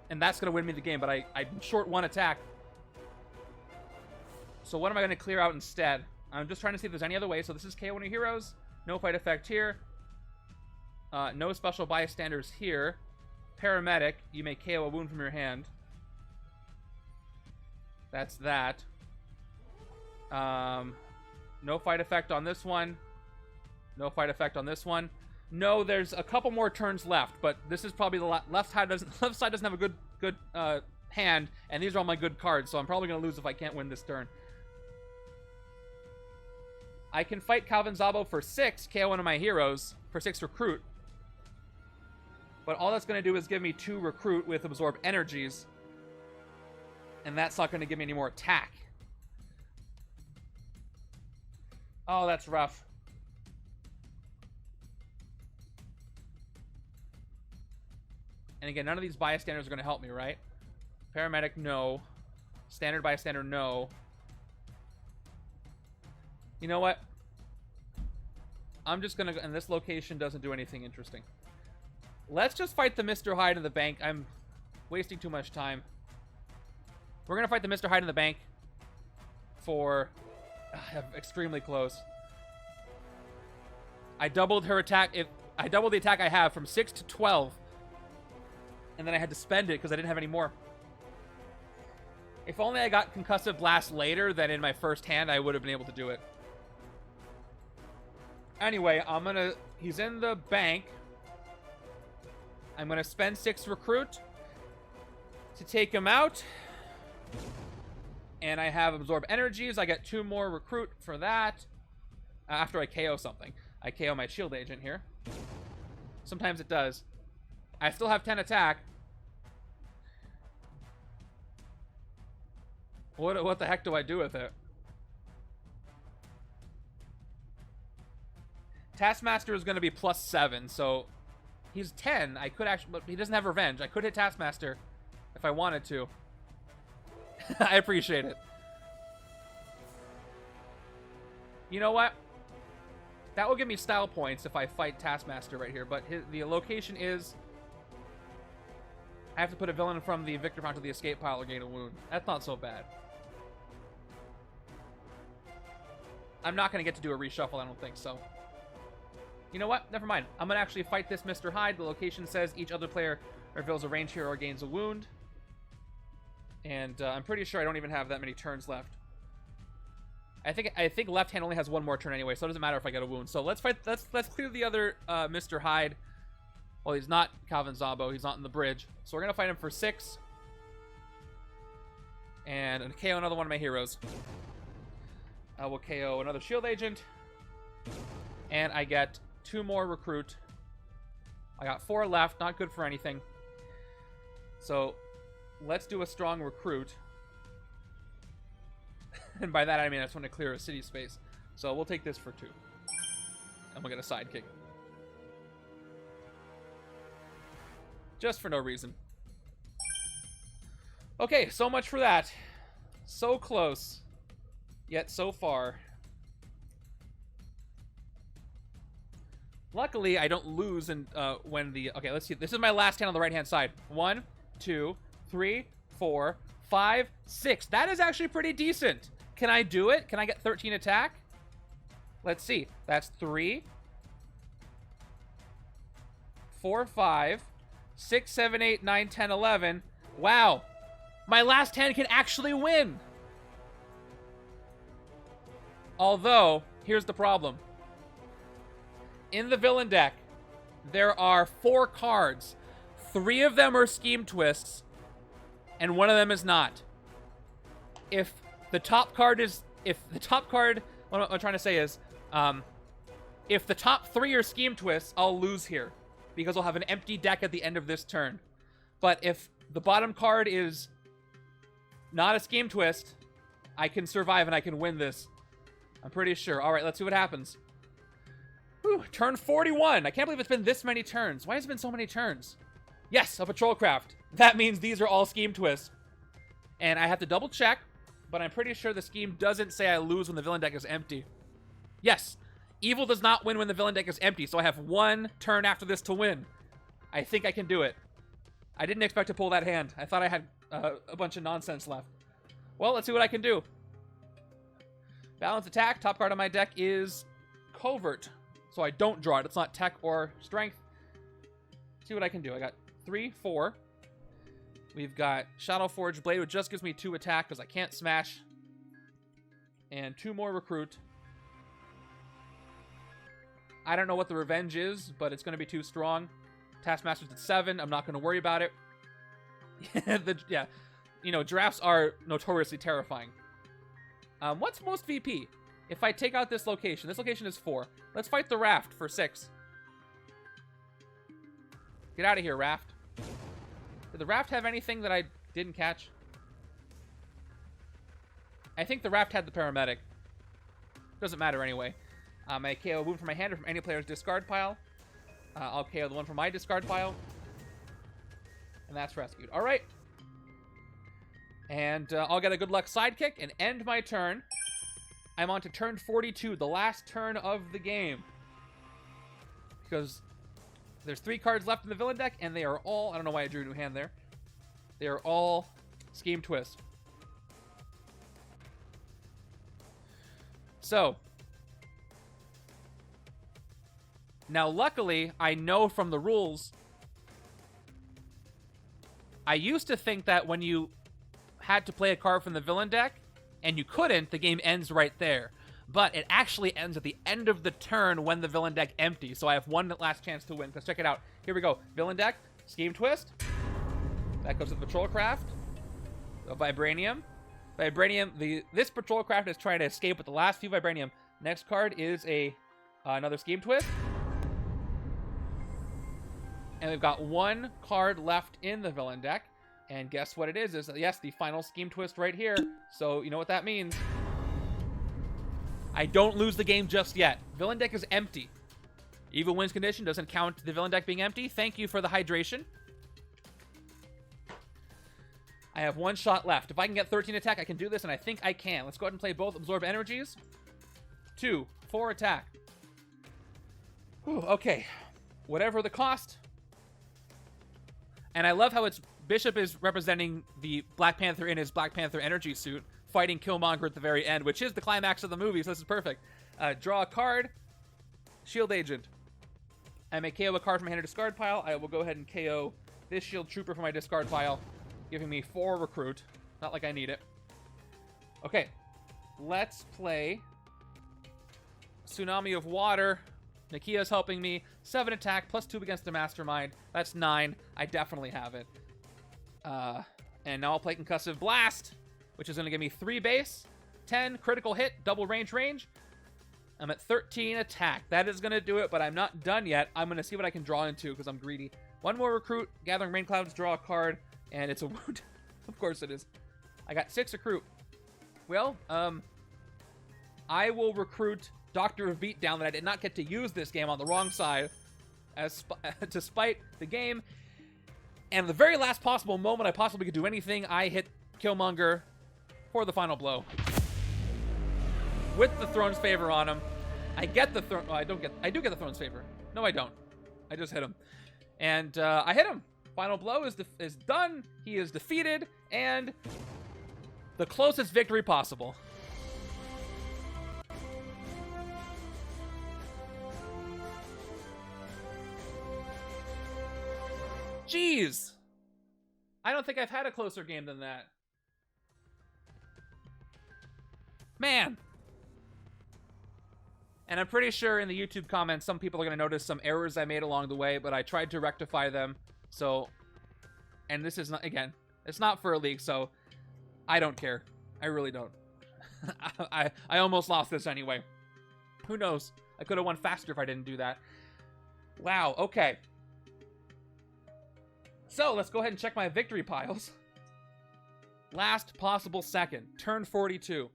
And that's going to win me the game, but I'm short 1 attack. So what am I going to clear out instead? I'm just trying to see if there's any other way. So this is KO 1 of heroes. No fight effect here. No special bystanders here. Paramedic. You may KO a wound from your hand. That's that. No fight effect on this one. No fight effect on this one. No, there's a couple more turns left, but this is probably the left side doesn't have a good hand, and these are all my good cards, so I'm probably going to lose if I can't win this turn. I can fight Calvin Zabo for 6, KO 1 of my heroes, for 6 recruit. But all that's going to do is give me 2 recruit with absorb energies. And that's not going to give me any more attack. Oh, that's rough. And again, none of these bystanders are going to help me, right? Paramedic, no. Standard bystander, no. You know what? I'm just going to... And this location doesn't do anything interesting. Let's just fight the Mr. Hyde in the bank. I'm wasting too much time. We're going to fight the Mr. Hyde in the bank for... extremely close. I doubled her attack. I doubled the attack I have from 6 to 12. And then I had to spend it because I didn't have any more. If only I got Concussive Blast later than in my first hand, I would have been able to do it. Anyway, he's in the bank. I'm gonna spend 6 recruit to take him out. And I have absorb energies. I get 2 more recruit for that. After I KO something. I KO my shield agent here. Sometimes it does. I still have 10 attack. What the heck do I do with it? Taskmaster is going to be +7, so he's 10. I could actually, but he doesn't have revenge. I could hit Taskmaster if I wanted to. I appreciate it. You know what? That will give me style points if I fight Taskmaster right here, but the location is... I have to put a villain from the victor pile to the escape pile or gain a wound. That's not so bad. I'm not going to get to do a reshuffle, I don't think, so... You know what? Never mind. I'm going to actually fight this Mr. Hyde. The location says each other player reveals a ranged hero or gains a wound. And I'm pretty sure I don't even have that many turns left. I think left hand only has one more turn anyway, so it doesn't matter if I get a wound. So let's fight. Let's clear the other Mr. Hyde. Well, he's not Calvin Zabo. He's not in the bridge. So we're gonna fight him for 6. And KO another one of my heroes. I will KO another shield agent. And I get 2 more recruit. I got 4 left. Not good for anything. So let's do a strong recruit. And by that I mean I just want to clear a city space. So we'll take this for 2. And we'll get a sidekick. Just for no reason. Okay, so much for that. So close. Yet so far. Luckily, I don't lose when the... Okay, let's see. This is my last hand on the right-hand side. 1, 2, 3, 4, 5, 6. That is actually pretty decent. Can I do it? Can I get 13 attack? Let's see. That's 3, 4, 5, 6, 7, 8, 9, 10, 11. Wow. My last hand can actually win. Although, here's the problem. In the villain deck, there are 4 cards. 3 of them are scheme twists, and 1 of them is not. If the top card, what I'm trying to say is, if the top 3 are scheme twists, I'll lose here, because I'll have an empty deck at the end of this turn. But if the bottom card is not a scheme twist, I can survive and I can win this. I'm pretty sure. All right, let's see what happens. Whew, turn 41. I can't believe it's been this many turns. Why has it been so many turns? Yes, a patrol craft. That means these are all scheme twists. And I have to double check, but I'm pretty sure the scheme doesn't say I lose when the villain deck is empty. Yes, evil does not win when the villain deck is empty, so I have 1 turn after this to win. I think I can do it. I didn't expect to pull that hand. I thought I had a bunch of nonsense left. Well, let's see what I can do. Balance attack. Top card on my deck is Covert. So I don't draw it. It's not tech or strength. Let's see what I can do. I got 3, 4. We've got Shadowforge Blade, which just gives me 2 attack because I can't smash. And 2 more recruit. I don't know what the revenge is, but it's going to be too strong. Taskmaster's at 7. I'm not going to worry about it. Yeah. You know, drafts are notoriously terrifying. What's most VP? If I take out this location is 4. Let's fight the raft for 6. Get out of here, raft. Did the raft have anything that I didn't catch? I think the raft had the paramedic. Doesn't matter anyway. I KO a wound from my hand or from any player's discard pile. I'll KO the one from my discard pile. And that's rescued. All right. And I'll get a good luck sidekick and end my turn. I'm on to turn 42, the last turn of the game. Because there's 3 cards left in the villain deck, and they are all... I don't know why I drew a new hand there. They are all scheme twist. So... Now, luckily, I know from the rules... I used to think that when you had to play a card from the villain deck, and you couldn't, the game ends right there. But it actually ends at the end of the turn when the villain deck empties. So I have 1 last chance to win. Let's check it out. Here we go. Villain deck, scheme twist. That goes with patrol craft. A Vibranium. This patrol craft is trying to escape with the last few Vibranium. Next card is another scheme twist. And we've got 1 card left in the villain deck. And guess what it is? Yes, the final scheme twist right here. So, you know what that means. I don't lose the game just yet. Villain deck is empty. Evil wins condition doesn't count the villain deck being empty. Thank you for the hydration. I have 1 shot left. If I can get 13 attack, I can do this, and I think I can. Let's go ahead and play both Absorb Energies. 2, 4 attack. Whew, okay. Whatever the cost. And I love how Bishop is representing the Black Panther in his Black Panther energy suit, fighting Killmonger at the very end, which is the climax of the movie, so this is perfect. Draw a card. Shield Agent. I may KO a card from my hand or discard pile. I will go ahead and KO this Shield Trooper from my discard pile, giving me 4 recruit. Not like I need it. Okay. let's play Tsunami of Water. Nakia's helping me. 7 attack, plus 2 against the Mastermind. That's 9. I definitely have it. And now I'll play Concussive Blast, which is going to give me 3 base, 10 critical hit, double range. I'm at 13 attack. That is going to do it, but I'm not done yet. I'm going to see what I can draw into because I'm greedy. 1 more recruit, Gathering Rain Clouds, draw a card, and it's a wound. Of course it is. I got 6 recruit. Well, I will recruit Doctor of Beatdown that I did not get to use this game on the wrong side to spite the game. And the very last possible moment I possibly could do anything, I hit Killmonger for the final blow. With the Throne's Favor on him. I get the Throne... Oh, I do get the Throne's Favor. No, I don't. I just hit him. And I hit him. Final blow is done. He is defeated. And the closest victory possible. Jeez. I don't think I've had a closer game than that. Man. And I'm pretty sure in the YouTube comments, some people are going to notice some errors I made along the way, but I tried to rectify them. So, and this is not, again, it's not for a league, so I don't care. I really don't. I almost lost this anyway. Who knows? I could have won faster if I didn't do that. Wow, okay. So, let's go ahead and check my victory piles. Last possible second. Turn 42.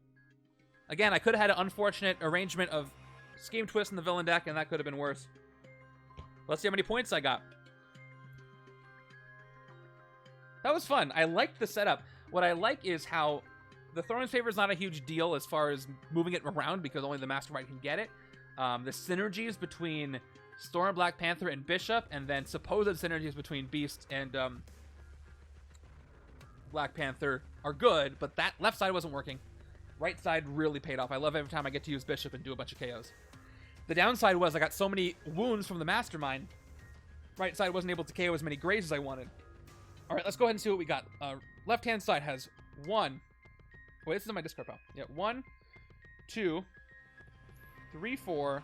Again, I could have had an unfortunate arrangement of Scheme Twist in the villain deck, and that could have been worse. Let's see how many points I got. That was fun. I liked the setup. What I like is how the Throne's Favor is not a huge deal as far as moving it around because only the Mastermind can get it. The synergies between Storm, Black Panther, and Bishop, and then supposed synergies between Beast and Black Panther are good, but that left side wasn't working. Right side really paid off. I love every time I get to use Bishop and do a bunch of KOs. The downside was I got so many wounds from the Mastermind. Right side wasn't able to KO as many Greys as I wanted. All right, let's go ahead and see what we got. Left-hand side has 1. Wait, this is my discard pile. Yeah, 1, 2, 3, 4,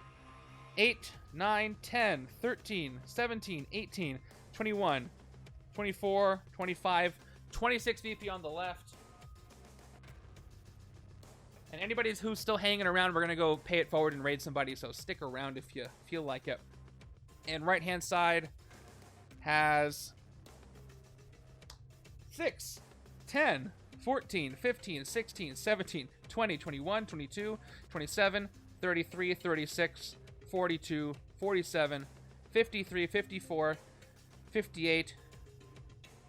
8, 9, 10, 13, 17, 18, 21, 24, 25, 26 VP on the left. And anybody who's still hanging around, we're going to go pay it forward and raid somebody, so stick around if you feel like it. And right-hand side has 6, 10, 14, 15, 16, 17, 20, 21, 22, 27, 33, 36, 42, 47, 53, 54, 58,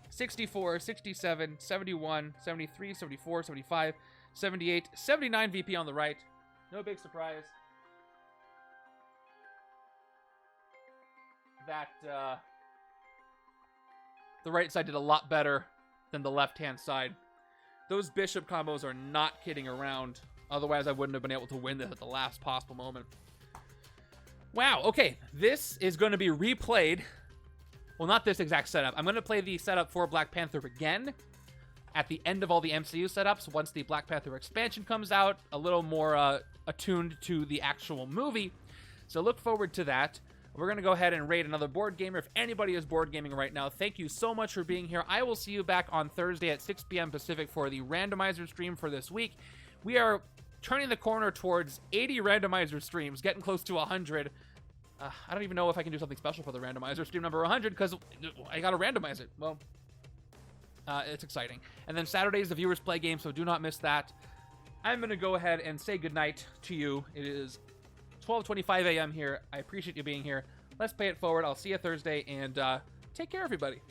64, 67, 71, 73, 74, 75, 78, 79 VP on the right. No big surprise that the right side did a lot better than the left-hand side. Those Bishop combos are not kidding around. Otherwise, I wouldn't have been able to win this at the last possible moment. Wow, okay. This is going to be replayed. Well, not this exact setup. I'm going to play the setup for Black Panther again at the end of all the MCU setups once the Black Panther expansion comes out, a little more attuned to the actual movie. So look forward to that. We're going to go ahead and raid another board gamer. If anybody is board gaming right now, thank you so much for being here. I will see you back on Thursday at 6 p.m. Pacific for the randomizer stream for this week. We are turning the corner towards 80 randomizer streams, getting close to 100. I don't even know if I can do something special for the randomizer stream number 100 because I got to randomize it. Well, it's exciting. And then Saturday is the viewers play game, so do not miss that. I'm going to go ahead and say goodnight to you. It is 12:25 a.m. here. I appreciate you being here. Let's pay it forward. I'll see you Thursday, and take care, everybody.